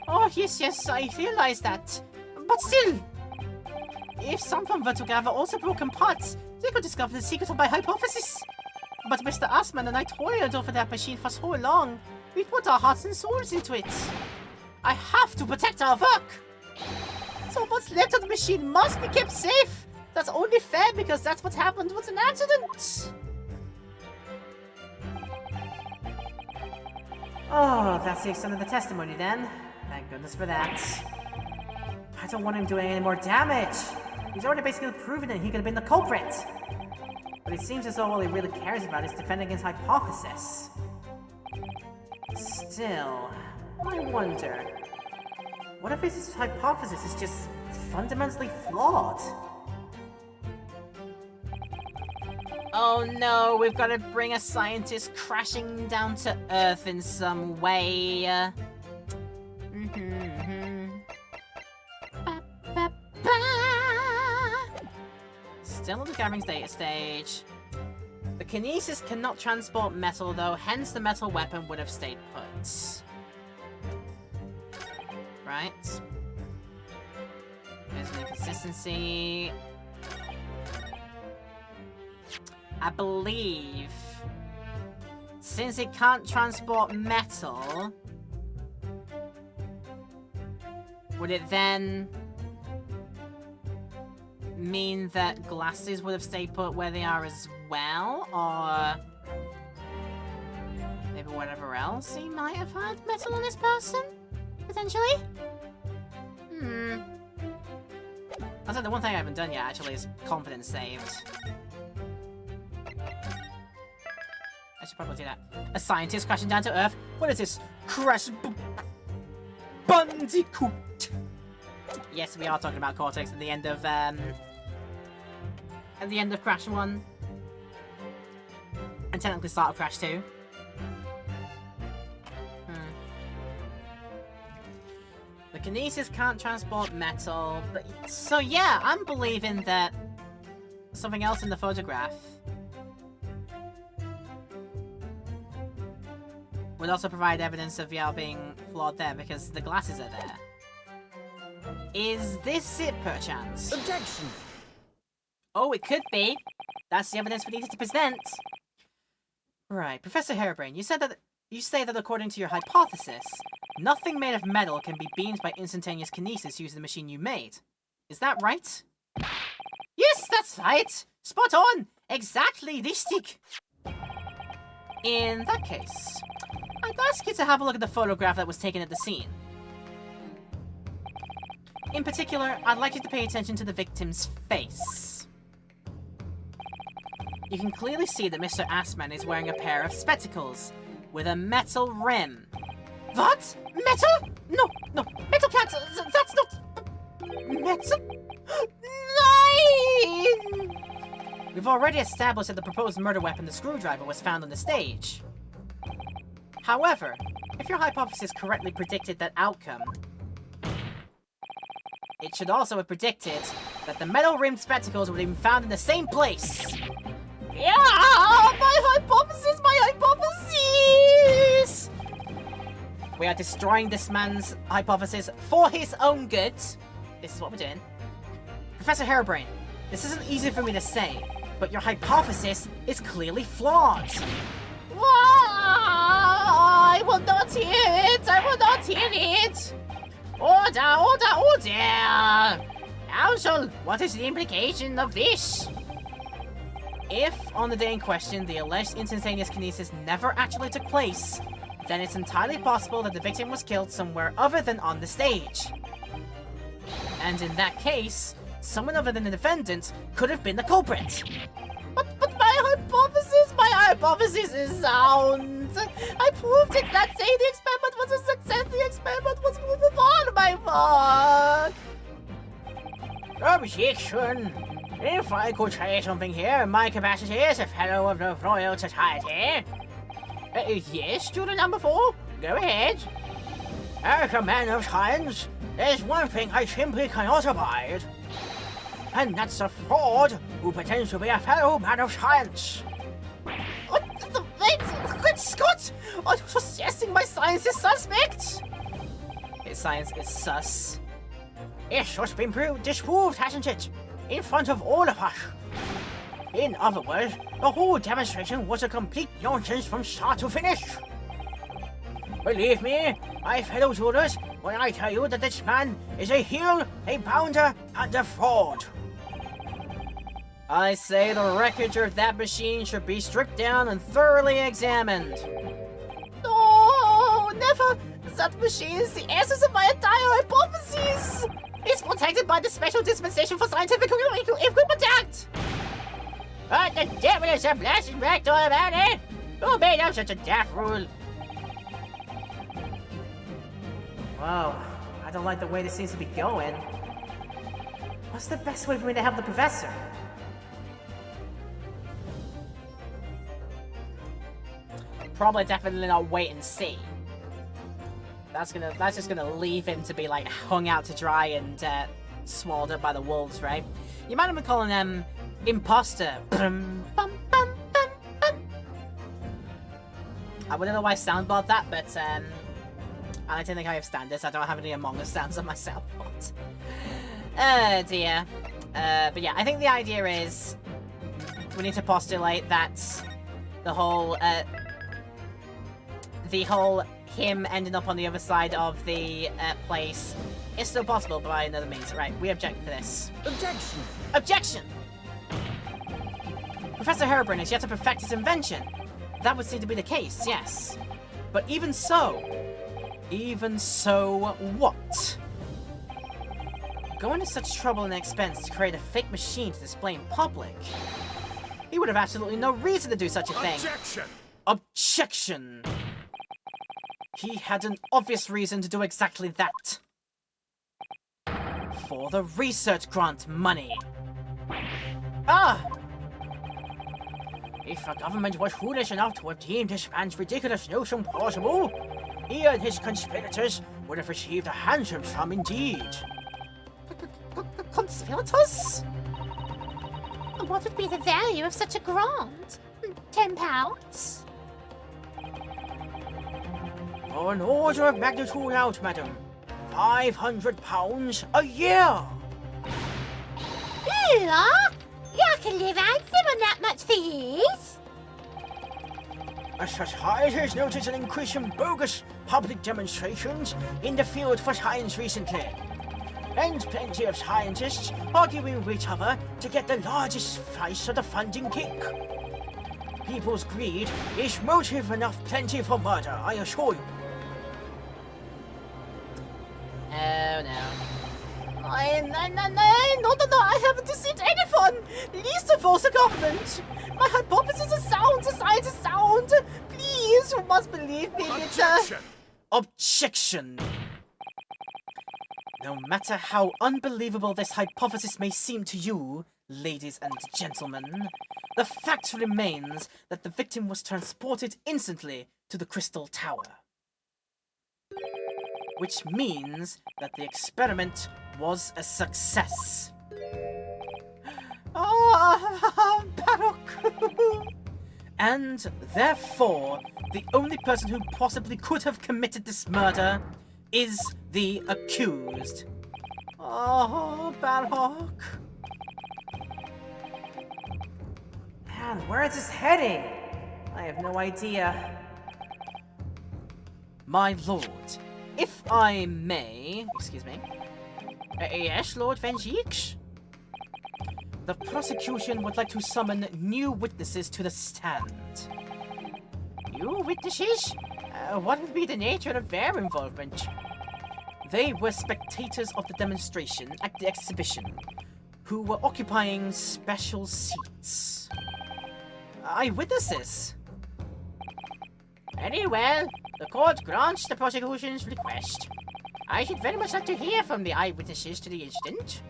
Oh, yes, I realize that. But still, if someone were to gather all the broken parts, they could discover the secret of my hypothesis. But Mr. Assman and I toiled over that machine for so long. We put our hearts and souls into it. I have to protect our work. So what's left of the machine must be kept safe. That's only fair because that's what happened with an accident. Oh, that's the extent of the testimony then. Thank goodness for that. I don't want him doing any more damage. He's already basically proven that he could have been the culprit. But it seems as though all he really cares about is defending his hypothesis. Still, I wonder, what if his hypothesis is just fundamentally flawed? Oh no, we've got to bring a scientist crashing down to Earth in some way. Still on the gathering stage. The kinesis cannot transport metal though, hence the metal weapon would have stayed put. Right. There's an inconsistency. I believe, since it can't transport metal, would it then mean that glasses would have stayed put where they are as well? Or maybe whatever else he might have had metal on this person? Potentially? I said the one thing I haven't done yet actually is confidence saved. I should probably do that. A scientist crashing down to Earth? What is this? Crash Bandicoot. Yes, we are talking about Cortex at the end of Crash 1. And technically start of Crash 2. The Kinesis can't transport metal, but so yeah, I'm believing that something else in the photograph would also provide evidence of Yao being flawed there because the glasses are there. Is this it, perchance? Objection! Oh, it could be. That's the evidence we needed to present. Right, Professor Harebrain, you say that according to your hypothesis, nothing made of metal can be beamed by instantaneous kinesis using the machine you made. Is that right? Yes, that's right! Spot on! Exactly richtig! In that case, I'd ask you to have a look at the photograph that was taken at the scene. In particular, I'd like you to pay attention to the victim's face. You can clearly see that Mr. Assman is wearing a pair of spectacles with a metal rim. What? Metal? No, metal cats, that's not... Metal? 9! We've already established that the proposed murder weapon, the screwdriver, was found on the stage. However, if your hypothesis correctly predicted that outcome, it should also have predicted that the metal-rimmed spectacles would have been found in the same place. Yeah! My hypothesis! We are destroying this man's hypothesis for his own good. This is what we're doing. Professor Harebrain, this isn't easy for me to say, but your hypothesis is clearly flawed. I will not hear it! I will not hear it! Order! Counsel, what is the implication of this? If, on the day in question, the alleged instantaneous kinesis never actually took place, then it's entirely possible that the victim was killed somewhere other than on the stage. And in that case, someone other than the defendant could have been the culprit. But my hypothesis is sound. I proved it that day the experiment was a success. The experiment was moving on my work. Objection. If I could say something here in my capacity as a fellow of the Royal Society. Yes, student number 4. Go ahead. As a man of science, there's one thing I simply cannot abide. And that's a fraud who pretends to be a fellow man of science. Good Scott! Are you suggesting my science is suspect? His science is sus. It's just been disproved, hasn't it? In front of all of us. In other words, the whole demonstration was a complete nonsense from start to finish. Believe me, my fellow jurors, when I tell you that this man is a heel, a bounder, and a fraud. I say the wreckage of that machine should be stripped down and thoroughly examined. No, never! That machine is the essence of my entire hypothesis! It's protected by the Special Dispensation for Scientific Equipment Act! What the devil is a blasted rector about it? Who made up such a daft rule? Whoa, I don't like the way this seems to be going. What's the best way for me to help the professor? Probably definitely not wait and see. That's just gonna leave him to be like hung out to dry and swallowed up by the wolves, right? You might have been calling them imposter. I would otherwise soundboard that, but I don't think I have standards. I don't have any Among Us sounds on my soundboard. Oh dear. But yeah, I think the idea is we need to postulate that the whole him ending up on the other side of the place is still possible by another means. Right, we object to this. Objection! Objection! Professor Harebrain has yet to perfect his invention. That would seem to be the case, yes. But even so what? Going to such trouble and expense to create a fake machine to display in public? He would have absolutely no reason to do such a thing. Objection! Objection! He had an obvious reason to do exactly that. For the research grant money. Ah! If the government was foolish enough to have deemed this man's ridiculous notion plausible, he and his conspirators would have received a handsome sum indeed. Conspirators? What would be the value of such a grant? £10? An order of magnitude out, madam. £500 a year! You can live handsome on that much for years. A society has noticed an increase in bogus public demonstrations in the field for science recently. And plenty of scientists arguing with each other to get the largest slice of the funding cake. People's greed is motive enough plenty for murder, I assure you. Oh no. No, I haven't deceived anyone! Least of all the government! My hypothesis is sound, the science is sound! Please, you must believe me, Objection! Objection! No matter how unbelievable this hypothesis may seem to you, ladies and gentlemen, the fact remains that the victim was transported instantly to the Crystal Tower. Which means that the experiment was a success. Ah, Baroque! And therefore, the only person who possibly could have committed this murder is the accused. Oh, Baroque. Man, where is this heading? I have no idea. My lord, if I may... Excuse me. Yes, Lord Van Geeks? The prosecution would like to summon new witnesses to the stand. New witnesses? What would be the nature of their involvement? They were spectators of the demonstration at the exhibition, who were occupying special seats. Eyewitnesses? Very well. The court grants the prosecution's request. I should very much like to hear from the eyewitnesses to the incident.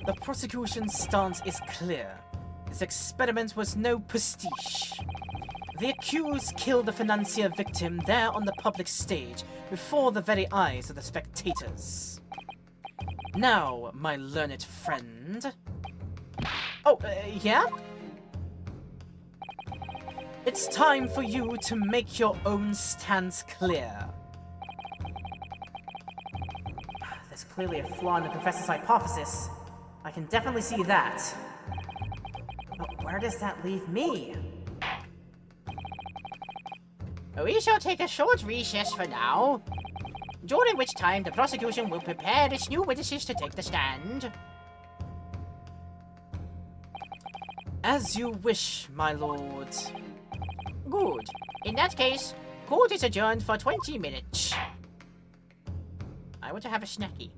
The prosecution's stance is clear. This experiment was no pastiche. The accused killed the financier victim there on the public stage before the very eyes of the spectators. Now, my learned friend... Oh, yeah? It's time for you to make your own stance clear. There's clearly a flaw in the professor's hypothesis. I can definitely see that. But where does that leave me? We shall take a short recess for now, during which time the prosecution will prepare its new witnesses to take the stand. As you wish, my lord. Good. In that case, court is adjourned for 20 minutes. I want to have a snacky.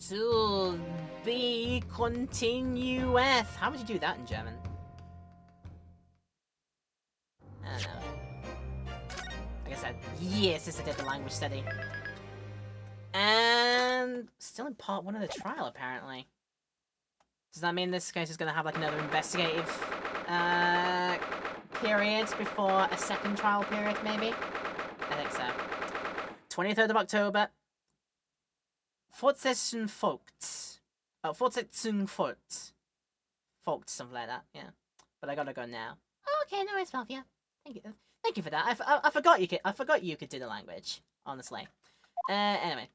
To be continueth. How would you do that in German? I don't know. I guess that, yes, this is a different language study. And still in part 1 of the trial, apparently. Does that mean this case is going to have like another investigative period before a second trial period, maybe? I think so. 23rd of October. Fortsetzung folgt. Oh, Fortsetzung folgt. Folgt, something like that, yeah. But I gotta go now. Okay, no worries, Mafia. Thank you. Thank you for that. I forgot you could. I forgot you could do the language. Honestly. Anyway.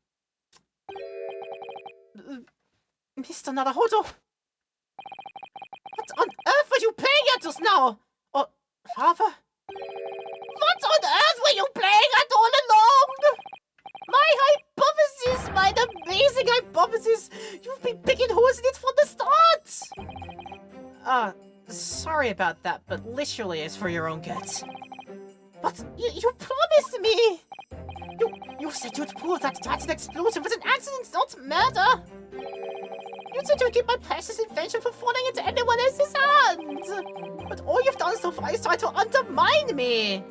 Mr. Naruhodo. What on earth were you playing at just now? Oh, Lava? What on earth were you playing at all along? My hypothesis, my amazing hypothesis. You've been picking holes in it from the start. Sorry about that, but literally it's for your own good. But you promised me. You said you'd prove that an explosion was an accident, not murder. You said you'd keep my precious invention from falling into anyone else's hands. But all you've done so far is try to undermine me!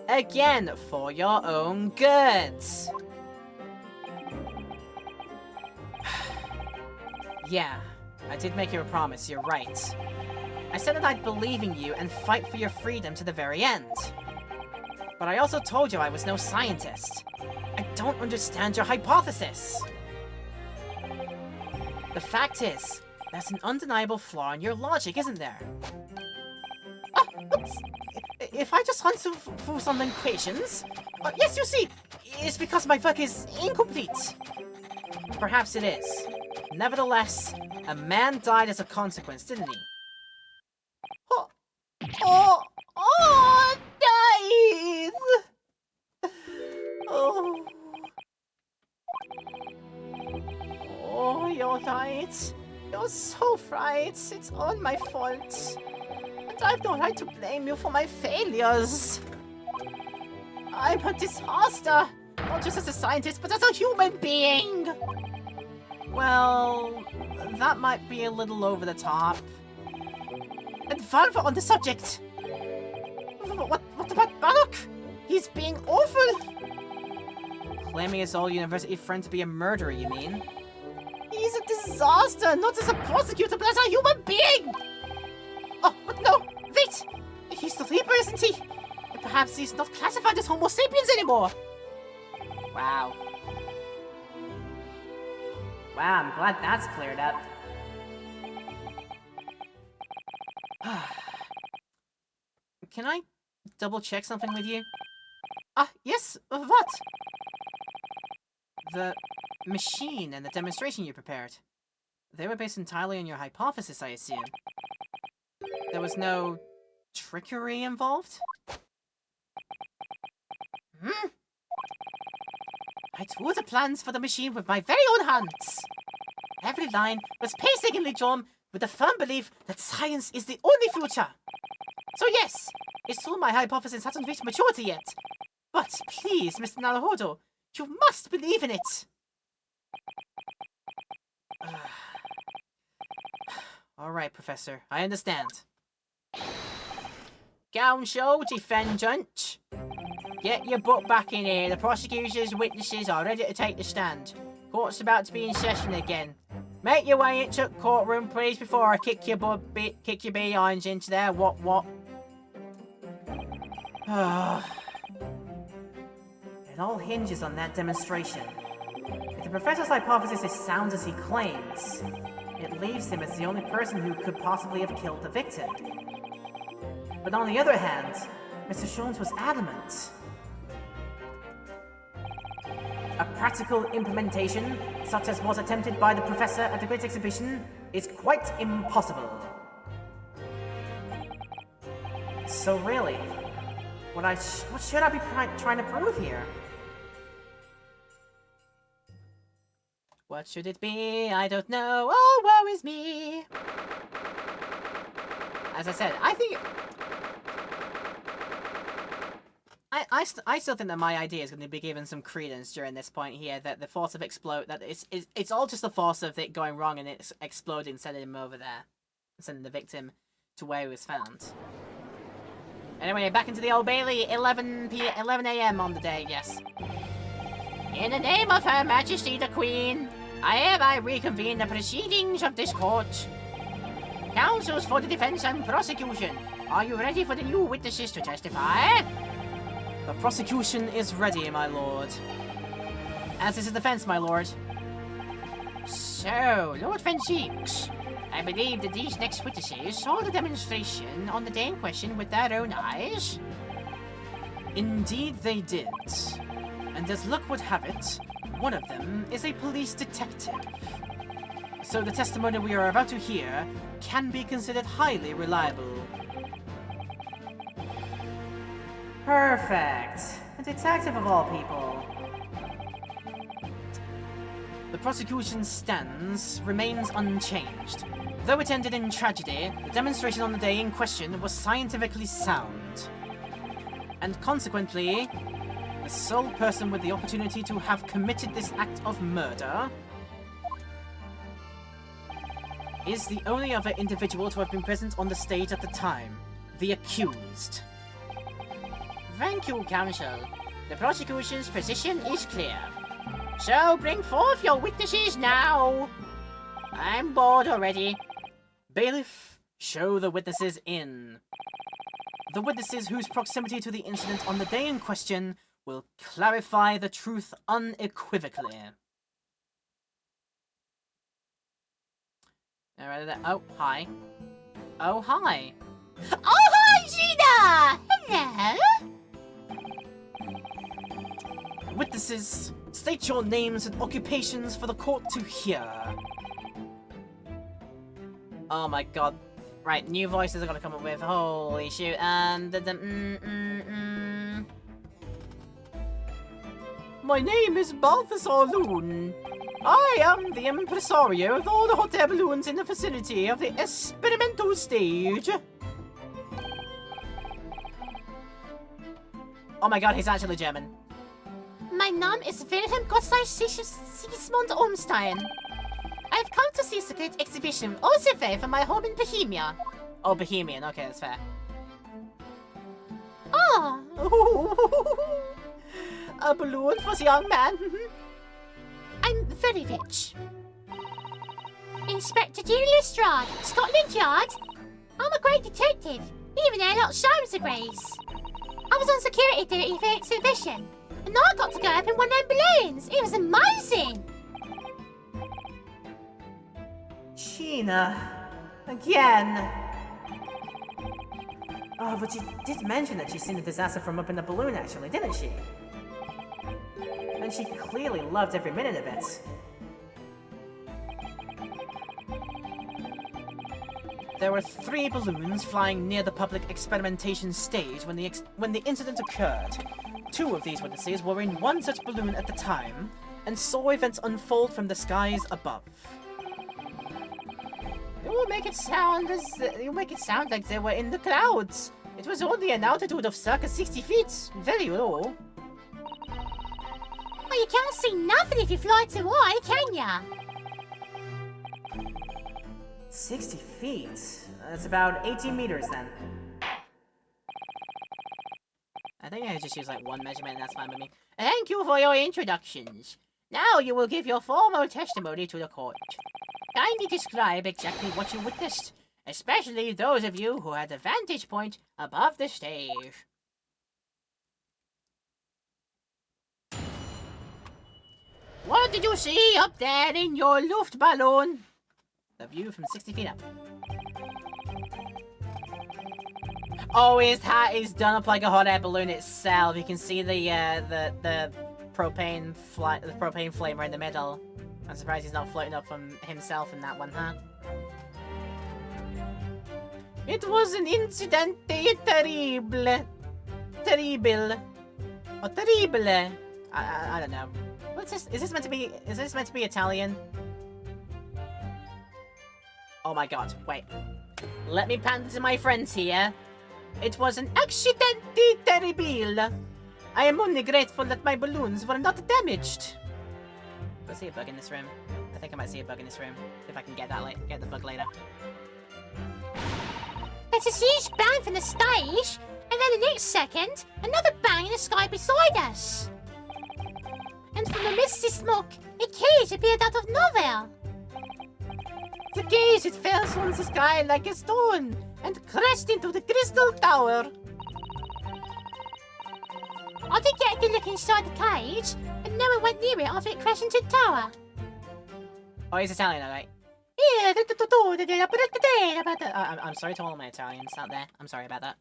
Again, for your own good. Yeah, I did make you a promise, you're right. I said that I'd believe in you and fight for your freedom to the very end. But I also told you I was no scientist. I don't understand your hypothesis. The fact is, there's an undeniable flaw in your logic, isn't there? But if I just hunt through some equations, yes, you see, it's because my work is incomplete. Perhaps it is. Nevertheless, a man died as a consequence, didn't he? Died! Oh, you're right. You're so right. It's all my fault. And I've no right to blame you for my failures. I'm a disaster. Not just as a scientist, but as a human being. Well, that might be a little over the top. And further on the subject. What about Bannock? He's being awful. Claiming his old university friend to be a murderer, you mean? He's a disaster, not as a prosecutor, but as a human being! Oh, but no, wait! He's the Reaper, isn't he? Perhaps he's not classified as Homo sapiens anymore! Wow. Wow, I'm glad that's cleared up. Can I double check something with you? Yes, what? The machine and the demonstration you prepared. They were based entirely on your hypothesis, I assume. There was no trickery involved? I drew the plans for the machine with my very own hands. Every line was painstakingly drawn with the firm belief that science is the only future. So yes, it's true my hypothesis hasn't reached maturity yet. But please, Mr. Naruhodo, you must believe in it. Alright, Professor, I understand. Counsel, defendant. Get your butt back in here. The prosecutor's witnesses are ready to take the stand. Court's about to be in session again. Make your way into the courtroom, please, before I kick your behinds into there. What? It all hinges on that demonstration. If the professor's hypothesis is sound as he claims, it leaves him as the only person who could possibly have killed the victim. But on the other hand, Mr. Sholmes was adamant. A practical implementation, such as was attempted by the professor at the Great Exhibition, is quite impossible. So really, what should I be trying to prove here? What should it be? I don't know. Oh, woe is me! As I said, I think... I still think that my idea is going to be given some credence during this point here, that the force of it's all just the force of it going wrong and it's exploding, sending him over there. Sending the victim to where he was found. Anyway, back into the Old Bailey, 11 a.m. on the day, yes. In the name of Her Majesty the Queen, I hereby reconvene the proceedings of this court. Counsels for the defense and prosecution, are you ready for the new witnesses to testify? The prosecution is ready, my lord. As is the defense, my lord. So, Lord Fenchix, I believe that these next witnesses saw the demonstration on the day in question with their own eyes? Indeed they did. And as luck would have it, one of them is a police detective. So the testimony we are about to hear can be considered highly reliable. Perfect. A detective of all people. The prosecution's stance remains unchanged. Though it ended in tragedy, the demonstration on the day in question was scientifically sound. And consequently, the sole person with the opportunity to have committed this act of murder is the only other individual to have been present on the stage at the time, the accused. Thank you, counsel. The prosecution's position is clear. So bring forth your witnesses now. I'm bored already. Bailiff, show the witnesses in. The witnesses whose proximity to the incident on the day in question will clarify the truth unequivocally. Alright, oh, hi. Oh, hi. Oh, hi, Gina! Hello? Witnesses, state your names and occupations for the court to hear. Oh my god. Right, new voices I gotta come up with. Holy shoot. My name is Balthasar Loon. I am the impresario of all the hot air balloons in the vicinity of the experimental stage. Oh my god, he's actually German. My name is Wilhelm Gottschalk Sigismund Ormstein. I've come to see the great exhibition all the way from my home in Bohemia. Oh, Bohemian. Okay, that's fair. Oh, A balloon for the young man. I'm very rich. Inspector Julie Lestrade, Scotland Yard. I'm a great detective. Even Sherlock Holmes agrees. I was on security duty for the exhibition, and I got to go up in one of them balloons. It was amazing. Gina. Again. Oh, but she did mention that she's seen the disaster from up in the balloon, actually, didn't she? And she clearly loved every minute of it. There were 3 balloons flying near the public experimentation stage when the incident occurred. 2 of these witnesses were in one such balloon at the time and saw events unfold from the skies above. You make it sound like they were in the clouds. It was only an altitude of circa 60 feet, very low. Well, you can't see nothing if you fly too high, can ya? 60 feet? That's about 18 meters then. I think I just use like one measurement and that's fine with me. Thank you for your introductions. Now you will give your formal testimony to the court. Kindly describe exactly what you witnessed, especially those of you who had a vantage point above the stage. What did you see up there in your Luftballon? The view from 60 feet up. Oh, his hat is done up like a hot air balloon itself. You can see the propane flamer in the middle. I'm surprised he's not floating up from himself in that one, huh? It was an incident terrible. Terrible. Or terrible. I don't know. What's this? Is this meant to be Italian? Oh my god, wait. Let me pan to my friends here. It was an accidente terrible. I am only grateful that my balloons were not damaged. Do I see a bug in this room? I think I might see a bug in this room. See if I can get the bug later. There's a huge bang from the stage, and then the next second, another bang in the sky beside us. And from the misty smoke, a cage appeared out of nowhere. The cage, it fell from the sky like a stone and crashed into the crystal tower. I did get a good look inside the cage, and no one went near it after it crashed into the tower. Oh, he's Italian, alright. I'm sorry to all my Italians out there. I'm sorry about that.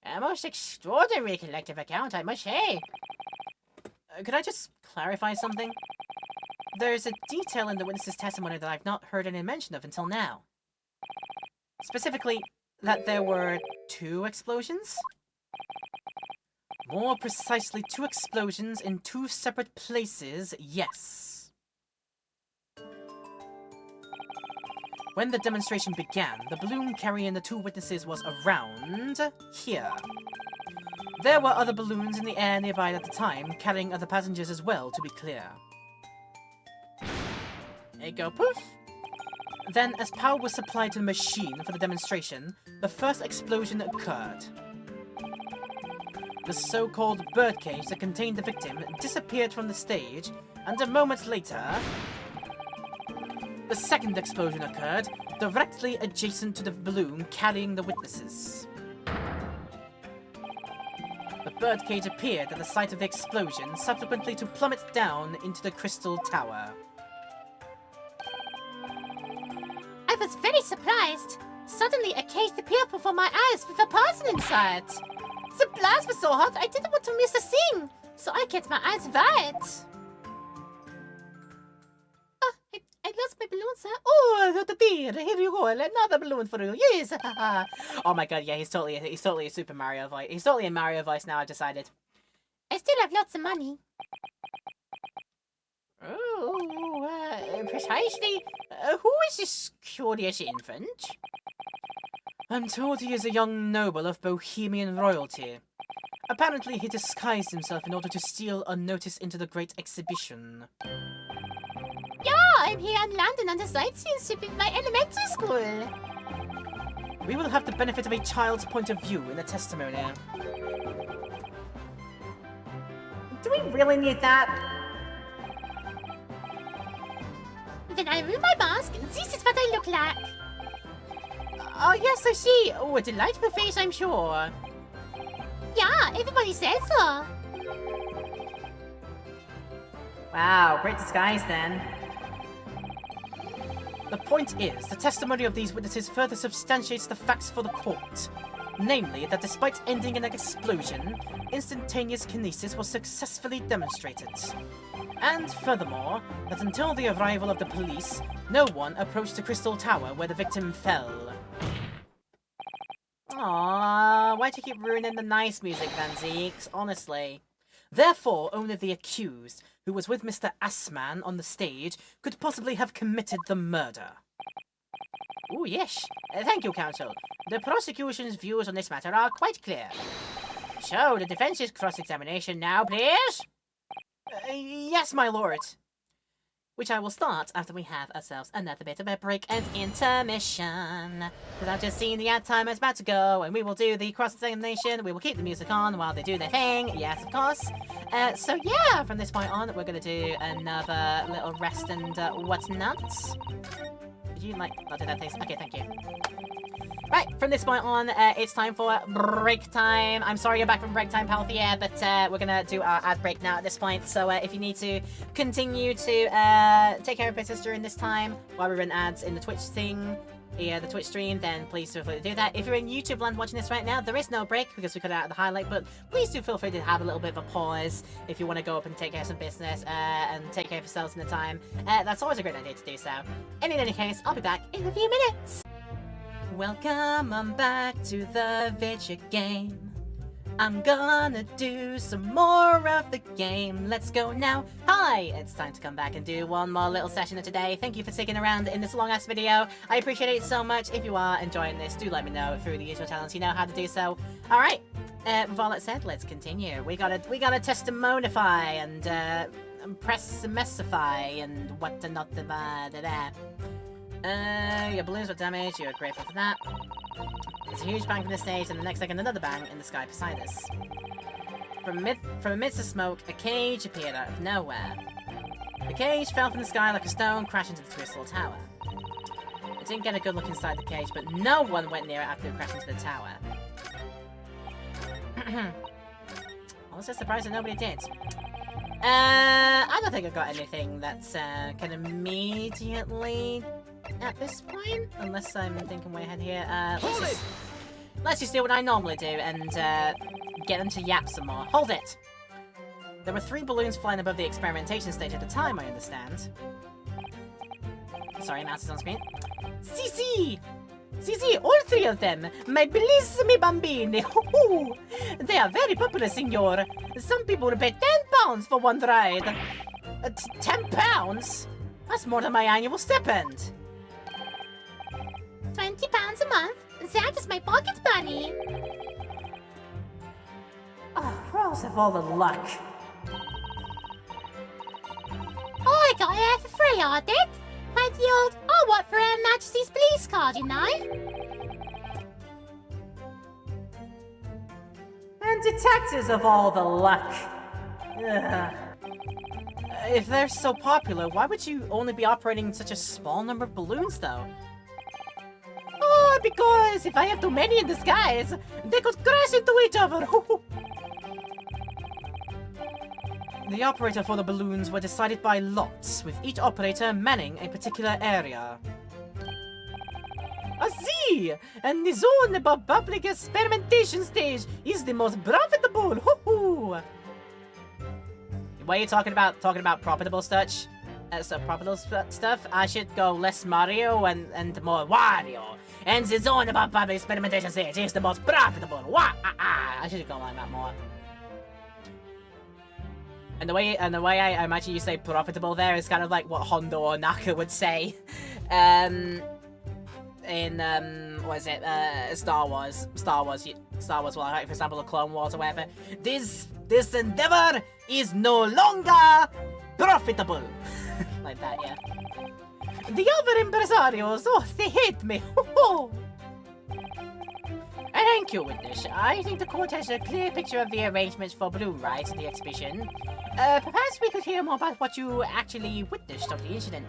A most extraordinary collective account, I must say. Could I just clarify something? There's a detail in the witness's testimony that I've not heard any mention of until now. Specifically, that there were 2 explosions? More precisely, 2 explosions in 2 separate places, yes. When the demonstration began, the balloon carrying the 2 witnesses was around here. There were other balloons in the air nearby at the time, carrying other passengers as well, to be clear. There you go, poof! Then, as power was supplied to the machine for the demonstration, the first explosion occurred. The so-called birdcage that contained the victim disappeared from the stage, and a moment later, the second explosion occurred, directly adjacent to the balloon carrying the witnesses. The birdcage appeared at the site of the explosion, subsequently to plummet down into the Crystal Tower. I was very surprised. Suddenly, a cage appeared before my eyes with a person inside. The blast was so hot, I didn't want to miss a thing, so I kept my eyes wide. Oh, I lost my balloon, sir. Oh, dear, here you go, another balloon for you. Yes. Oh my god, yeah, he's totally a Super Mario voice. He's totally in Mario voice now, I've decided. I still have lots of money. Oh, precisely. Who is this curious infant? I'm told he is a young noble of Bohemian royalty. Apparently, he disguised himself in order to steal unnoticed into the Great Exhibition. Yeah, I'm here in London on the sightseeing trip with my elementary school. We will have the benefit of a child's point of view in the testimony. Do we really need that? When I remove my mask, this is what I look like. Oh, yes, I see. Oh, a delightful face, I'm sure. Yeah, everybody says so. Wow, great disguise then. The point is, the testimony of these witnesses further substantiates the facts for the court. Namely, that despite ending in an explosion, instantaneous kinesis was successfully demonstrated. And furthermore, that until the arrival of the police, no one approached the Crystal Tower where the victim fell. Aww, why'd you keep ruining the nice music, Van Zeeks? Honestly. Therefore, only the accused, who was with Mr. Assman on the stage, could possibly have committed the murder. Oh, yes. Thank you, counsel. The prosecution's views on this matter are quite clear. So, the defense's cross-examination now, please? Yes, my lord. Which I will start after we have ourselves another bit of a break and intermission. Because I've just seen the ad timer is about to go, and we will do the cross-examination. We will keep the music on while they do their thing. Yes, of course. So yeah, from this point on, we're going to do another little rest and whatnot. Did you like... I'll do that thing. Okay, thank you. Right, from this point on, it's time for break time. I'm sorry you're back from break time, Palthea, but we're gonna do our ad break now at this point. So if you need to continue to take care of business during this time while we run ads in the Twitch thing, the Twitch stream, then please feel free to do that. If you're in YouTube land watching this right now, there is no break because we cut it out of the highlight, but please do feel free to have a little bit of a pause if you want to go up and take care of some business and take care of yourselves in the time. That's always a great idea to do so. And in any case, I'll be back in a few minutes. Welcome on back to the video game. I'm gonna do some more of the game. Let's go now. Hi! It's time to come back and do one more little session of today. Thank you for sticking around in this long-ass video. I appreciate it so much. If you are enjoying this, do let me know through the usual channels. You know how to do so. Alright, with all that said, let's continue. We gotta testimonify and press semestify and what to not da. Your balloons were damaged, you're grateful for that. There's a huge bang from the stage, and the next second another bang in the sky beside us. From amidst the smoke, a cage appeared out of nowhere. The cage fell from the sky like a stone, crashing into the Crystal Tower. I didn't get a good look inside the cage, but no one went near it after it crashed into the tower. I was just surprised that nobody did. I don't think I got anything that's can immediately at this point, unless I'm thinking way ahead here. Let's just do what I normally do and get them to yap some more. Hold it! There were 3 balloons flying above the experimentation stage at the time, I understand. Sorry, mouse is on screen. Si, all 3 of them! My bellissimi bambini! They are very popular, signor. Some people would pay £10 for one ride. £10? That's more than my annual stipend. £20 a month? That is my pocket money. Oh, Rose have all the luck. Oh, I got it for free, I did. Like the old what for Her Majesty's police card, you know? And detectives of all the luck. Ugh. If they're so popular, why would you only be operating such a small number of balloons, though? Oh, because if I have too many in disguise, they could crash into each other. The operator for the balloons were decided by lots, with each operator manning a particular area. I see! And the zone above public experimentation stage is the most profitable. Hoo-hoo! Why are you talking about profitable stuff? Stuff? I should go less Mario and more Wario. And the zone above public experimentation stage is the most profitable. I should go on that more. And the way I imagine you say profitable there is kind of like what Hondo or Naka would say. In what is it? Star Wars. Well, like, for example, the Clone Wars or whatever. This endeavor is no longer profitable. Like that, yeah. The other impresarios, oh, they hate me. Hoo-hoo! Thank you, witness. I think the court has a clear picture of the arrangements for balloon rides at the exhibition. Perhaps we could hear more about what you actually witnessed of the incident.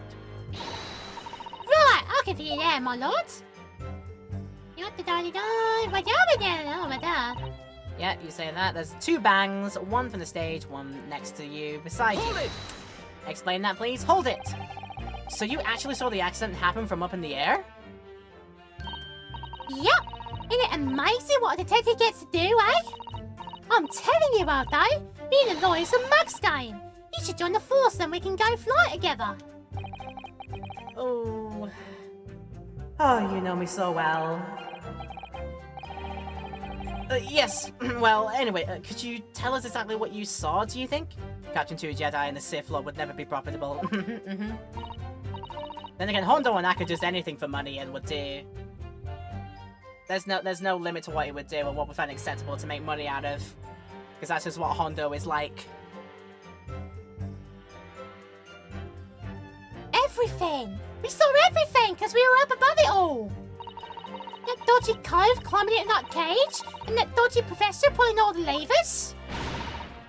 Right, I'll give you that, my lord. Right over there, over there. Yeah, you say that. There's 2 bangs, one from the stage, one next to you, beside you. Hold it! Explain that, please. Hold it! So you actually saw the accident happen from up in the air? Yep. Isn't it amazing what a detective gets to do, eh? I'm telling you, Aldo, being a lawyer's a mug's game. You should join the force, then we can go fly together. Oh... Oh, you know me so well. Yes, well, anyway, could you tell us exactly what you saw, do you think? Catching 2 Jedi and the Sith Lord would never be profitable. Then again, Hondo and Naka does anything for money and would do... There's no limit to what he would do and what we find acceptable to make money out of. Because that's just what Hondo is like. Everything! We saw everything because we were up above it all! That dodgy cove climbing into that cage, and that dodgy professor pulling all the levers.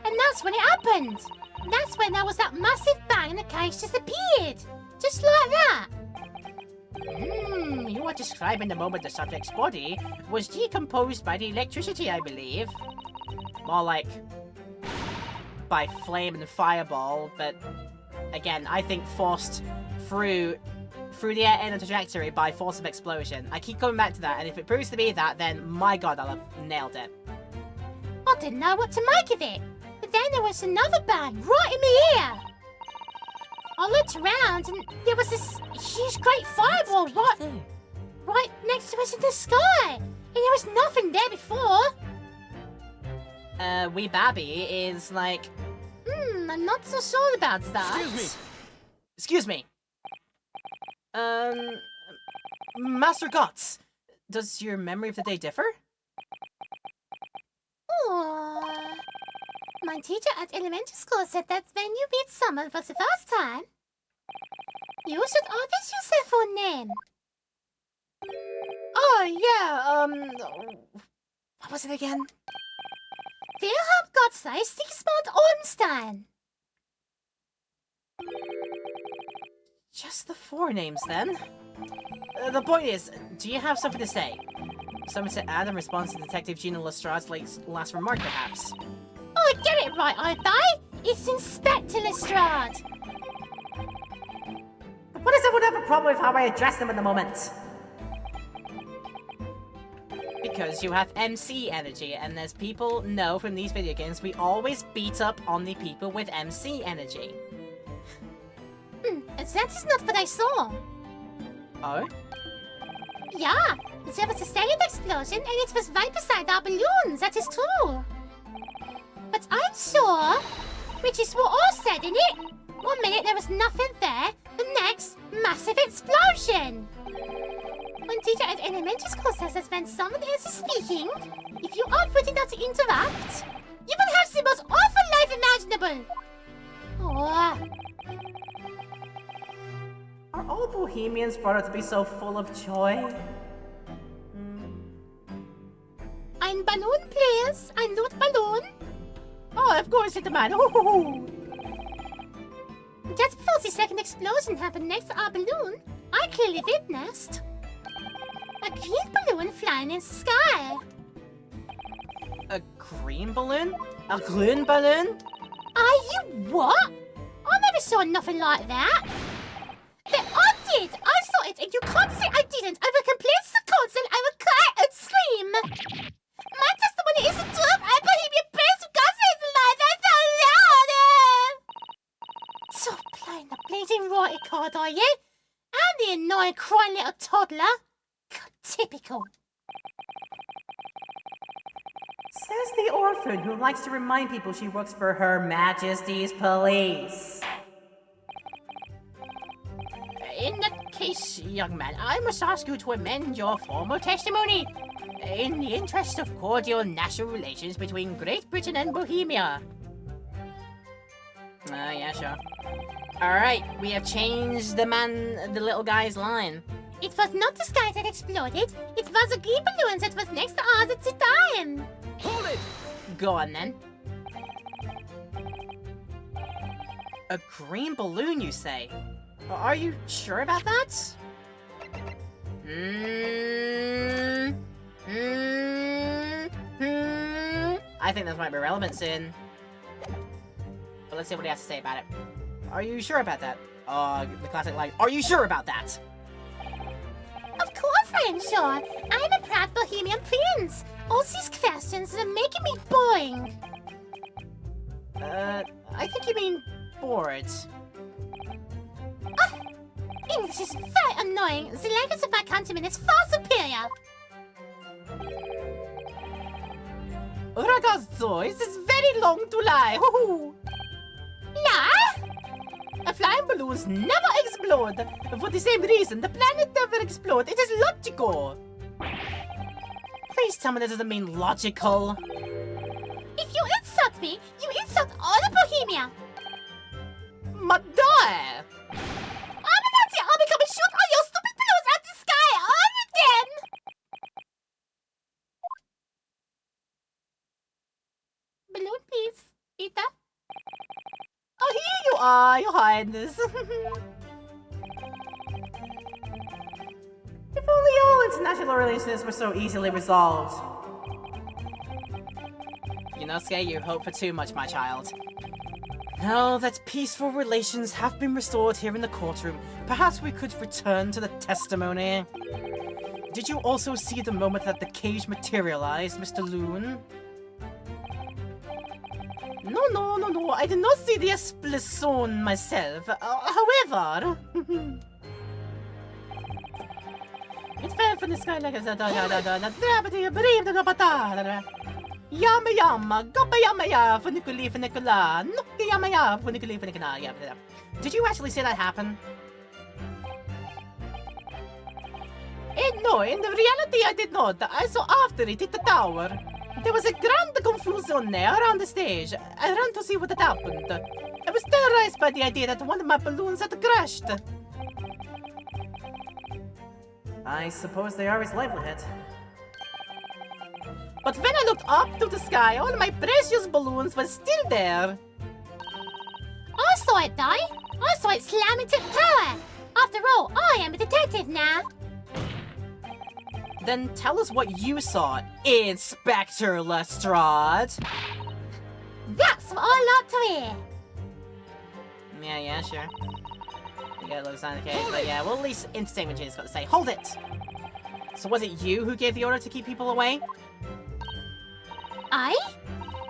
And that's when it happened. And that's when there was that massive bang and the cage disappeared. Just like that. You were describing the moment the subject's body was decomposed by the electricity, I believe. More like by flame and fireball, but again, I think forced through the air in a trajectory by force of explosion. I keep coming back to that, and if it proves to be that, then my god, I'll have nailed it. I didn't know what to make of it. But then there was another bang right in my ear. I looked around and there was this huge great fireball right next to us in the sky. And there was nothing there before. Wee Babby is like... I'm not so sure about that. Excuse me. Master Guts, does your memory of the day differ? Oh, my teacher at elementary school said that when you meet someone for the first time, you should always use their full name. Oh, yeah, what was it again? Wilhelm Gottsei Sigismund Ornstein. Just the 4 names, then. The point is, do you have something to say? Something to add in response to Detective Gina Lestrade's last remark, perhaps? Oh, get it right, Aldo! It's Inspector Lestrade! What does everyone have a problem with how I address them at the moment? Because you have MC energy, and as people know from these video games, we always beat up on the people with MC energy. That is not what I saw. Oh? Yeah, there was a second explosion and it was right beside our balloon, that is true. But I'm sure, which is what I said in it. 1 minute there was nothing there, the next, massive explosion. When teacher at elementary school says that when someone else is speaking, if you are ready not to interrupt, you will have the most awful life imaginable. Oh. Are all Bohemians brought her to be so full of joy? Ein Balloon, please. Ein Luftballon. Oh, of course, gentlemen. Ho. Just before the second explosion happened next to our balloon, I clearly witnessed a green balloon flying in the sky. A green balloon? A green balloon? Are you what? I never saw nothing like that. But I did. I saw it, and you can't say I didn't. I will complain to the council. I will cry and scream. My testimony is the truth. I'm Bohemian Prince who can't say it's a lie. That's so loud. So playing the bleeding royalty card, are you? And the annoying crying little toddler. God, typical. Says the orphan who likes to remind people she works for Her Majesty's Police. In that case, young man, I must ask you to amend your formal testimony. In the interest of cordial national relations between Great Britain and Bohemia. Yeah, sure. Alright, we have changed the little guy's line. It was not the sky that exploded. It was a green balloon that was next to ours at the time. Hold it! Go on then. A green balloon, you say? Are you sure about that? I think this might be relevant soon. But let's see what he has to say about it. Are you sure about that? The classic line. Are you sure about that? Of course I am sure. I'm a proud Bohemian prince. All these questions are making me boring. I think you mean bored. English is very annoying. The language of my countrymen is far superior. Ragazzo, it is very long to lie. Hoo-hoo. Lie? A flying balloons never explode. For the same reason, the planet never explodes. It is logical. Please tell me that doesn't mean logical. If you insult me, you insult all of Bohemia. Madai! I'm about to I'll become a shoot all your stupid balloons out the sky all again. Balloon, please. Ita? Oh, here you are, Your Highness. If only all international relations were so easily resolved. Yunosuke, you hope for too much, my child. Now that peaceful relations have been restored here in the courtroom, perhaps we could return to the testimony. Did you also see the moment that the cage materialized, Mr. Loon? No, I did not see the explosion myself. However... it fell from the sky like a... Yama yama, gobba yama ya, funiculi funicula, nuki yama ya, funiculi funicula, yeah. Did you actually see that happen? No, in reality I did not. I saw after it hit the tower. There was a grand confusion there around the stage. I ran to see what had happened. I was terrorized by the idea that one of my balloons had crashed. I suppose they are his livelihood. But when I looked up to the sky, all my precious balloons were still there. I saw it die. I saw it slam into the tower. After all, I am a detective now. Then tell us what you saw, Inspector Lestrade. That's what I like to hear. Yeah, sure. You gotta look inside the cage, but yeah, well at least Entertainment J's got to say, hold it! So was it you who gave the order to keep people away? I?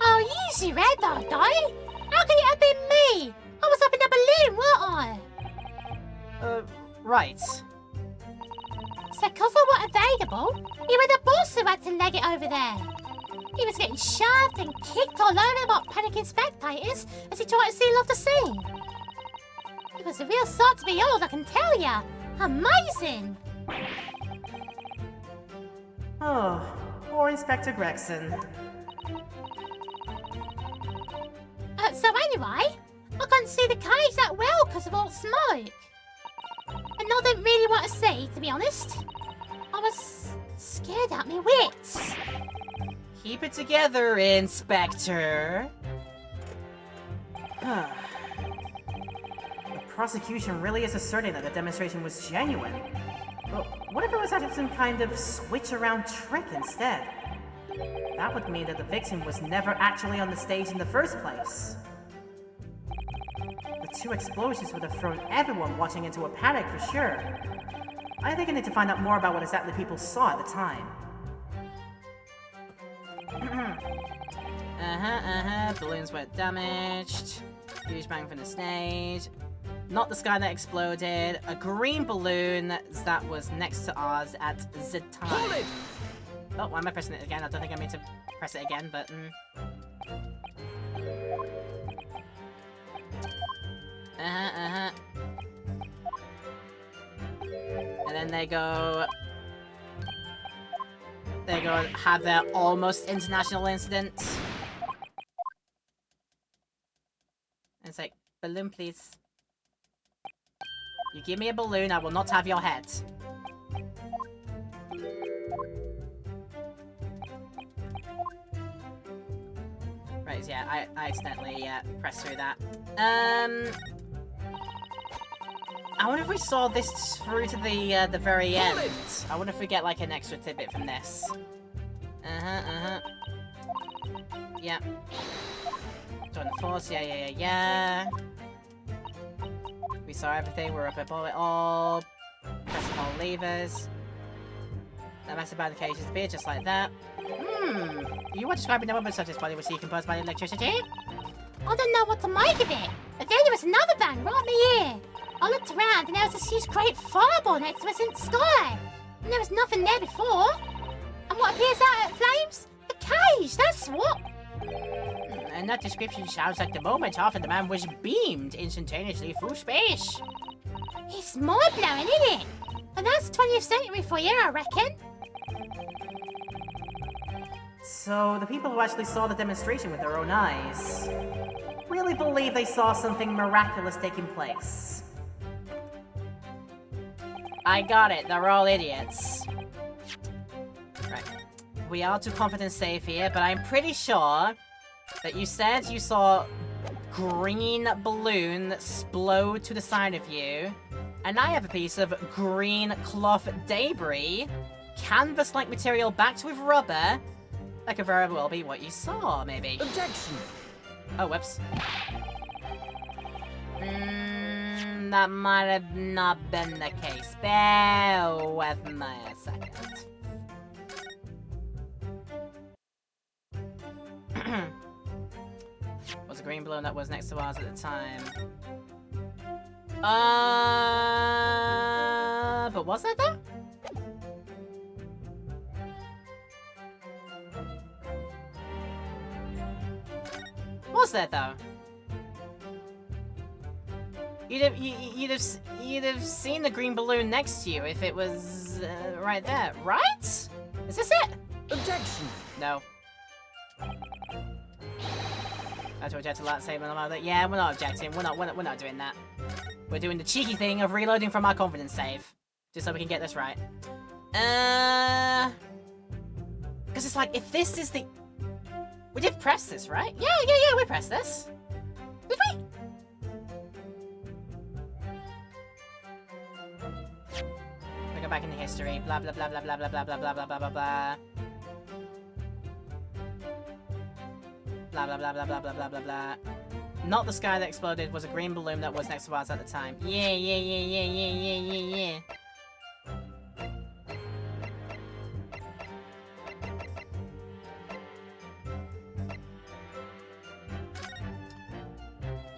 Oh, easy, Red Dog, I? How could it have been me? I was up in the balloon, weren't I? Right. So, cause I wasn't available, it was the boss who had to leg it over there. He was getting shoved and kicked all over by panicking spectators as he tried to seal off the scene. It was a real sight to behold, I can tell ya. Amazing! Oh, poor Inspector Gregson. So anyway, I couldn't see the cage that well because of all the smoke. and nothing really want to say, to be honest. I was scared out me wits. Keep it together, Inspector. The prosecution really is asserting that the demonstration was genuine. But what if it was actually some kind of switch-around trick instead? That would mean that the victim was never actually on the stage in the first place. The two explosions would have thrown everyone watching into a panic for sure. I think I need to find out more about what exactly people saw at the time. Balloons were damaged. Huge bang from the stage. Not the sky that exploded. A green balloon that was next to ours at the time. Oh, why am I pressing it again? I don't think I mean to press it again, but... And then they go have their almost international incident. And it's like, balloon please. You give me a balloon, I will not have your head. Right, yeah, I accidentally pressed through that. I wonder if we saw this through to the very end. I wonder if we get like an extra tidbit from this. Yeah. Join the force, yeah. We saw everything, we're up above it all. Pressing all levers. That massive barricade disappeared just like that. You were describing the moment such as body was decomposed by electricity? I don't know what to make of it. But then there was another bang right in the ear. I looked around and there was this huge great fireball next to us in the sky. And there was nothing there before. And what appears out of flames? The cage, that's what. And that description sounds like the moment after the man was beamed instantaneously through space. It's mind-blowing, isn't it? And that's 20th century for you, I reckon. So, the people who actually saw the demonstration with their own eyes really believe they saw something miraculous taking place. I got it, they're all idiots. Right. We are too confident safe here, but I'm pretty sure that you said you saw green balloon explode to the side of you, and I have a piece of green cloth debris, canvas-like material backed with rubber. That could very well be what you saw, maybe. Objection! Oh, whoops. That might have not been the case. Bear with me a second. Was a green balloon that was next to ours at the time. But was that though? Was there though? You'd have seen the green balloon next to you if it was right there, right? Is this it? Objection! No. I told you to that statement. I'm like, yeah, we're not objecting. We're not doing that. We're doing the cheeky thing of reloading from our confidence save, just so we can get this right. Because it's like, if this is the... We did press this, right? Yeah, we pressed this. Did we? We go back into history. Blah, blah, blah, blah, blah, blah, blah, blah, blah, blah, blah, blah, blah. Blah, blah, blah, blah, blah, blah, blah, blah, blah. Not the sky that exploded, was a green balloon that was next to ours at the time. Yeah.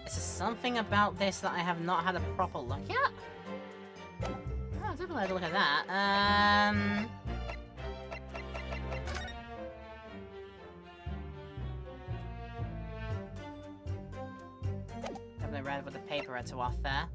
Is there something about this that I have not had a proper look at? Oh, I'll definitely have a look at that. Definitely read what the paper had to offer.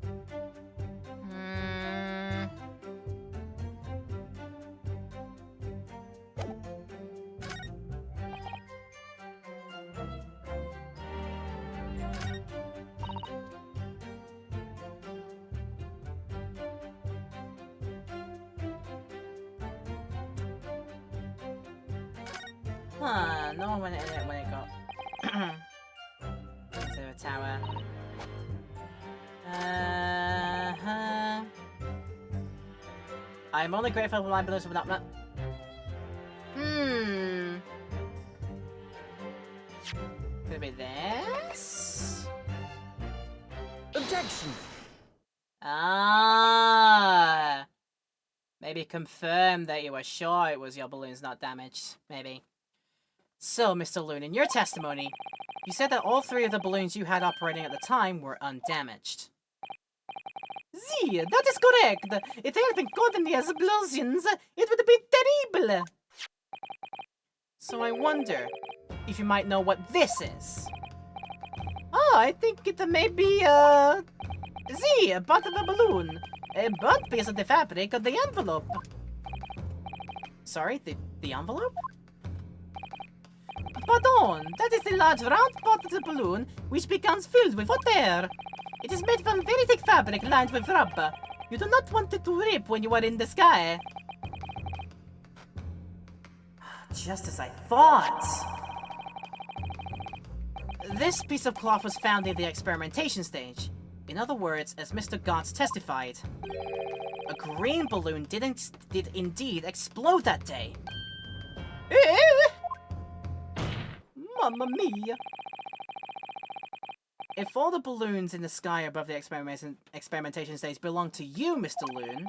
Huh, no, when it got to the tower. I'm only grateful for my balloons without that. Could be this? Objection! Ah! Maybe confirm that you were sure it was your balloons not damaged. Maybe. So, Mr. Loon, in your testimony, you said that all 3 of the balloons you had operating at the time were undamaged. See, that is correct. If they had been caught in the explosions, it would have been terrible. So I wonder if you might know what this is. Oh, I think it may be, see, a part of a balloon. A butt piece of the fabric of the envelope. Sorry, the envelope? Pardon, that is the large round part of the balloon which becomes filled with hot air. It is made from very thick fabric lined with rubber. You do not want it to rip when you are in the sky. Just as I thought! This piece of cloth was found in the experimentation stage. In other words, as Mr. Gotts testified, a green balloon did indeed explode that day. Mamma mia. If all the balloons in the sky above the experimentation stage belong to you, Mr. Loon,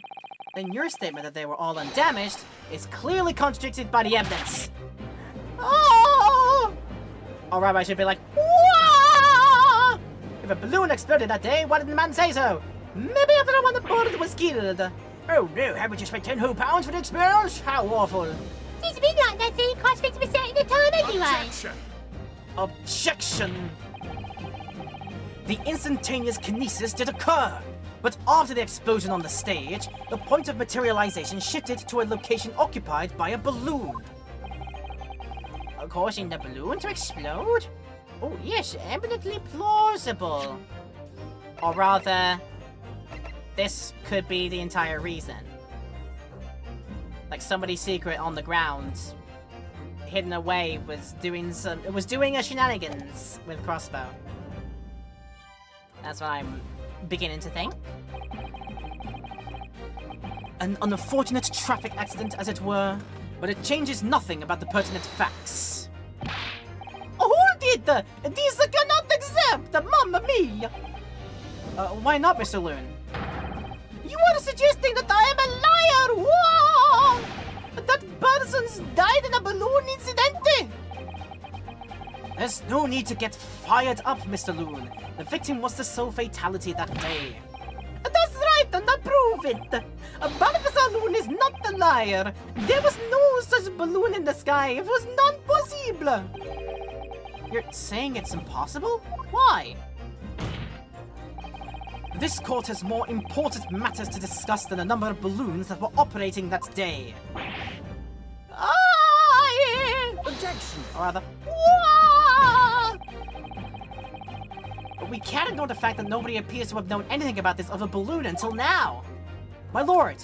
then your statement that they were all undamaged is clearly contradicted by the evidence. Oh! Or rather, I should be like, "Wah!" If a balloon exploded that day, why didn't the man say so? Maybe everyone on the board was killed. Oh no, haven't you spent 10 whole pounds for the experience? How awful. It's been like that thing cost 50% of the time anyway. Objection! The instantaneous kinesis did occur, but after the explosion on the stage, the point of materialization shifted to a location occupied by a balloon. Causing the balloon to explode? Oh yes, eminently plausible. Or rather, this could be the entire reason. Like somebody secret on the ground, hidden away, was doing a shenanigans with crossbow. That's what I'm beginning to think. An unfortunate traffic accident, as it were, but it changes nothing about the pertinent facts. Hold it! These cannot accept! Mamma mia! Why not, Mr. Loon? You are suggesting that I am a liar! Whoa! That person's died in a balloon incident! There's no need to get fired up, Mr. Loon. The victim was the sole fatality that day. That's right, and I prove it! A Balthazar Loon is not a liar! There was no such balloon in the sky! It was non-possible! You're saying it's impossible? Why? This court has more important matters to discuss than the number of balloons that were operating that day. Objection! Or rather, but we can't ignore the fact that nobody appears to have known anything about this other balloon until now. My lord,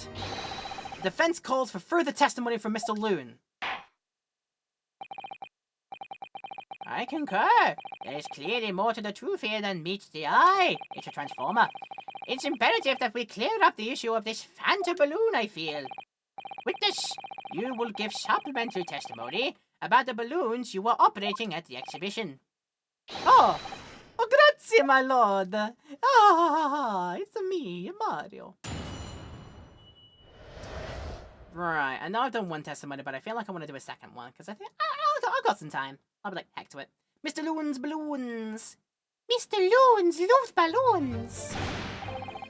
the defense calls for further testimony from Mr. Loon. I concur. There is clearly more to the truth here than meets the eye. It's a transformer. It's imperative that we clear up the issue of this phantom balloon, I feel. Witness, you will give supplementary testimony about the balloons you were operating at the exhibition. Oh, grazie, my lord. It's me, Mario. Right, I know I've done one testimony, but I feel like I want to do a second one, because I think I've got some time. I'll be like, heck to it. Mr. Loon's balloons. Mr. Loons loves balloons.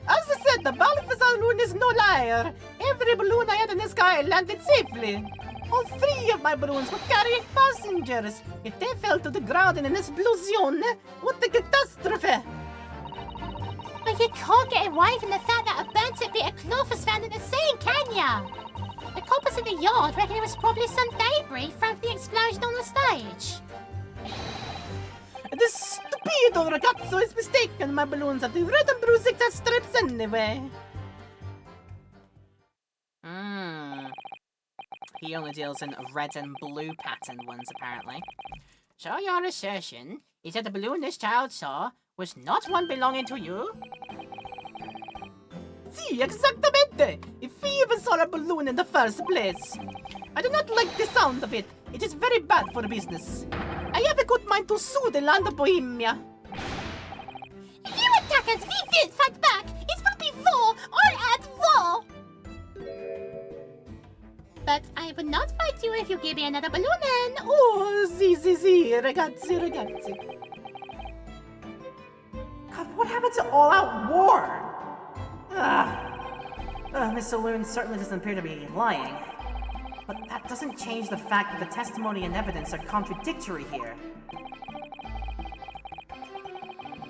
As I said, the Balthazar Loon is no liar. Every balloon I had in the sky landed safely. All 3 of my balloons were carrying passengers. If they fell to the ground in an explosion, what a catastrophe! But you can't get away from the fact that a burnt-up bit of cloth was found in the scene, can ya? The coppers in the yard reckon it was probably some debris from the explosion on the stage. This stupido ragazzo is mistaken. My balloons have the red and blue zigzag strips anyway. He only deals in red and blue pattern ones, apparently. So your assertion is that the balloon this child saw was not one belonging to you? Si, exactamente! If he even saw a balloon in the first place. I do not like the sound of it. It is very bad for business. I have a good mind to sue the land of Bohemia. If you attack us, we will fight back. It will be war or at war. But I would not fight you if you give me another balloon then. Oh, si, ragazzi. God, what happened to all-out war? Mr. Loon certainly doesn't appear to be lying. But that doesn't change the fact that the testimony and evidence are contradictory here.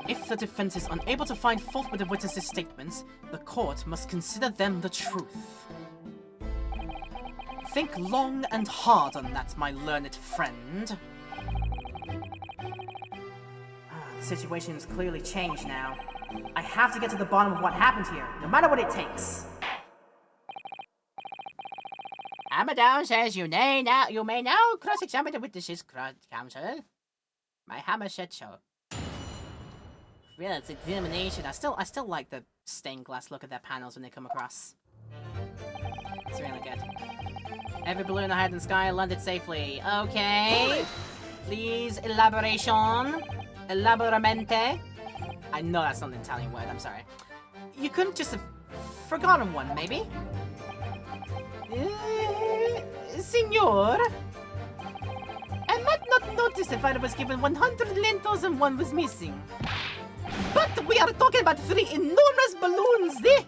If the defense is unable to find fault with the witnesses' statements, the court must consider them the truth. Think long and hard on that, my learned friend. The situation's clearly changed now. I have to get to the bottom of what happened here, no matter what it takes. Hammerdown says you may now cross-examine the witnesses, counsel. My hammer said so. Really, it's examination. I still like the stained glass look of their panels when they come across. It's really good. Every balloon I had in the sky landed safely. Okay. Please, elaboration. Elaboramente. I know that's not an Italian word, I'm sorry. You couldn't just have forgotten one, maybe? Signor? I might not notice if I was given 100 lentils and one was missing. But we are talking about 3 enormous balloons, eh?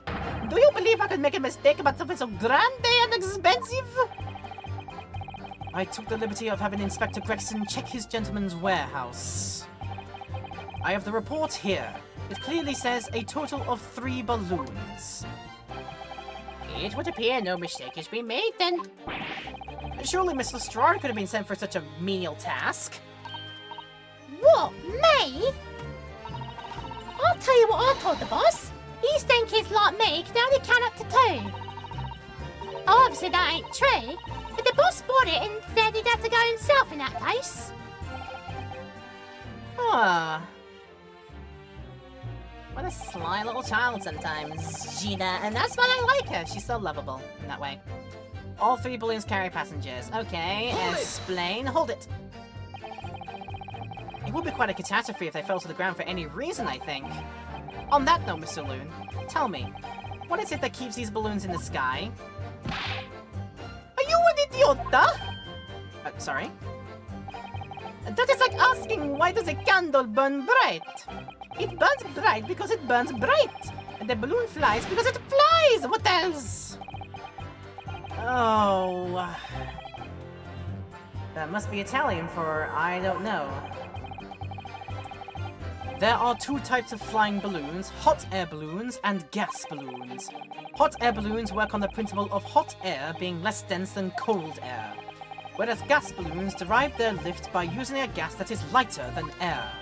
Do you believe I could make a mistake about something so grande and expensive? I took the liberty of having Inspector Gregson check his gentleman's warehouse. I have the report here. It clearly says a total of 3 balloons. It would appear no mistake has been made, then. Surely Miss Lestrade could have been sent for such a menial task. What, me? I'll tell you what I told the boss. These stinkies kids like me can only count up to 2. Obviously that ain't true, but the boss bought it and said he'd have to go himself in that case. Huh. What a sly little child sometimes, Gina. And that's why I like her. She's so lovable in that way. All 3 balloons carry passengers. Okay, explain. Hold it. It would be quite a catastrophe if they fell to the ground for any reason, I think. On that note, Mr. Loon, tell me, what is it that keeps these balloons in the sky? Are you an idiota? Sorry? That is like asking, why does a candle burn bright? It burns bright because it burns bright. And the balloon flies because it flies. What else? Oh. That must be Italian for I don't know. There are 2 types of flying balloons, hot air balloons and gas balloons. Hot air balloons work on the principle of hot air being less dense than cold air, whereas gas balloons derive their lift by using a gas that is lighter than air.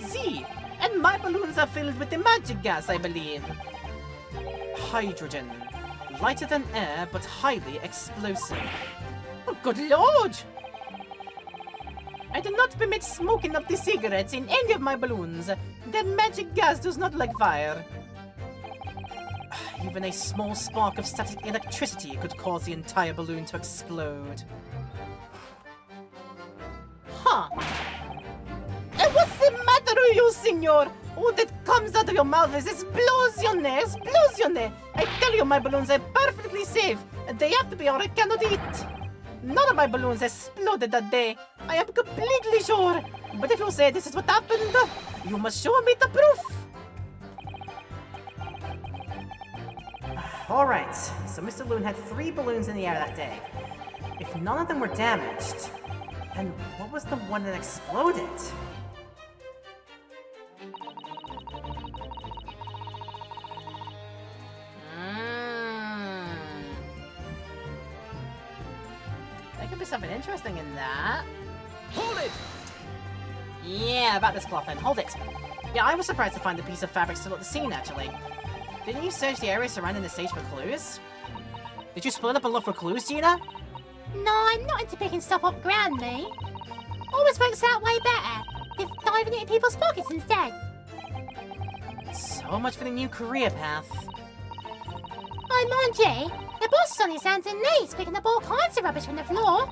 See, and my balloons are filled with the magic gas, I believe. Hydrogen. Lighter than air, but highly explosive. Oh, good lord! I do not permit smoking of the cigarettes in any of my balloons. The magic gas does not like fire. Even a small spark of static electricity could cause the entire balloon to explode. Huh. And what's the matter with you, senor? All that comes out of your mouth is explosion, explosion. I tell you, my balloons are perfectly safe. They have to be or I cannot eat. None of my balloons exploded that day. I am completely sure. But if you say this is what happened, you must show me the proof. Alright, so Mr. Loon had 3 balloons in the air that day. If none of them were damaged, then what was the one that exploded? There could be something interesting in that. Hold it! Yeah, about this cloth then. Hold it. Yeah, I was surprised to find the piece of fabric still at the scene, actually. Didn't you search the area surrounding the stage for clues? Did you split up and look for clues, Gina? No, I'm not into picking stuff up ground, me. Always works out way better. If diving into people's pockets instead. So much for the new career path. Oh, mind you, the boss is on his hands and knees picking up all kinds of rubbish from the floor.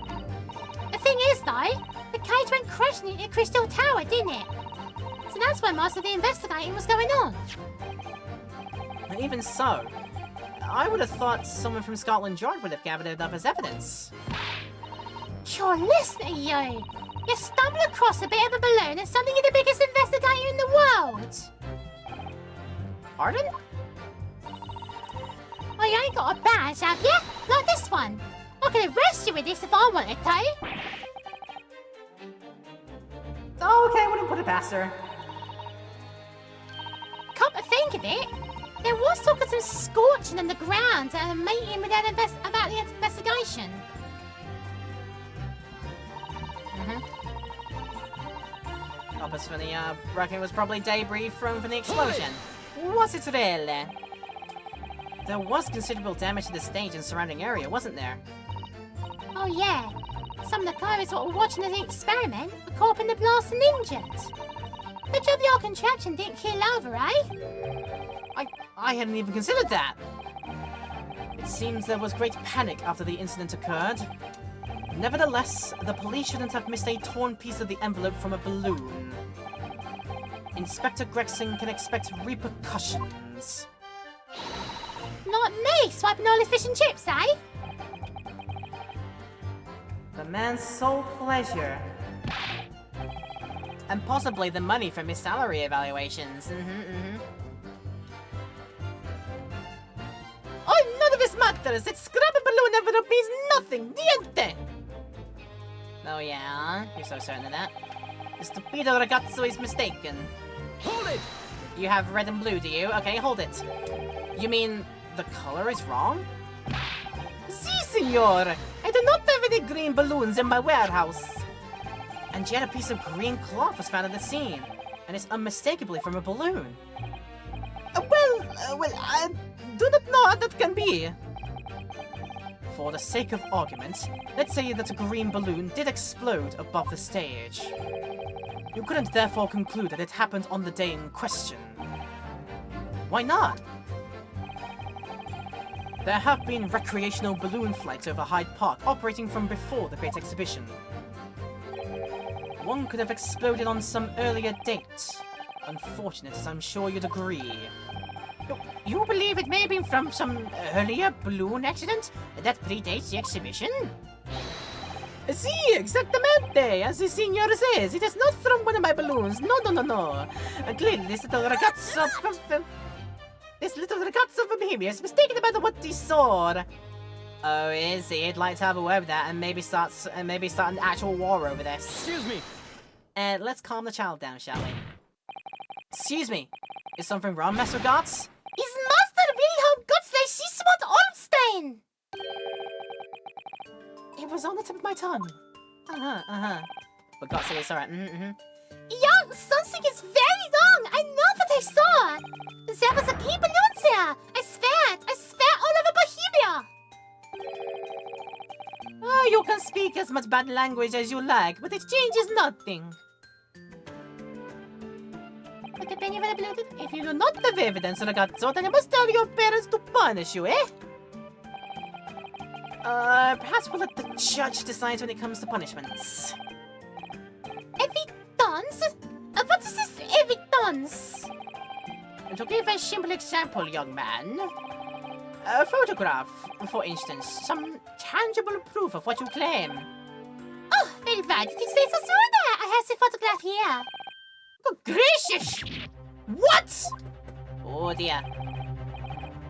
The thing is, though, the cage went crashing into Crystal Tower, didn't it? So that's where most of the investigating was going on. And even so, I would have thought someone from Scotland Yard would have gathered it up as evidence. You're listening, you! You stumble across a bit of a balloon and suddenly you're the biggest investigator in the world! Pardon? Oh, you ain't got a badge, have you? Like this one. I could arrest you with this if I wanted to. Okay, I wouldn't put it past her. Come to think of it, there was talk of some scorching on the ground at a meeting with that about the investigation. Opposite from the reckon it was probably debris from the explosion. Was it really? There was considerable damage to the stage and surrounding area, wasn't there? Oh yeah, some of the pirates who were watching the experiment were caught up in the blast and injured. Good job your contraption didn't keel over, eh? I hadn't even considered that. It seems there was great panic after the incident occurred. Nevertheless, the police shouldn't have missed a torn piece of the envelope from a balloon. Inspector Gregson can expect repercussions. Not me, swiping all his fish and chips, eh? The man's sole pleasure. And possibly the money from his salary evaluations. Oh, none of this matters. That scrap balloon envelope means nothing. Niente. Oh yeah? You're so certain of that? The stupido ragazzo is mistaken. Hold it! You have red and blue, do you? Okay, hold it. You mean the color is wrong? Si, signor. I do not have any green balloons in my warehouse. And yet a piece of green cloth was found at the scene. And it's unmistakably from a balloon. Well, I do not know how that can be. For the sake of argument, let's say that a green balloon did explode above the stage. You couldn't therefore conclude that it happened on the day in question. Why not? There have been recreational balloon flights over Hyde Park operating from before the Great Exhibition. One could have exploded on some earlier date. Unfortunate, as I'm sure you'd agree. You believe it may have been from some earlier balloon accident that predates the exhibition? Si, exactamente. As the signor says, it is not from one of my balloons. No. Clearly, this little ragazzo from Bohemia is mistaken about what he saw. Oh, is he? I'd like to have a word with that and maybe start an actual war over this. Excuse me. Let's calm the child down, shall we? Excuse me. Is something wrong, Master Gotts? Is Master Wilhelm Gottsler Sismund Olmstein? It was on the tip of my tongue. But Gotts is alright. Yeah, something is very wrong. I know what I saw. There was a pea balloon there. I swear all over Bohemia. You can speak as much bad language as you like, but it changes nothing. If you do not have evidence, ragazzo, then I must tell your parents to punish you, eh? Perhaps we'll let the judge decide when it comes to punishments. Evidence? What is this evidence? To give a simple example, young man. A photograph, for instance. Some tangible proof of what you claim. Oh, very bad. Did you say so sooner? I have the photograph here. Good gracious! What? Oh dear.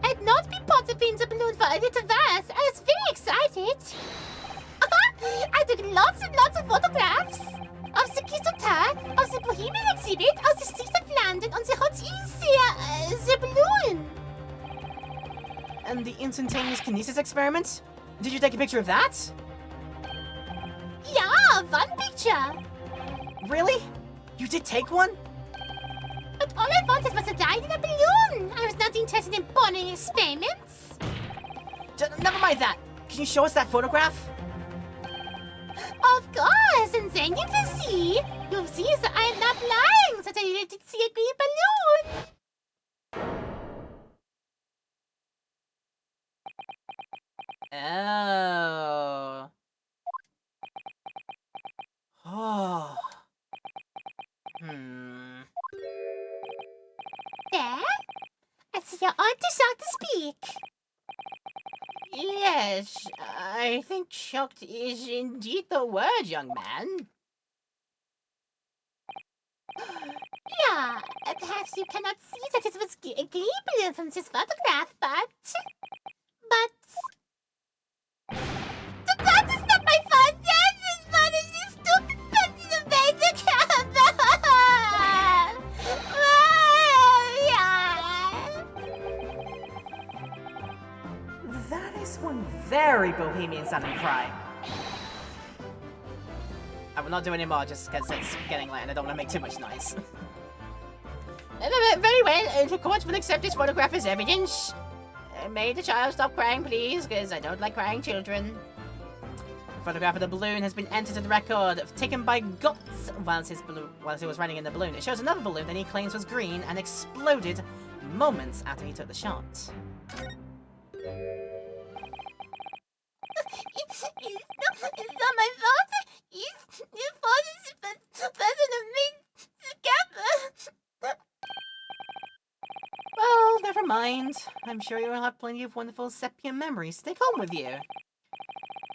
I'd not been part of being the balloon for a little while. I was very excited. I took lots and lots of photographs of the Crystal Tower, of the Bohemian exhibit, of the streets of London, on the hot the balloon. And the instantaneous kinesis experiment? Did you take a picture of that? Yeah, one picture. Really? You did take one? But all I wanted was a ride in a balloon. I was not interested in boring experiments. Never mind that. Can you show us that photograph? Of course, and then you will see. You'll see that I am not lying, that I did see a green balloon. Oh. Oh. There? I see you're on to shout to speak. Yes, I think shocked is indeed the word, young man. Yeah, perhaps you cannot see that it was a green balloon from this photograph, but... That is not my fault! That is fault of this stupid person who made the camera! That is one very bohemian sounding cry. I will not do any more just because it's getting late and I don't want to make too much noise. Very well, the court will accept this photograph as evidence. May the child stop crying, please, because I don't like crying children. The photograph of the balloon has been entered to the record, taken by Guts whilst he was riding in the balloon. It shows another balloon that he claims was green and exploded moments after he took the shot. It's not my fault! Your fault is the person who made the camera! Well, never mind. I'm sure you'll have plenty of wonderful sepia memories to take home with you.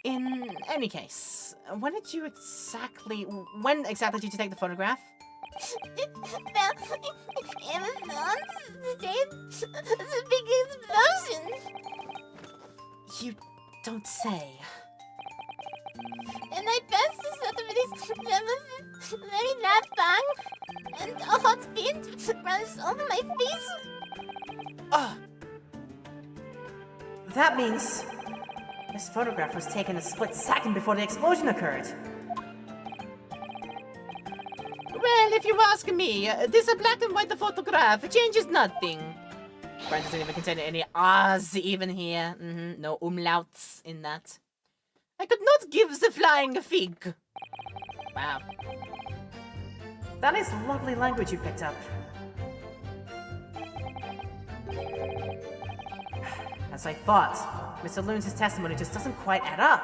In any case, when exactly did you take the photograph? Well, it was on the day of the big explosion. You don't say. And I passed this out of this, there was a very loud bang, and a hot wind runs over my face. Oh! That means this photograph was taken a split second before the explosion occurred. Well, if you ask me, this black and white photograph changes nothing. Brand doesn't even contain any ahs even here. No umlauts in that. I could not give the flying fig. Wow. That is lovely language you picked up. As I thought, Mr. Loon's testimony just doesn't quite add up.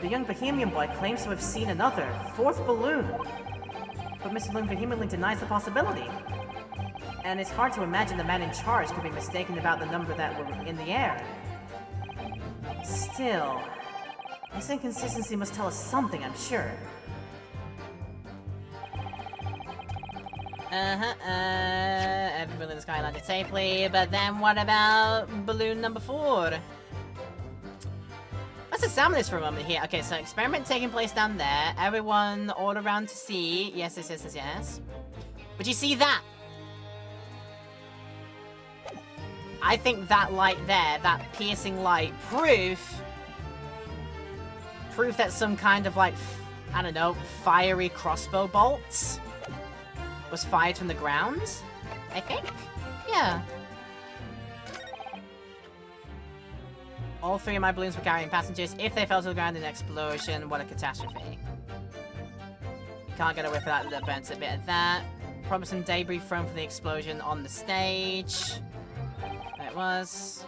The young Bohemian boy claims to have seen another, fourth balloon. But Mr. Loon vehemently denies the possibility. And it's hard to imagine the man in charge could be mistaken about the number that were in the air. Still, this inconsistency must tell us something, I'm sure. Everyone in the sky landed safely, but then what about balloon number 4? Let's examine this for a moment here. Okay, so experiment taking place down there. Everyone all around to see. Yes. But you see that? I think that light there, that piercing light, proof that some kind of like, I don't know, fiery crossbow bolts was fired from the ground, I think? Yeah. All 3 of my balloons were carrying passengers. If they fell to the ground in an explosion, what a catastrophe. You can't get away from that, that burns a bit of that. Probably some debris thrown from the explosion on the stage. There it was.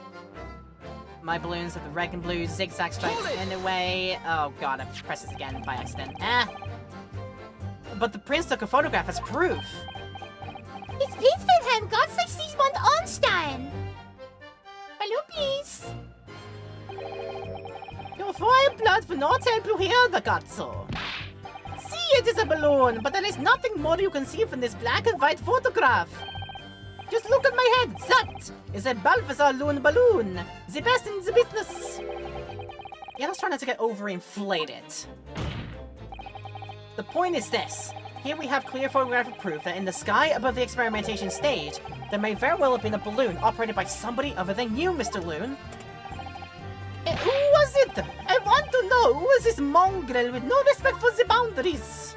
My balloons have the red and blue zigzag stripes in the way. Oh god, I pressed this again by accident. But the prince took a photograph as proof. It's Prince Wilhelm Gottschalk Siegmund Ornstein. Balloon, please. Your fire blood will not help you hear the Gatso. See, it is a balloon, but there is nothing more you can see from this black and white photograph. Just look at my head. That is a Balthazar Loon balloon. The best in the business. Yeah, let's try not to get overinflated. The point is this. Here we have clear photographic proof that in the sky above the experimentation stage, there may very well have been a balloon operated by somebody other than you, Mr. Loon. And who was it? I want to know who is this mongrel with no respect for the boundaries.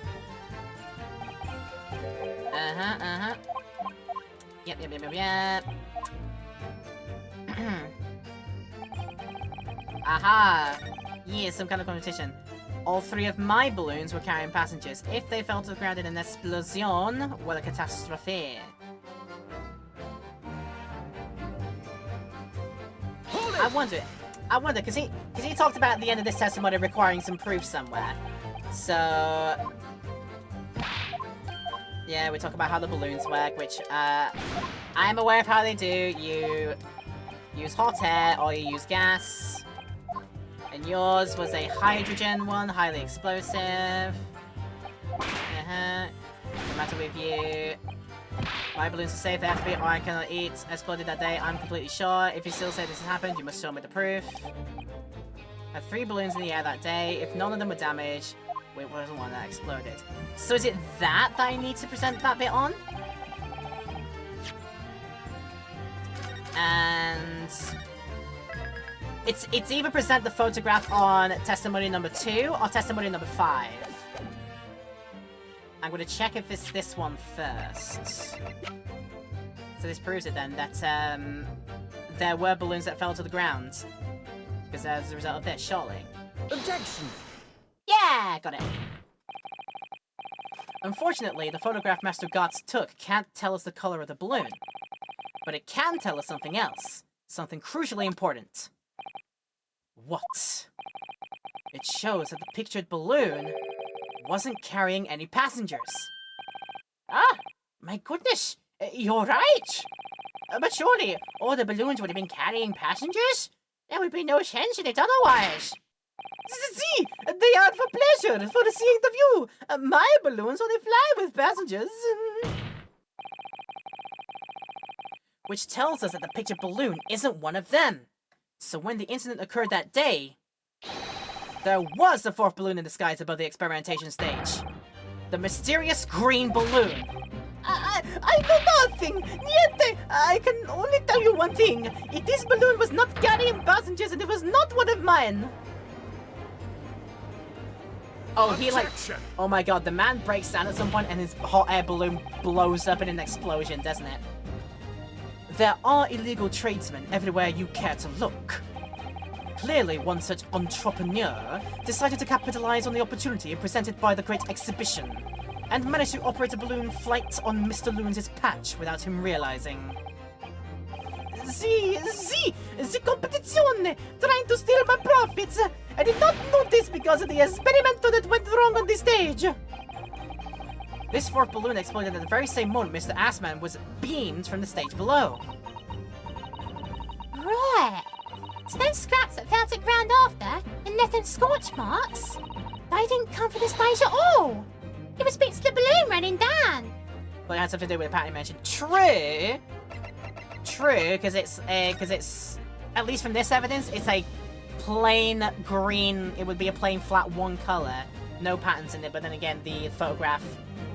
Yep. Aha. Yes, some kind of competition. All 3 of my balloons were carrying passengers. If they fell to the ground in an explosion, what a catastrophe. I wonder, because he talked about at the end of this testimony requiring some proof somewhere. So, yeah, we talk about how the balloons work, which, I'm aware of how they do. You use hot air or you use gas. And yours was a hydrogen one, highly explosive. No matter with you. My balloons are safe, they have to be, or I cannot eat. Exploded that day, I'm completely sure. If you still say this has happened, you must show me the proof. I had 3 balloons in the air that day. If none of them were damaged, wait, what was the one that exploded? So is it that I need to present that bit on? And it's either present the photograph on testimony number 2 or testimony number 5. I'm gonna check if it's this one first. So this proves it then, that there were balloons that fell to the ground. Because as a result of this, surely. Objection! Yeah, got it. Unfortunately, the photograph Master Gotts took can't tell us the color of the balloon. But it can tell us something else. Something crucially important. What? It shows that the pictured balloon wasn't carrying any passengers. Ah, my goodness, you're right. But surely, all the balloons would have been carrying passengers? There would be no sense in it otherwise. See, they are for pleasure, for seeing the view. My balloons only fly with passengers. Which tells us that the pictured balloon isn't one of them. So when the incident occurred that day, there was a 4th balloon in the skies above the experimentation stage. The mysterious green balloon. I know nothing. Niente. I can only tell you one thing. This balloon was not carrying passengers and it was not one of mine. Oh, he like... Oh my god, the man breaks down at some point and his hot air balloon blows up in an explosion, doesn't it? There are illegal tradesmen everywhere you care to look. Clearly, one such entrepreneur decided to capitalize on the opportunity presented by the Great Exhibition, and managed to operate a balloon flight on Mr. Loons' patch without him realizing. The competition! Trying to steal my profits! I did not notice because of the experimento that went wrong on the stage! This 4th balloon exploded at the very same moment Mr. Assman was beamed from the stage below. Right. So those scraps that fell to the ground after and left them scorch marks, they didn't come from the stage at all. It was bits of the balloon running down. Well, it had something to do with the pattern you mentioned. True, because it's at least from this evidence, it's a plain green. It would be a plain flat one color, no patterns in it. But then again, the photograph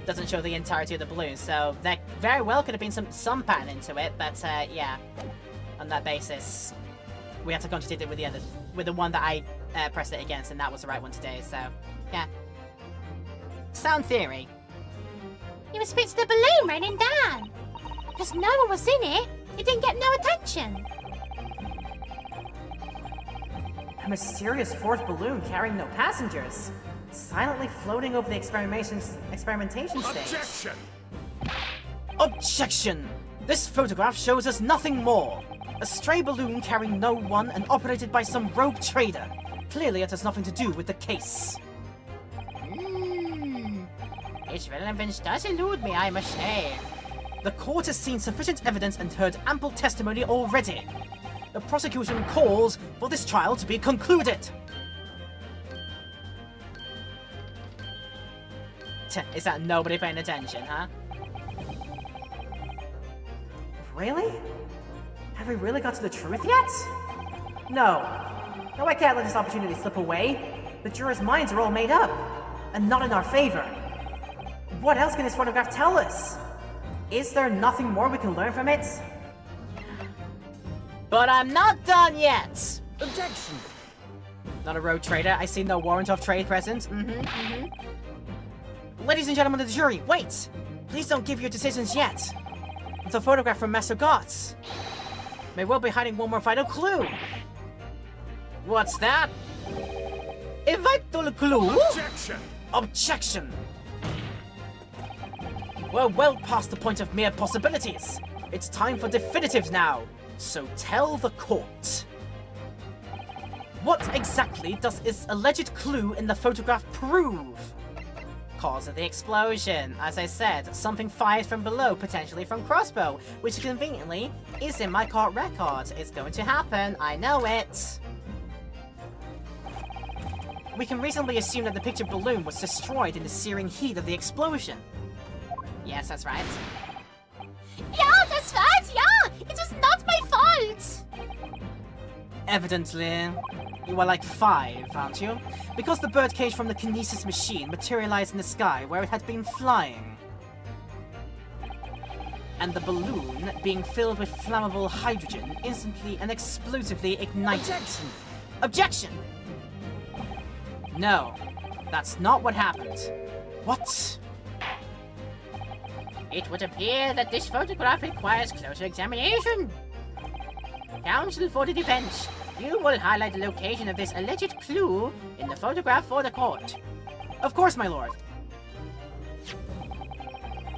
doesn't show the entirety of the balloon, so there very well could have been some pattern into it. But yeah, on that basis, we have to contradict it with the other, with the one that I pressed it against, and that was the right one today. So yeah, sound theory. It was bits of the balloon raining down. Because no one was in it. It didn't get no attention. A mysterious 4th balloon carrying no passengers, silently floating over the experimentation stage. Objection! Objection! This photograph shows us nothing more. A stray balloon carrying no one and operated by some rogue trader. Clearly it has nothing to do with the case. Its relevance does elude me, I must say. The court has seen sufficient evidence and heard ample testimony already. The prosecution calls for this trial to be concluded. Is that nobody paying attention, huh? Really? Have we really got to the truth yet? No. No, I can't let this opportunity slip away. The jurors' minds are all made up, and not in our favor. What else can this photograph tell us? Is there nothing more we can learn from it? But I'm not done yet! Objection! Not a rogue trader. I see no warrant of trade present. Ladies and gentlemen of the jury, wait! Please don't give your decisions yet. It's a photograph from Master Gotts. May well be hiding one more vital clue. What's that? A vital clue? Objection! Objection! We're well past the point of mere possibilities. It's time for definitives now. So tell the court. What exactly does this alleged clue in the photograph prove? Cause of the explosion. As I said, something fired from below, potentially from crossbow, which conveniently is in my court record. It's going to happen, I know it. We can reasonably assume that the picture balloon was destroyed in the searing heat of the explosion. Yes, that's right. Yeah, that's right, yeah! It was not my fault! Evidently, you are like 5, aren't you? Because the bird cage from the kinesis machine materialized in the sky where it had been flying. And the balloon, being filled with flammable hydrogen, instantly and explosively ignited. Objection! Objection! No, that's not what happened. What? It would appear that this photograph requires closer examination. Counsel for the defense, you will highlight the location of this alleged clue in the photograph for the court. Of course, my lord.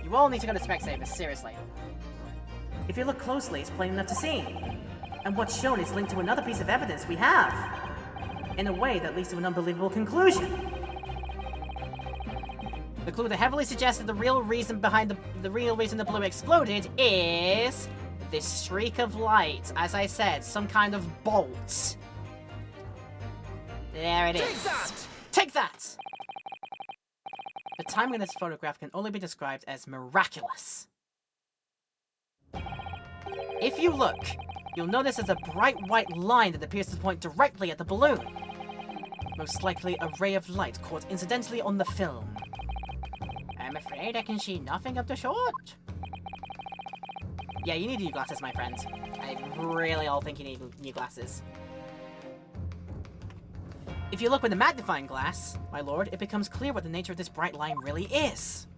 You all need to go to Specsavers, seriously. If you look closely, it's plain enough to see. And what's shown is linked to another piece of evidence we have. In a way that leads to an unbelievable conclusion. The clue that heavily suggests that the real reason behind the real reason the balloon exploded is this streak of light. As I said, some kind of bolt. There it is. Take that! Take that! The timing of this photograph can only be described as miraculous. If you look, you'll notice there's a bright white line that appears to point directly at the balloon. Most likely a ray of light caught incidentally on the film. I'm afraid I can see nothing of the sort. Yeah, you need new glasses, my friend. I really all think you need new glasses. If you look with a magnifying glass, my lord, it becomes clear what the nature of this bright line really is.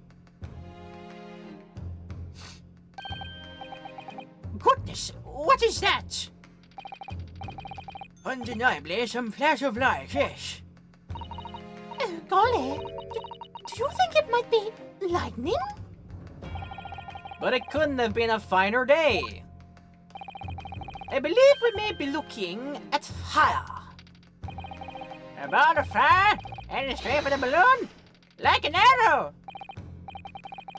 Goodness, what is that? Undeniably, some flash of light, yes. Oh, golly. Do you think it might be lightning? But it couldn't have been a finer day. I believe we may be looking at fire. A ball of fire And straight for the balloon, like an arrow.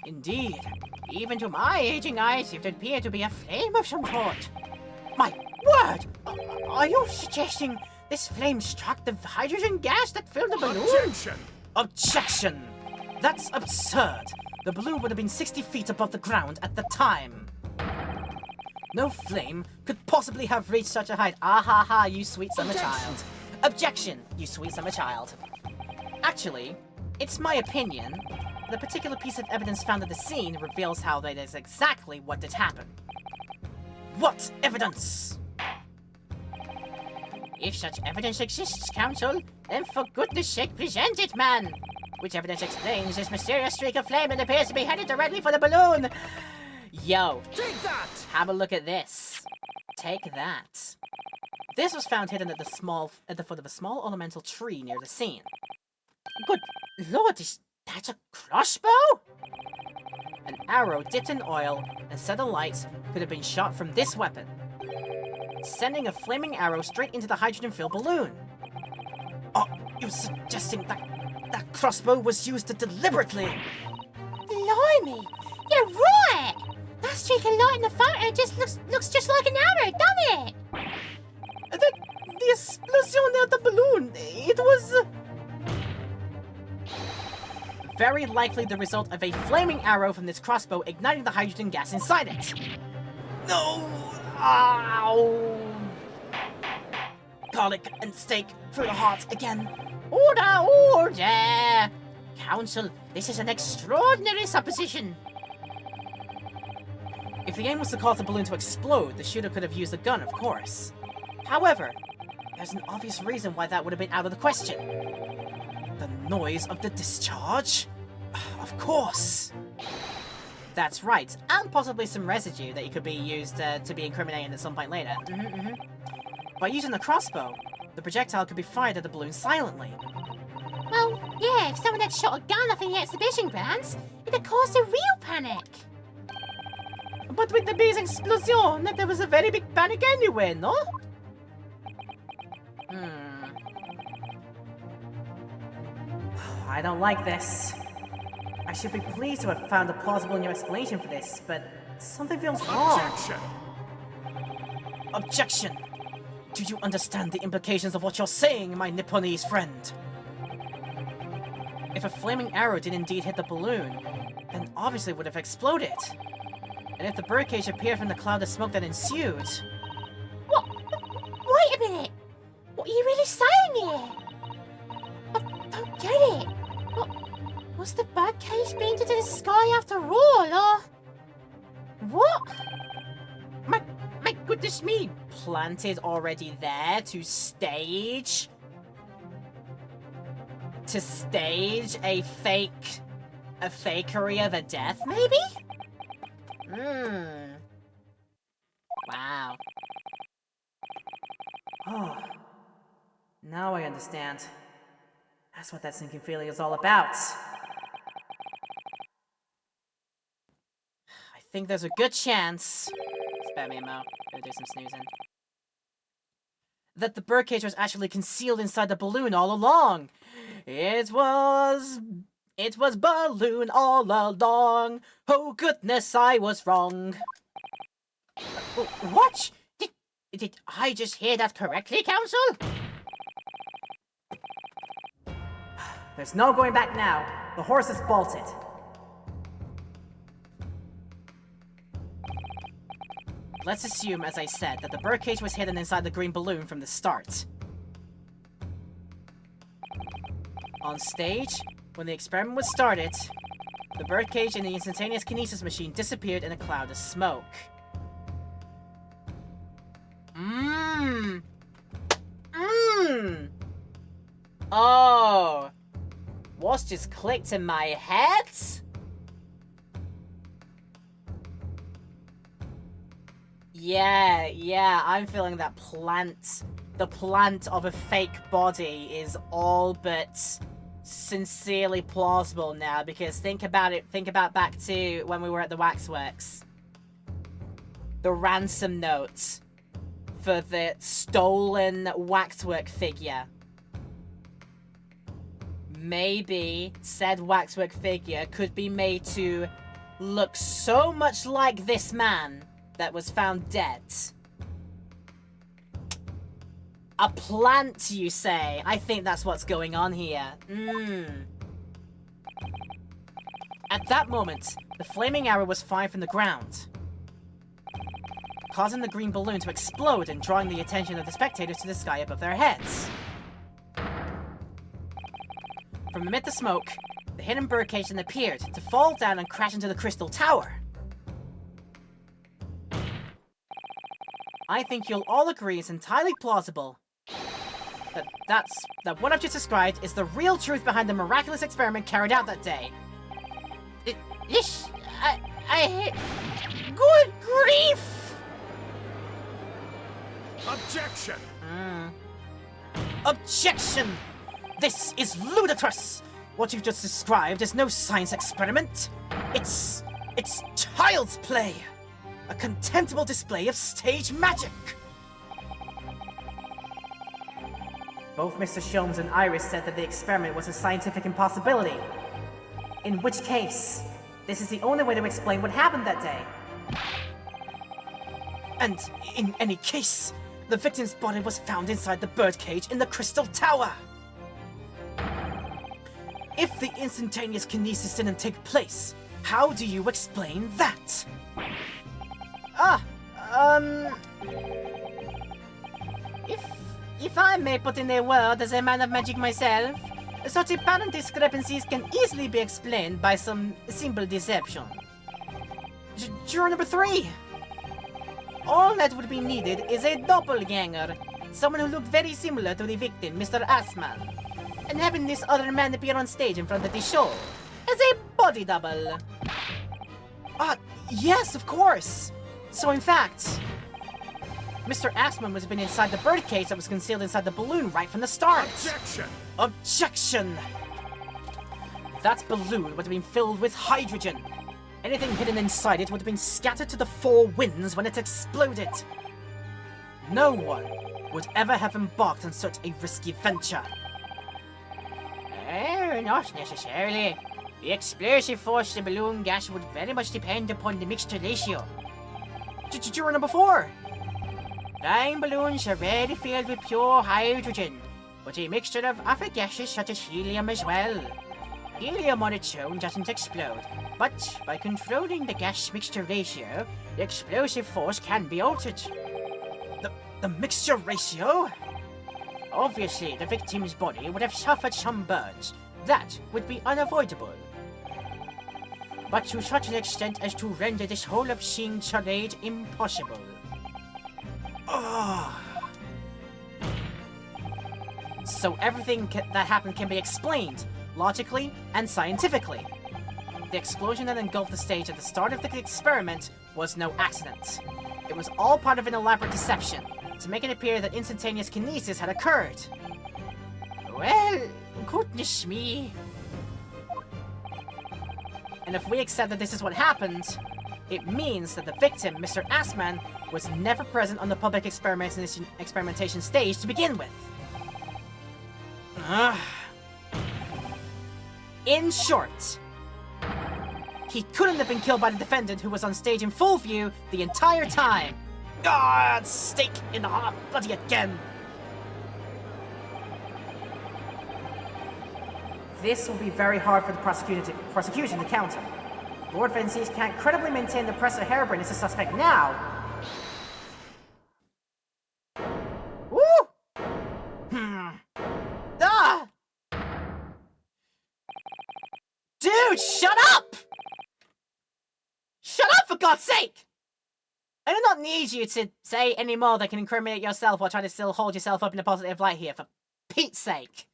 Indeed. Even to my aging eyes, it appeared to be a flame of some sort. My word! Are you suggesting this flame struck the hydrogen gas that filled the balloon? Objection! Objection! That's absurd. The balloon would have been 60 feet above the ground at the time. No flame could possibly have reached such a height. Ah ha ha, you sweet summer child. Objection, you sweet summer child. Actually, it's my opinion. The particular piece of evidence found at the scene reveals how that is exactly what did happen. What evidence? If such evidence exists, Counsel, then for goodness sake present it, man! Which evidence explains this mysterious streak of flame that appears to be headed directly for the balloon? Yo, Take that! have a look at this. Take that. This was found hidden at the foot of a small ornamental tree near the scene. Good lord, is that a crossbow? An arrow dipped in oil and set alight could have been shot from this weapon, sending a flaming arrow straight into the hydrogen-filled balloon. Oh, you're suggesting that crossbow was used to deliberately... Blimey! You're right! That streak of light in the photo just looks just like an arrow, doesn't it? The explosion at the balloon, it was... very likely the result of a flaming arrow from this crossbow igniting the hydrogen gas inside it. No! Ow! Garlic and steak through the heart again. Order, order! Counsel, this is an extraordinary supposition. If the aim was to cause the balloon to explode, the shooter could have used a gun, of course. However, there's an obvious reason why that would have been out of the question. The noise of the discharge? Of course! That's right, and possibly some residue that could be used to be incriminating at some point later. By using the crossbow, the projectile could be fired at the balloon silently, Yeah, if someone had shot a gun off in the exhibition grounds, it'd have caused a real panic. But with the base explosion, there was a very big panic anyway, no? I don't like this. I should be pleased to have found a plausible new explanation for this, but something feels wrong. Objection! Objection! Do you understand the implications of what you're saying, my Nipponese friend? If a flaming arrow did indeed hit the balloon, then obviously it would have exploded. And if the birdcage appeared from the cloud of smoke that ensued... What? Wait a minute! What are you really saying here? I don't get it. Was the birdcage beamed into the sky after all, or... What? My goodness me! Planted already there to stage... To stage a fakery of a death, maybe? Wow. Oh. Now I understand. That's what that sinking feeling is all about. I think there's a good chance... Spare me, Mo. Gonna do some snoozing. That the birdcage was actually concealed inside the balloon all along. It was balloon all along. Oh goodness, I was wrong. What? Did I just hear that correctly, Council? There's no going back now. The horse is bolted. Let's assume, as I said, that the birdcage was hidden inside the green balloon from the start. On stage, when the experiment was started, the birdcage and the instantaneous kinesis machine disappeared in a cloud of smoke. Oh! What's just clicked in my head? Yeah, I'm feeling that the plant of a fake body is all but sincerely plausible now, because think about back to when we were at the waxworks. The ransom note for the stolen waxwork figure. Maybe said waxwork figure could be made to look so much like this man that was found dead. A plant, you say? I think that's what's going on here. At that moment, the flaming arrow was fired from the ground, causing the green balloon to explode and drawing the attention of the spectators to the sky above their heads. From amid the smoke, the hidden birdcage then appeared to fall down and crash into the crystal tower. I think you'll all agree it's entirely plausible that what I've just described is the real truth behind the miraculous experiment carried out that day. Good grief! Objection! Objection! This is ludicrous! What you've just described is no science experiment. It's child's play. A contemptible display of stage magic. Both Mr. Sholmes and Iris said that the experiment was a scientific impossibility. In which case, this is the only way to explain what happened that day. And in any case, the victim's body was found inside the birdcage in the crystal tower. If the instantaneous kinesis didn't take place, how do you explain that? If I may put in a word as a man of magic myself, such apparent discrepancies can easily be explained by some simple deception. Juror number 3. All that would be needed is a doppelganger, someone who looked very similar to the victim, Mr. Assman, and having this other man appear on stage in front of the show as a body double. Yes, of course! So in fact, Mr. Assman was been inside the birdcage that was concealed inside the balloon right from the start. Objection! Objection! That balloon would have been filled with hydrogen. Anything hidden inside it would have been scattered to the four winds when it exploded. No one would ever have embarked on such a risky venture. Oh, not necessarily. The explosive force of the balloon gas would very much depend upon the mixture ratio. Did you remember before? Flying balloons are rarely filled with pure hydrogen, but a mixture of other gases such as helium as well. Helium on its own doesn't explode, but by controlling the gas mixture ratio, the explosive force can be altered. The mixture ratio? Obviously, the victim's body would have suffered some burns. That would be unavoidable. But to such an extent as to render this whole obscene charade impossible. Ugh. So everything that happened can be explained, logically and scientifically. The explosion that engulfed the stage at the start of the experiment was no accident. It was all part of an elaborate deception, to make it appear that instantaneous kinesis had occurred. Well, goodness me. And if we accept that this is what happened, it means that the victim, Mr. Assman, was never present on the public experimentation stage to begin with. In short, he couldn't have been killed by the defendant who was on stage in full view the entire time. God, stake in the heart, bloody again. This will be very hard for the prosecution to counter. Lord Vences can't credibly maintain the Professor Harebrained as a suspect now. Woo! Ah! Dude, shut up! Shut up, for God's sake! I do not need you to say any more that can incriminate yourself while trying to still hold yourself up in a positive light here, for Pete's sake.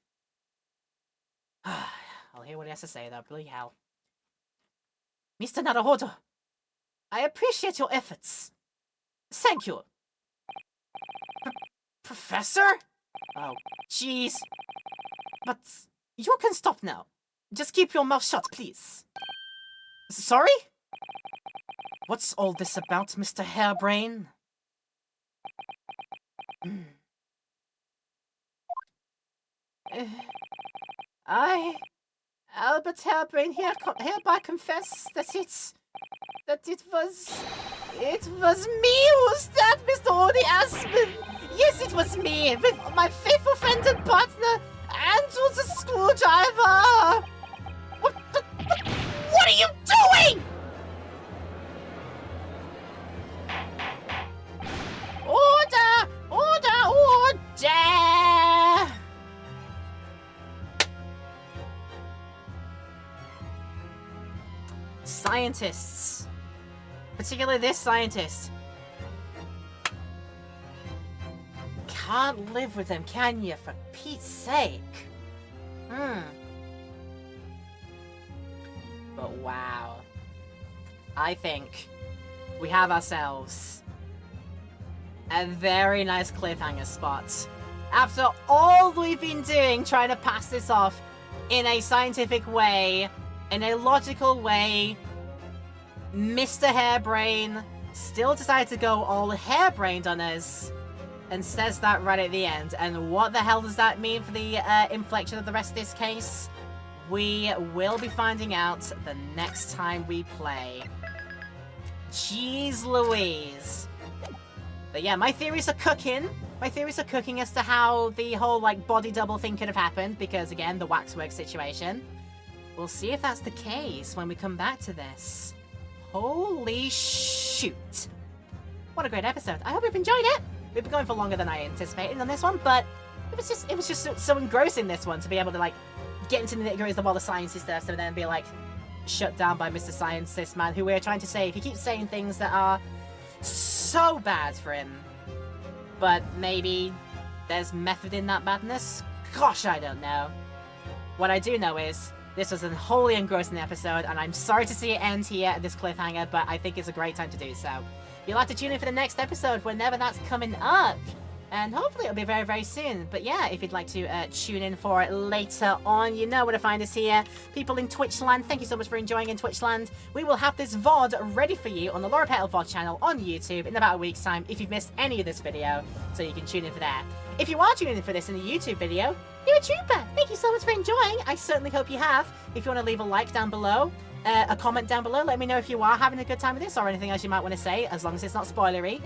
I'll hear what he has to say, though. Bloody hell. Mr. Naruhodo, I appreciate your efforts. Thank you. Professor? Oh, jeez. But you can stop now. Just keep your mouth shut, please. Sorry? What's all this about, Mr. Harebrained? I, Albert Harebrained, hereby confess that it was me who stabbed Mr. Odi Aspen. Yes, it was me, with my faithful friend and partner, Andrew the Screwdriver. What are you doing? Order! Order! Order! Scientists, particularly this scientist, can't live with them, can you, for Pete's sake? But wow, I think we have ourselves a very nice cliffhanger spot. After all we've been doing trying to pass this off in a scientific way, in a logical way, Mr. Harebrained still decided to go all harebrained on us and says that right at the end. And what the hell does that mean for the inflection of the rest of this case? We will be finding out the next time we play. Jeez Louise. But yeah, my theories are cooking. My theories are cooking as to how the whole, like, body double thing could have happened. Because, again, the waxwork situation. We'll see if that's the case when we come back to this. Holy shoot. What a great episode. I hope you've enjoyed it. We've been going for longer than I anticipated on this one, but it was just so engrossing, this one, to be able to, like, get into the nitty-gritties of all the sciencey stuff, so then be, like, shut down by Mr. Scientist Man, who we're trying to save. He keeps saying things that are so bad for him. But maybe there's method in that madness? Gosh, I don't know. What I do know is this was a wholly engrossing episode, and I'm sorry to see it end here at this cliffhanger, but I think it's a great time to do so. You'll have to tune in for the next episode whenever that's coming up. And hopefully it'll be very, very soon. But yeah, if you'd like to tune in for it later on, you know where to find us here. People in Twitchland, thank you so much for enjoying in Twitchland. We will have this VOD ready for you on the Laura Petal VOD channel on YouTube in about a week's time if you've missed any of this video, so you can tune in for that. If you are tuning in for this in a YouTube video, you're a trooper! Thank you so much for enjoying. I certainly hope you have. If you want to leave a like down below, a comment down below, let me know if you are having a good time with this or anything else you might want to say, as long as it's not spoilery.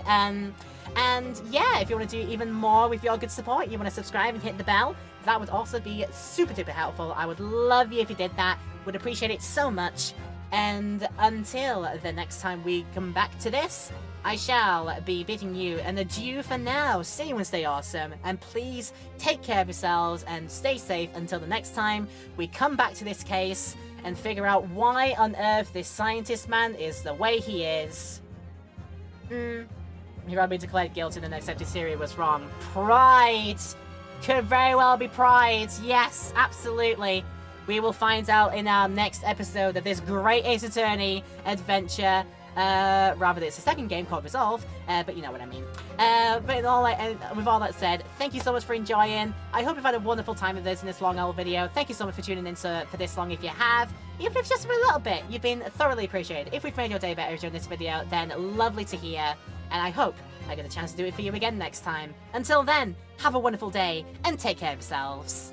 And yeah, if you want to do even more with your good support, you want to subscribe and hit the bell, that would also be super duper helpful. I would love you if you did that. Would appreciate it so much. And until the next time we come back to this, I shall be bidding you an adieu for now. See you and stay awesome. And please take care of yourselves and stay safe until the next time we come back to this case and figure out why on earth this scientist man is the way he is. He rather be declared guilty than accepted theory was wrong. Pride! Could very well be pride. Yes, absolutely. We will find out in our next episode of this great Ace Attorney adventure. Rather, it's a second game called Resolve, but you know what I mean. But with all that said, thank you so much for enjoying. I hope you've had a wonderful time with this in this long old video. Thank you so much for tuning in for this long if you have. Even if it's just for a little bit, you've been thoroughly appreciated. If we've made your day better during this video, then lovely to hear. And I hope I get a chance to do it for you again next time. Until then, have a wonderful day and take care of yourselves.